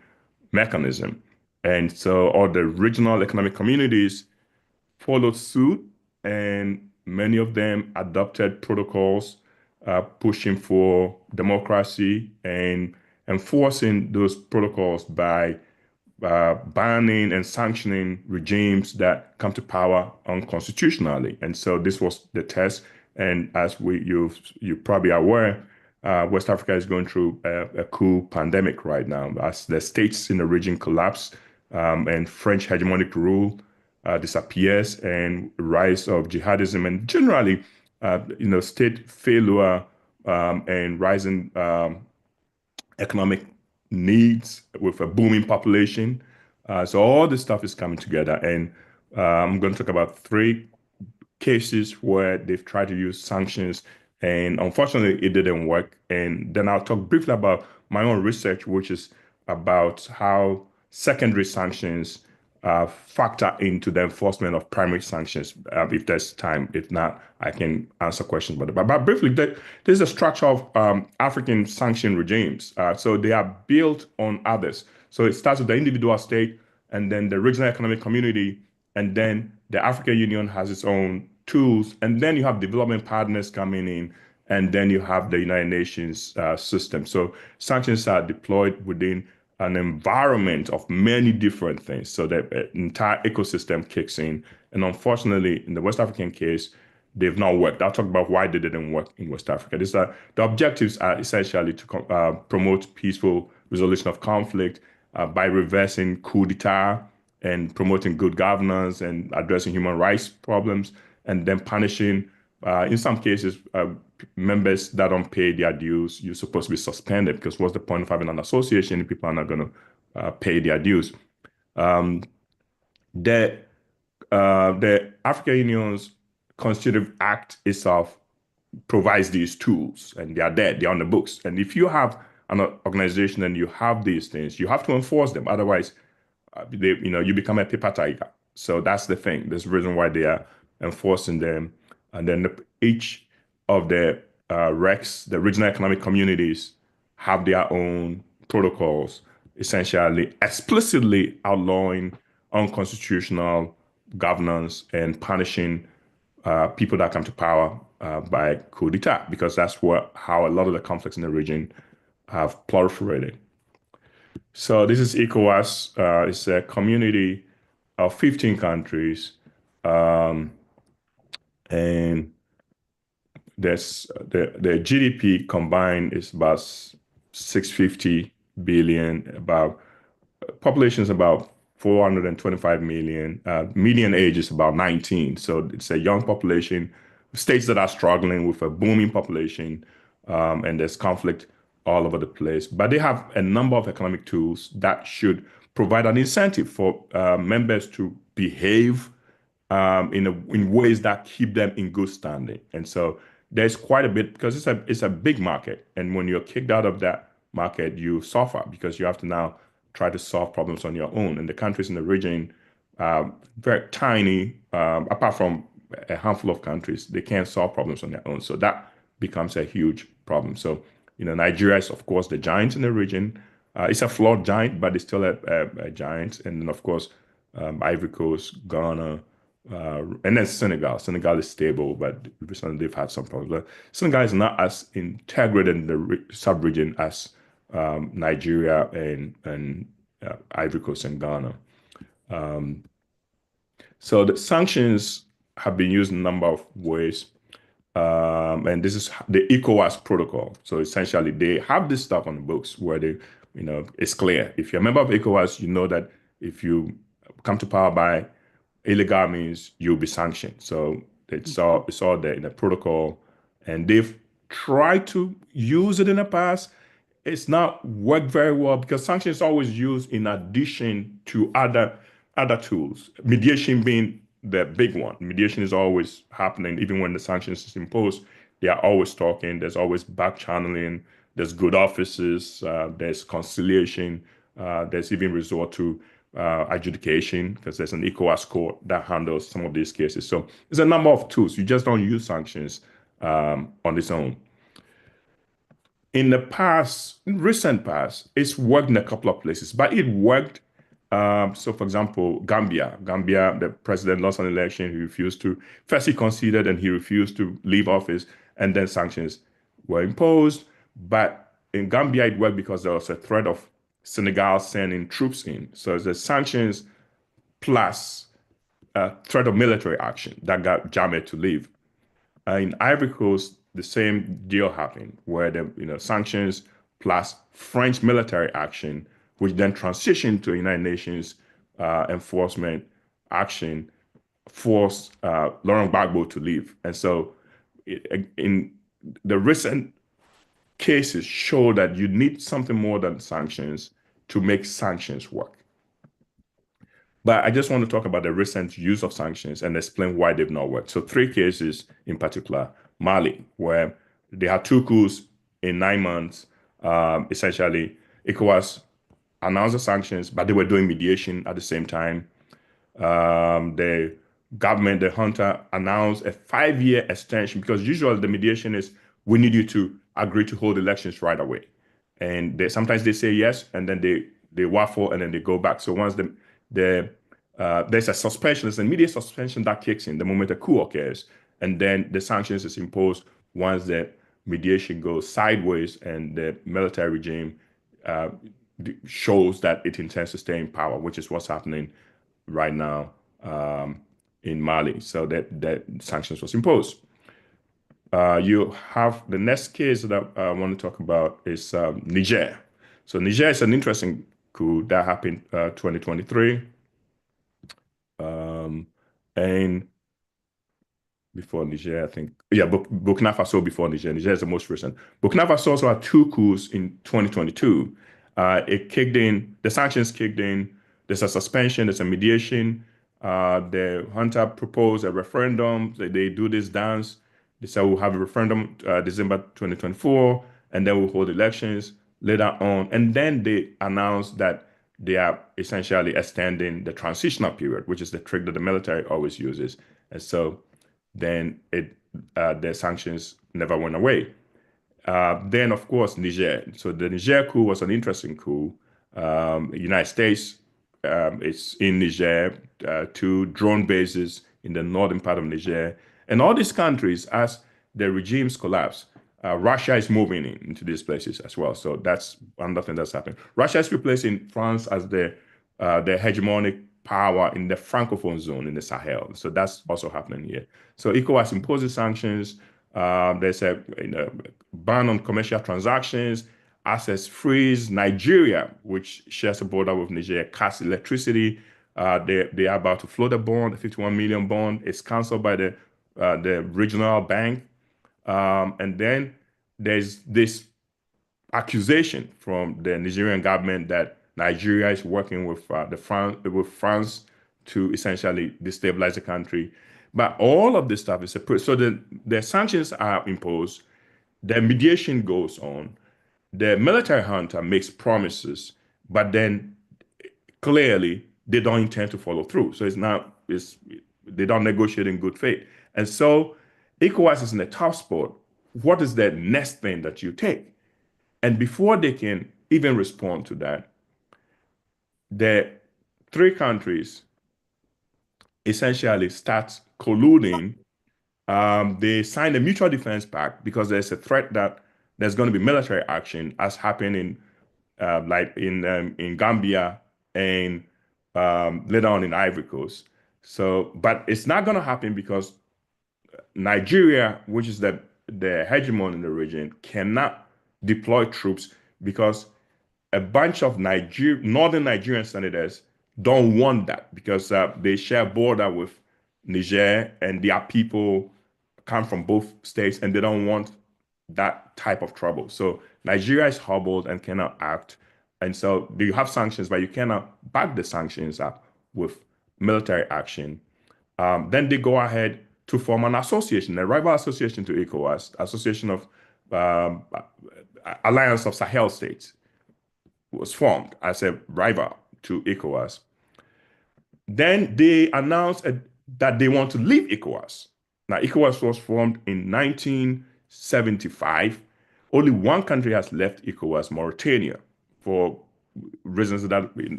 mechanism. And so all the regional economic communities followed suit, and many of them adopted protocols pushing for democracy and enforcing those protocols by banning and sanctioning regimes that come to power unconstitutionally. And so this was the test. And as you probably are aware, West Africa is going through a coup pandemic right now as the states in the region collapse and French hegemonic rule disappears, and rise of jihadism and generally, state failure and rising economic needs with a booming population. So all this stuff is coming together, and I'm going to talk about 3 cases where they've tried to use sanctions, and unfortunately, it didn't work. And then I'll talk briefly about my own research, which is about how secondary sanctions factor into the enforcement of primary sanctions, if there's time. If not, I can answer questions about it. But briefly, there's a structure of African sanction regimes. So they are built on others. So it starts with the individual state, and then the regional economic community, and then the African Union has its own tools, and then you have development partners coming in, and then you have the United Nations system. So sanctions are deployed within an environment of many different things. So the entire ecosystem kicks in. And unfortunately, in the West African case, they've not worked. I'll talk about why they didn't work in West Africa. The objectives are essentially to promote peaceful resolution of conflict by reversing coup d'etat and promoting good governance and addressing human rights problems, and then punishing, in some cases, members that don't pay their dues. You're supposed to be suspended, because what's the point of having an association if people are not going to pay their dues? The African Union's Constitutive Act itself provides these tools, and they are there, they're on the books. And if you have an organization and you have these things, you have to enforce them. Otherwise, you become a paper tiger. So that's the thing. There's a reason why they are enforcing them. And then each of the RECs, the regional economic communities, have their own protocols, essentially explicitly outlawing unconstitutional governance and punishing people that come to power by coup d'etat, because that's how a lot of the conflicts in the region have proliferated. So this is ECOWAS. It's a community of 15 countries, and there's the GDP combined is about 650 billion. About population is about 425 million. Median age is about 19. So it's a young population. States that are struggling with a booming population, and there's conflict all over the place. But they have a number of economic tools that should provide an incentive for members to behave in ways that keep them in good standing. And so there's quite a bit, because it's a big market. And when you're kicked out of that market, you suffer because you have to now try to solve problems on your own. And the countries in the region are very tiny, apart from a handful of countries, they can't solve problems on their own. So that becomes a huge problem. So, Nigeria is, of course, the giant in the region. It's a flawed giant, but it's still a giant. And then, of course, Ivory Coast, Ghana, and then Senegal. Senegal is stable, but recently they've had some problems. But Senegal is not as integrated in the sub-region as Nigeria and Ivory Coast and Ghana. So the sanctions have been used in a number of ways. And this is the ECOWAS protocol. So essentially, they have this stuff on the books where they, it's clear. If you're a member of ECOWAS, you know that if you come to power by illegal means, you'll be sanctioned. So it's all there in the protocol, and they've tried to use it in the past. It's not worked very well because sanctions are always used in addition to other tools. Mediation being the big one. Mediation is always happening, even when the sanctions is imposed. They are always talking. There's always back channeling. There's good offices. There's conciliation. There's even resort to adjudication, because there's an ECOWAS court that handles some of these cases. So there's a number of tools. You just don't use sanctions on its own. In the past, in recent past, it's worked in a couple of places, but it worked. So, for example, Gambia, the president lost an election. He refused to. First, he conceded, and he refused to leave office, and then sanctions were imposed. But in Gambia, it worked because there was a threat of Senegal sending troops in. So the sanctions plus a threat of military action that got Jammeh to leave. In Ivory Coast, the same deal happened, where the sanctions plus French military action, which then transitioned to United Nations enforcement action, forced Laurent Gbagbo to leave. And so, in the recent cases, show that you need something more than sanctions to make sanctions work. But I just want to talk about the recent use of sanctions and explain why they've not worked. So 3 cases in particular: Mali, where they had 2 coups in 9 months. Essentially, ECOWAS announced the sanctions, but they were doing mediation at the same time. The government, the junta, announced a 5-year extension, because usually the mediation is, we need you to agree to hold elections right away. And sometimes they say yes, and then they waffle, and then they go back. So once there's a suspension, there's an immediate suspension that kicks in the moment a coup occurs, and then the sanctions is imposed once the mediation goes sideways and the military regime shows that it intends to stay in power, which is what's happening right now in Mali. So that sanctions was imposed. You have the next case that I want to talk about is Niger. So Niger is an interesting coup that happened 2023. And before Niger, I think, Burkina Faso before Niger. Niger is the most recent. Burkina Faso also had 2 coups in 2022. It kicked in, the sanctions kicked in, there's a suspension, there's a mediation. The junta proposed a referendum. They do this dance. They said we'll have a referendum December 2024, and then we'll hold elections later on. And then they announced that they are essentially extending the transitional period, which is the trick that the military always uses. And so then the sanctions never went away. Then, of course, Niger. So the Niger coup was an interesting coup. The United States is in Niger, 2 drone bases in the northern part of Niger. And all these countries, as the regimes collapse, Russia is moving into these places as well. So that's another thing that's happened. Russia is replacing France as the hegemonic power in the Francophone zone in the Sahel. So that's also happening here. So ECOWAS imposes sanctions. There's a ban on commercial transactions, access freeze. Nigeria, which shares a border with Niger, cuts electricity They are about to float a bond, a 51 million bond. It's canceled by the regional bank. And then there's this accusation from the Nigerian government that Nigeria is working with France to essentially destabilize the country. But all of this stuff is so the sanctions are imposed, the mediation goes on, the military junta makes promises, but then clearly they don't intend to follow through. So they don't negotiate in good faith. And so ECOWAS is in a tough spot. What is the next thing that you take? And before they can even respond to that, the three countries essentially start colluding. They signed a mutual defense pact because there's a threat that there's going to be military action, as happened in Gambia and later on in Ivory Coast. So, but it's not going to happen because Nigeria, which is the hegemon in the region, cannot deploy troops because a bunch of northern Nigerian senators don't want that because they share border with Niger and their people come from both states and they don't want that type of trouble. So Nigeria is hobbled and cannot act. And so you have sanctions, but you cannot back the sanctions up with military action. Then they go ahead to form an association, a rival association to ECOWAS, Association of Alliance of Sahel States, was formed as a rival to ECOWAS. Then they announced that they want to leave ECOWAS. Now, ECOWAS was formed in 1975. Only one country has left ECOWAS, Mauritania, for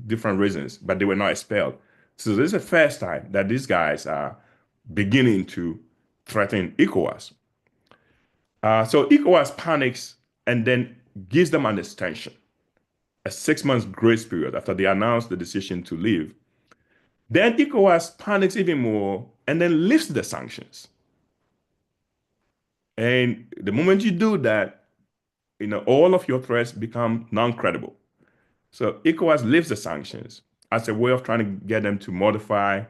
different reasons, but they were not expelled. So this is the first time that these guys are beginning to threaten ECOWAS. So ECOWAS panics and then gives them an extension, a 6-month grace period after they announced the decision to leave. Then ECOWAS panics even more and then lifts the sanctions. And the moment you do that, all of your threats become non-credible. So ECOWAS lifts the sanctions as a way of trying to get them to modify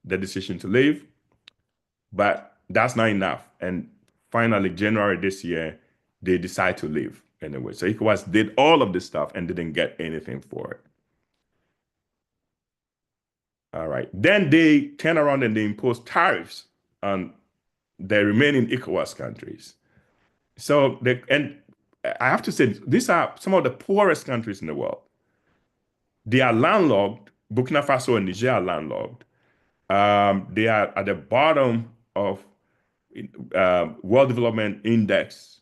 the decision to leave. But that's not enough. And finally, January this year, they decide to leave anyway. So ECOWAS did all of this stuff and didn't get anything for it. All right. Then they turn around and they impose tariffs on the remaining ECOWAS countries. So and I have to say, these are some of the poorest countries in the world. They are landlocked. Burkina Faso and Niger are landlocked. They are at the bottom of World Development Index,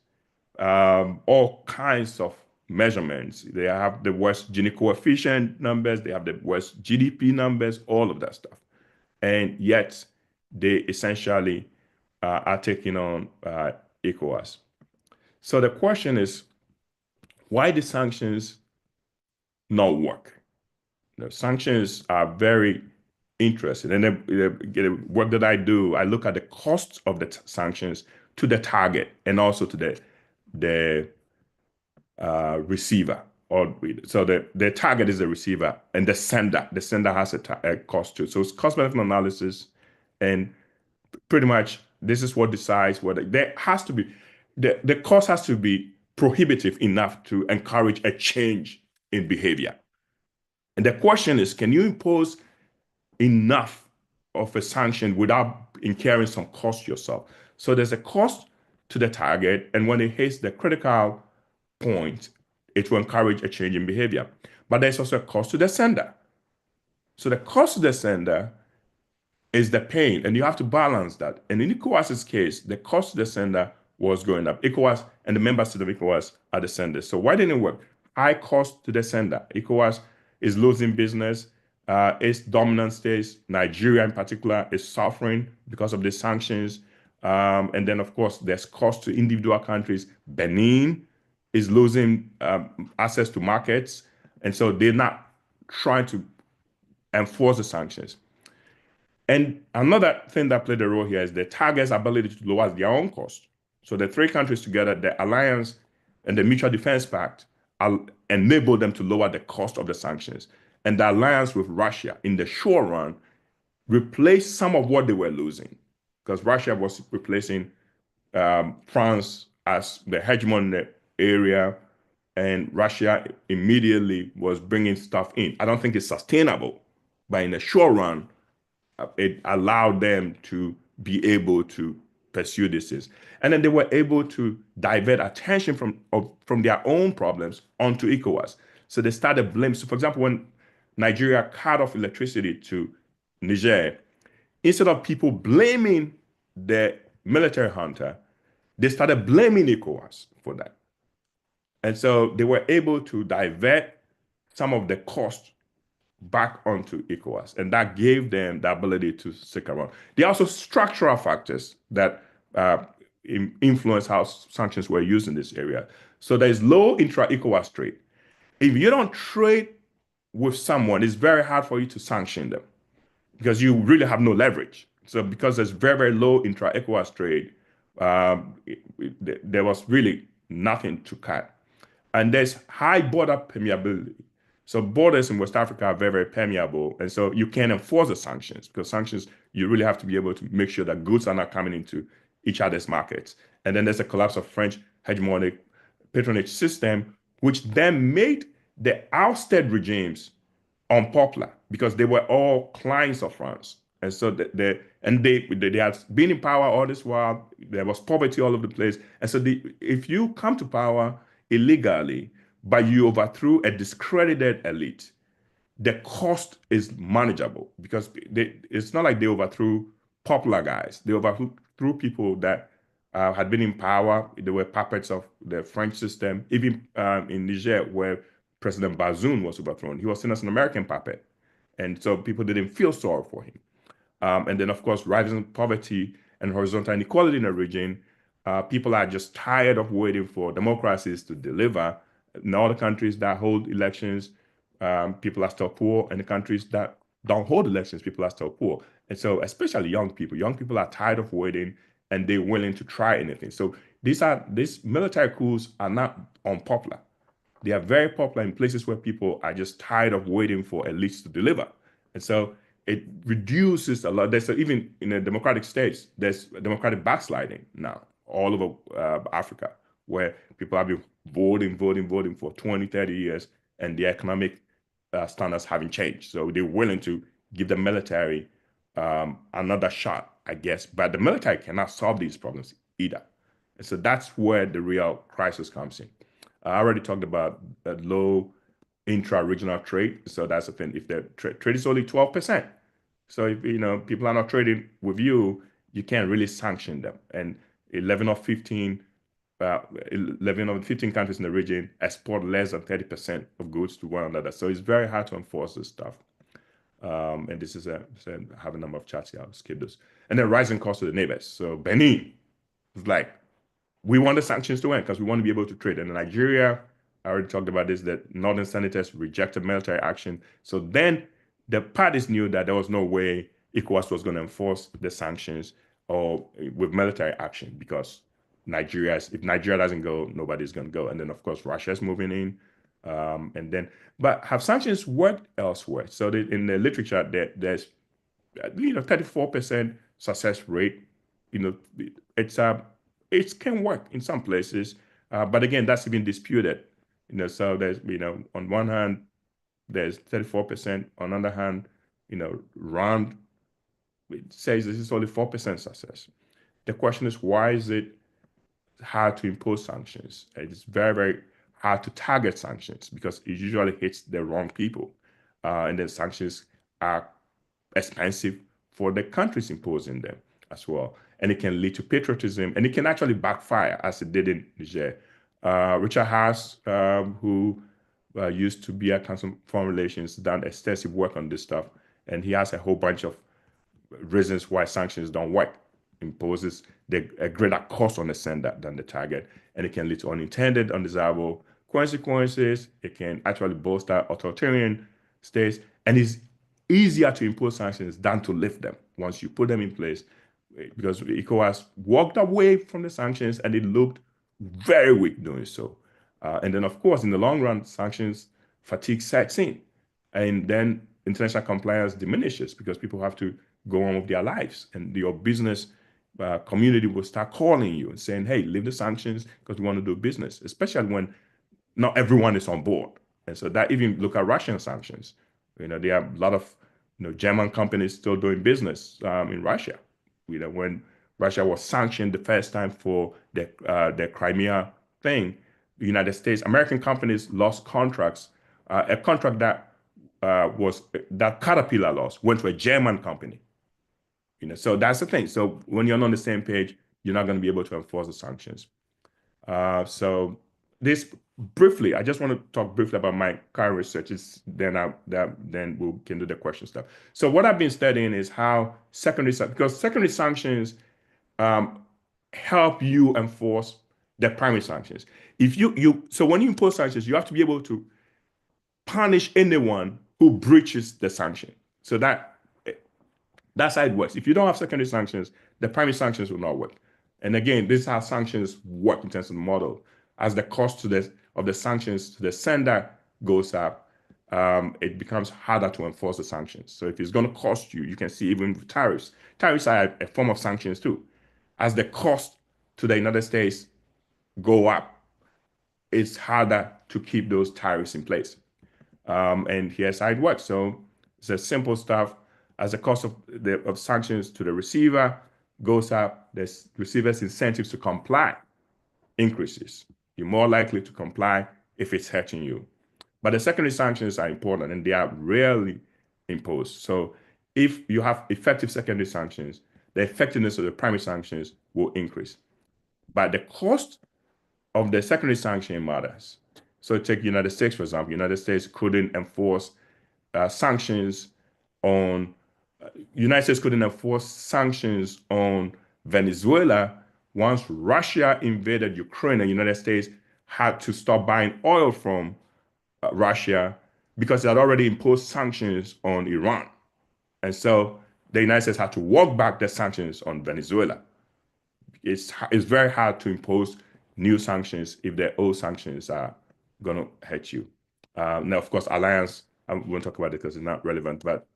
all kinds of measurements. They have the worst Gini coefficient numbers, they have the worst GDP numbers, all of that stuff. And yet they essentially are taking on ECOWAS. So the question is, why the sanctions not work? The sanctions are very interesting. And the work that I do, I look at the costs of the sanctions to the target and also to the receiver. So the target is the receiver and the sender. The sender has a cost too. So it's cost-benefit analysis, and pretty much this is what decides whether there has to be the cost has to be prohibitive enough to encourage a change in behavior. And the question is, can you impose enough of a sanction without incurring some cost yourself? So there's a cost to the target, and when it hits the critical point, it will encourage a change in behavior. But there's also a cost to the sender. So the cost to the sender is the pain, and you have to balance that. And in ECOWAS's case, the cost to the sender was going up. ECOWAS and the member states of ECOWAS are the senders. So why didn't it work? High cost to the sender. ECOWAS is losing business. Its dominant states, Nigeria in particular, is suffering because of the sanctions. And then, of course, there's cost to individual countries. Benin is losing access to markets. And so they're not trying to enforce the sanctions. And another thing that played a role here is the target's ability to lower their own cost. So the three countries together, the alliance and the mutual defense pact, enable them to lower the cost of the sanctions. And the alliance with Russia in the short run replaced some of what they were losing, because Russia was replacing France as the hegemon in the area, and Russia immediately was bringing stuff in. I don't think it's sustainable, but in the short run, it allowed them to be able to pursue this. And then they were able to divert attention from their own problems onto ECOWAS. So they started blaming. So for example, when Nigeria cut off electricity to Niger, instead of people blaming the military junta, they started blaming ECOWAS for that. And so they were able to divert some of the cost back onto ECOWAS, and that gave them the ability to stick around. There are also structural factors that influence how sanctions were used in this area. So there's low intra-ECOWAS trade. If you don't trade with someone, it's very hard for you to sanction them because you really have no leverage. So because there's very, very low intra-ECOWAS trade, there was really nothing to cut. And there's high border permeability. So borders in West Africa are very, very permeable. And so you can't enforce the sanctions, because sanctions, you really have to be able to make sure that goods are not coming into each other's markets. And then there's a collapse of French hegemonic patronage system, which then made the ousted regimes unpopular because they were all clients of France. And so they had been in power all this while. There was poverty all over the place. And so if you come to power illegally, but you overthrew a discredited elite, the cost is manageable because it's not like they overthrew popular guys. They overthrew people that had been in power. They were puppets of the French system. Even in Niger, where President Bazoum was overthrown, he was seen as an American puppet. And so people didn't feel sorry for him. And then, of course, rising poverty and horizontal inequality in the region. People are just tired of waiting for democracies to deliver. In all the countries that hold elections, people are still poor. And the countries that don't hold elections, people are still poor. And so especially young people are tired of waiting, and they're willing to try anything. So these military coups are not unpopular. They are very popular in places where people are just tired of waiting for elites to deliver. And so it reduces a lot. Even in the democratic states, there's democratic backsliding now all over Africa, where people have been voting for 20, 30 years, and the economic standards haven't changed. So they're willing to give the military another shot, I guess. But the military cannot solve these problems either. And so that's where the real crisis comes in. I already talked about the low intra-regional trade. So that's the thing. If the trade is only 12%, so if people are not trading with you, you can't really sanction them. And 11 of 15 countries in the region export less than 30% of goods to one another. So it's very hard to enforce this stuff. And this is I have a number of charts here. I'll skip this. And then rising costs to the neighbors. So Benin is like, we want the sanctions to end because we want to be able to trade. And in Nigeria, I already talked about this, that northern senators rejected military action. So then the parties knew that there was no way ECOWAS was going to enforce the sanctions or with military action, because if Nigeria doesn't go, nobody's going to go. And then, of course, Russia is moving in. But have sanctions worked elsewhere? So in the literature, there's 34% success rate. It can work in some places, but again, that's even disputed. So there's on one hand, there's 34%. On the other hand, RAND says this is only 4% success. The question is, why is it hard to impose sanctions? It's very, very hard to target sanctions because it usually hits the wrong people. And then sanctions are expensive for the countries imposing them as well. And it can lead to patriotism, and it can actually backfire, as it did in Niger. Richard Haas, who used to be at Council on Foreign Relations, done extensive work on this stuff, and he has a whole bunch of reasons why sanctions don't work. Imposes a greater cost on the sender than the target, and it can lead to unintended, undesirable consequences. It can actually bolster authoritarian states, and it's easier to impose sanctions than to lift them once you put them in place, because ECOWAS walked away from the sanctions and it looked very weak doing so. And then, of course, in the long run, sanctions fatigue sets in. And then international compliance diminishes because people have to go on with their lives, and your business community will start calling you and saying, hey, leave the sanctions because we want to do business, especially when not everyone is on board. And so that, even look at Russian sanctions. There are a lot of German companies still doing business in Russia. When Russia was sanctioned the first time for the Crimea thing, the United States, American companies lost contracts. A contract that Caterpillar lost went to a German company. So that's the thing. So when you're not on the same page, you're not going to be able to enforce the sanctions. So this briefly, I just want to talk briefly about my current research. Then we can do the question stuff. So what I've been studying is how because secondary sanctions help you enforce the primary sanctions. So when you impose sanctions, you have to be able to punish anyone who breaches the sanction. So that's how it works. If you don't have secondary sanctions, the primary sanctions will not work. And again, this is how sanctions work in terms of the model. As the cost of the sanctions to the sender goes up, it becomes harder to enforce the sanctions. So if it's going to cost you, you can see even with tariffs. Tariffs are a form of sanctions too. As the cost to the United States go up, it's harder to keep those tariffs in place. And here's how it works. So it's a simple stuff. As the cost of sanctions to the receiver goes up, the receiver's incentives to comply increases. You're more likely to comply if it's hurting you. But the secondary sanctions are important, and they are rarely imposed. So if you have effective secondary sanctions, the effectiveness of the primary sanctions will increase. But the cost of the secondary sanction matters. So take United States, for example. United States couldn't enforce sanctions on Venezuela once Russia invaded Ukraine, and the United States had to stop buying oil from Russia because it had already imposed sanctions on Iran. And so the United States had to walk back the sanctions on Venezuela. It's very hard to impose new sanctions if the old sanctions are going to hurt you. Now, of course, alliance, I won't talk about it because it's not relevant, but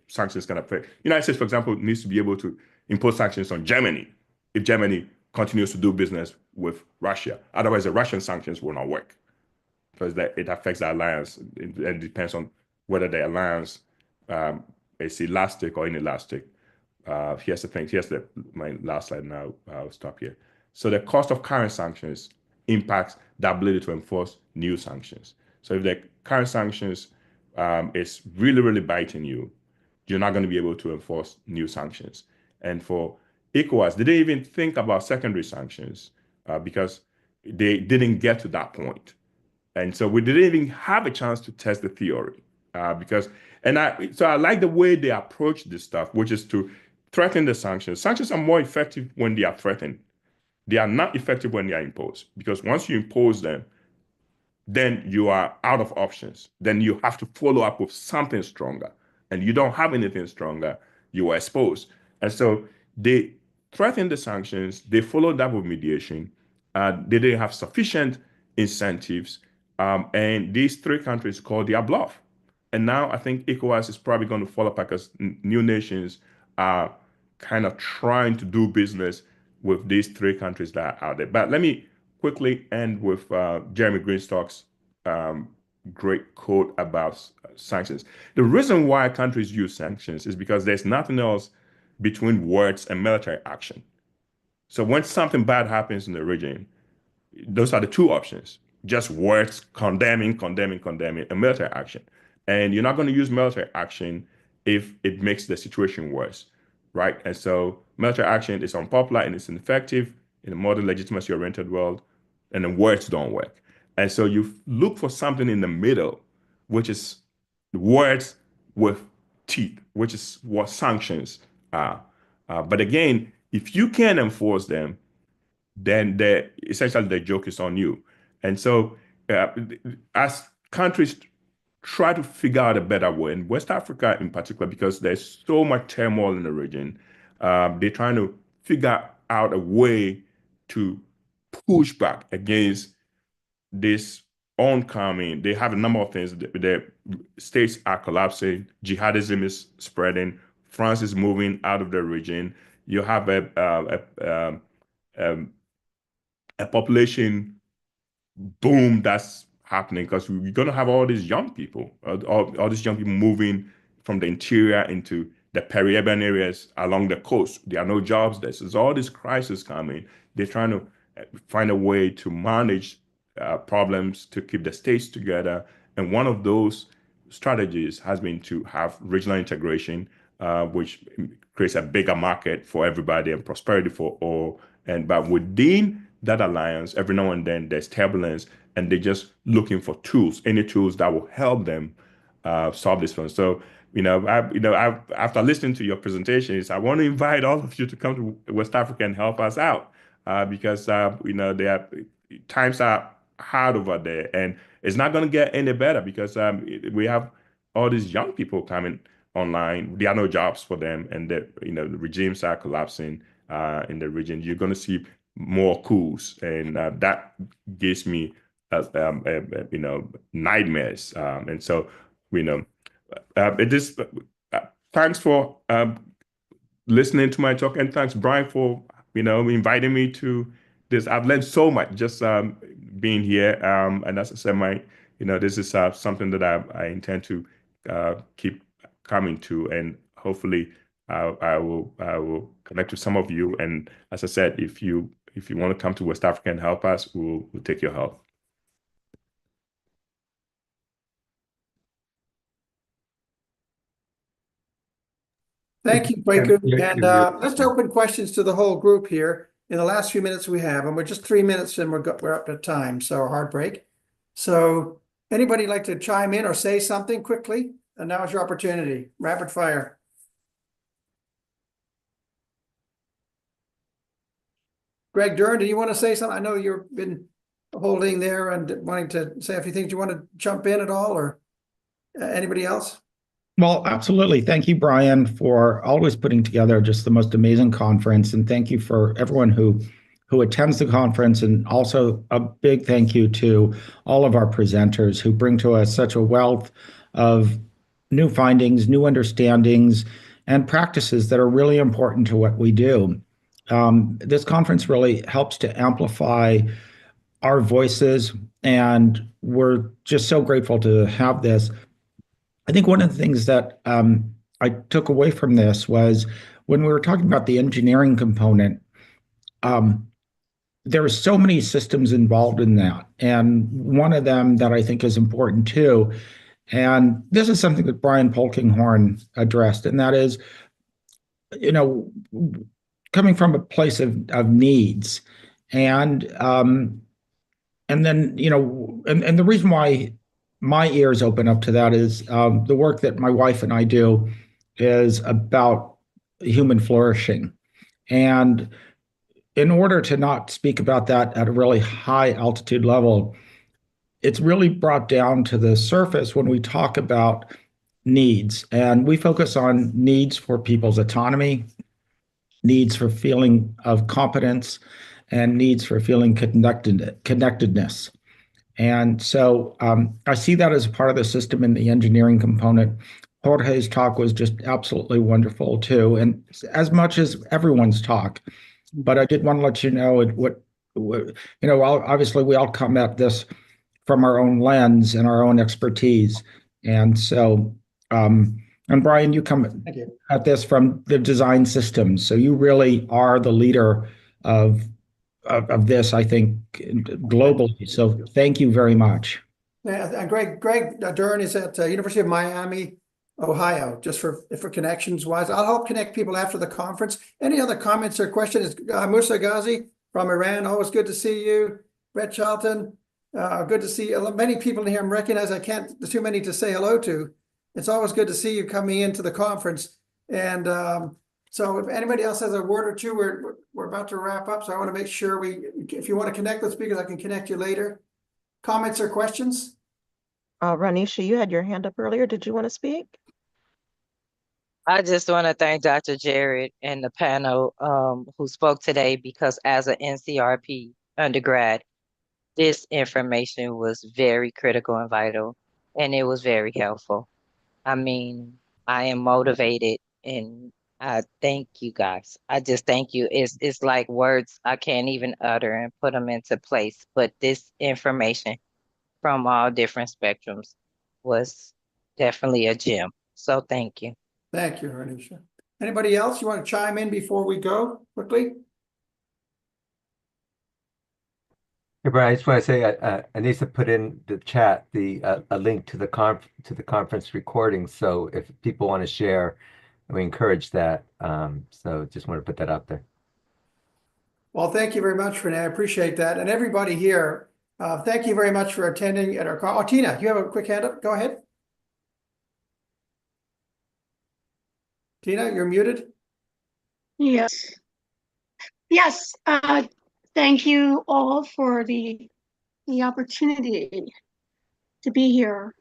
sanctions can affect. United States, for example, needs to be able to impose sanctions on Germany if Germany continues to do business with Russia. Otherwise, the Russian sanctions will not work because it affects the alliance. It depends on whether the alliance is elastic or inelastic. Here's the thing. Here's my last slide now. I'll stop here. So the cost of current sanctions impacts the ability to enforce new sanctions. So if the current sanctions is really, really biting you, you're not going to be able to enforce new sanctions. And for ECOWAS, they didn't even think about secondary sanctions because they didn't get to that point. And so we didn't even have a chance to test the theory so I like the way they approach this stuff, which is to threaten the sanctions. Sanctions are more effective when they are threatened. They are not effective when they are imposed, because once you impose them, then you are out of options. Then you have to follow up with something stronger, and you don't have anything stronger, you are exposed. And so they threatened the sanctions, they followed up with mediation, they didn't have sufficient incentives, and these three countries called their bluff. And now I think ECOWAS is probably going to fall apart because new nations are kind of trying to do business with these three countries that are out there. But let me quickly end with Jeremy Greenstock's great quote about sanctions. The reason why countries use sanctions is because there's nothing else between words and military action. So when something bad happens in the region, those are the two options: just words, condemning, and military action. And you're not going to use military action if it makes the situation worse, right? And so military action is unpopular and it's ineffective in a modern legitimacy-oriented world, and then words don't work. And so you look for something in the middle, which is words with teeth, which is what sanctions are. But again, if you can enforce them, then essentially the joke is on you. And so as countries try to figure out a better way, in West Africa in particular, because there's so much turmoil in the region, they're trying to figure out a way to push back against this oncoming. They have a number of things. The states are collapsing. Jihadism is spreading. France is moving out of the region. You have a population boom that's happening because we're going to have all these young people, all these young people moving from the interior into the peri-urban areas along the coast. There are no jobs there. So there's all this crisis coming. They're trying to find a way to manage problems to keep the states together. And one of those strategies has been to have regional integration, which creates a bigger market for everybody and prosperity for all. But within that alliance, every now and then there's turbulence, and they're just looking for tools, any tools that will help them solve this one. So, after listening to your presentations, I want to invite all of you to come to West Africa and help us out because times are hard over there, and it's not going to get any better because we have all these young people coming online. There are no jobs for them, and the regimes are collapsing in the region. You're going to see more coups, and that gives me nightmares. And so it is. Thanks for listening to my talk, and thanks, Brian, for inviting me to this. I've learned so much just being here. And as I said, this is something that I intend to keep coming to, and hopefully I will connect with some of you. And as I said, if you want to come to West Africa and help us, we'll take your help. Thank you, Kwaku. And let's open questions to the whole group here in the last few minutes we have. And we're just 3 minutes and we're up to time, so a hard break. So anybody like to chime in or say something quickly? And now is your opportunity. Rapid fire. Greg Dern, do you want to say something? I know you've been holding there and wanting to say a few things. Do you want to jump in at all, or anybody else? Well, absolutely. Thank you, Brian, for always putting together just the most amazing conference. And thank you for everyone who attends the conference. And also a big thank you to all of our presenters who bring to us such a wealth of new findings, new understandings, and practices that are really important to what we do. This conference really helps to amplify our voices, and we're just so grateful to have this. I think one of the things that I took away from this was when we were talking about the engineering component, there are so many systems involved in that. And one of them that I think is important too, and this is something that Brian Polkinghorne addressed, and that is, coming from a place of needs. And then, and the reason why my ears open up to that is the work that my wife and I do is about human flourishing. And in order to not speak about that at a really high altitude level, it's really brought down to the surface when we talk about needs. And we focus on needs for people's autonomy, needs for feeling of competence, and needs for feeling connectedness. And so I see that as a part of the system in the engineering component. Jorge's talk was just absolutely wonderful too, and as much as everyone's talk. But I did want to let you know obviously we all come at this from our own lens and our own expertise. And so, and Brian, you come at this from the design systems. So you really are the leader of this, I think, globally. So thank you very much. Yeah, Greg Dern is at University of Miami, Ohio, just for connections wise. I'll help connect people after the conference. Any other comments or questions? Musa Ghazi from Iran, always good to see you. Brett Charlton, good to see you. Many people in here I recognize. There's too many to say hello to. It's always good to see you coming into the conference. And so if anybody else has a word or two, we're about to wrap up. So I want to make sure if you want to connect with speakers, I can connect you later. Comments or questions? Ranisha, you had your hand up earlier. Did you want to speak? I just want to thank Dr. Jared and the panel who spoke today, because as an NCRP undergrad, this information was very critical and vital, and it was very helpful. I mean, I am motivated, and I thank you guys. I just thank you. It's like words I can't even utter and put them into place. But this information from all different spectrums was definitely a gem. So thank you. Thank you, Anisha. Anybody else you want to chime in before we go quickly? Hey, Brian, I just want to say, Anissa put in the chat a link to the conference recording. So if people want to share, we encourage that. So just want to put that out there. Well, thank you very much, Renee. I appreciate that. And everybody here, thank you very much for attending at our call. Oh, Tina, you have a quick hand up? Go ahead. Tina, you're muted. Yes. Yes. Thank you all for the opportunity to be here.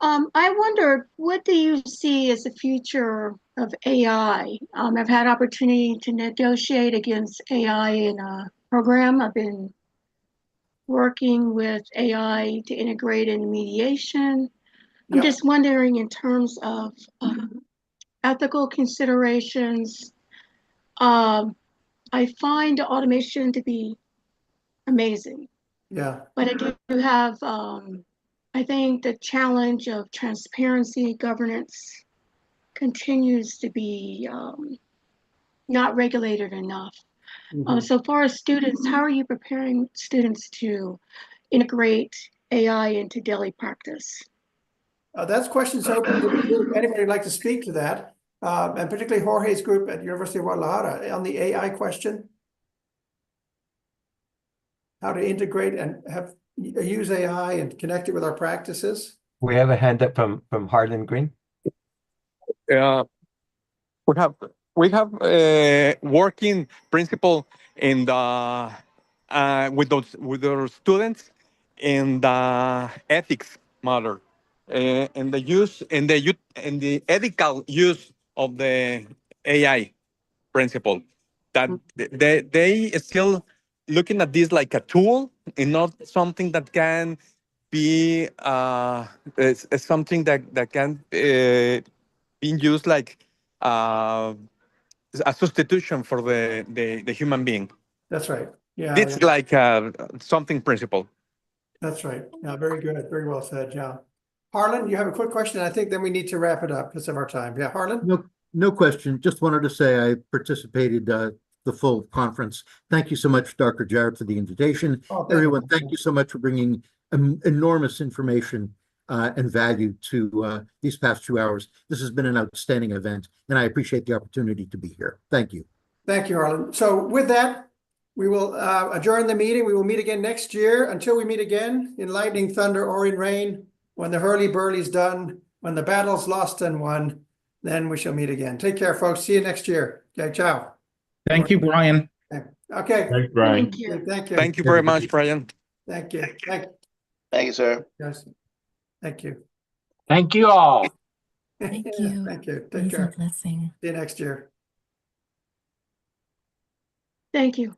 I wondered, what do you see as the future of AI? I've had opportunity to negotiate against AI in a program. I've been working with AI to integrate in mediation. I'm just wondering, in terms of ethical considerations, I find automation to be amazing. Yeah. But I do have, I think the challenge of transparency, governance continues to be not regulated enough. So far as students, how are you preparing students to integrate AI into daily practice? That's questions open to the group. Anybody would like to speak to that? And particularly Jorge's group at University of Guadalajara on the AI question. How to integrate and use AI and connect it with our practices. We have a hand up from Harlan Green. We have working principle in the with our students in the ethics matter, and the use and the ethical use of the AI principle. That they still looking at this like a tool and not something that can be it's something that can be used like a substitution for the human being. That's right. Yeah. It's like something principle. That's right. Yeah, very good. Very well said. Yeah. Harlan, you have a quick question. I think then we need to wrap it up because of our time. Yeah, Harlan? No question. Just wanted to say I participated the full conference. Thank you so much, Dr. Jarrett, for the invitation. Everyone, thank you so much for bringing enormous information and value to these past 2 hours. This has been an outstanding event, and I appreciate the opportunity to be here. Thank you. Thank you, Harlan. So with that, we will adjourn the meeting. We will meet again next year. Until we meet again, in lightning, thunder, or in rain, when the hurly-burly's done, when the battle's lost and won, then we shall meet again. Take care, folks. See you next year. Okay, ciao. Thank you, Brian. Okay. Thanks, Brian. Thank you. Thank you. Thank you very much, Brian. Thank you. Thank you, sir. Yes. Thank you. Thank you all. Thank you. Thank you. Take care. See you next year. Thank you.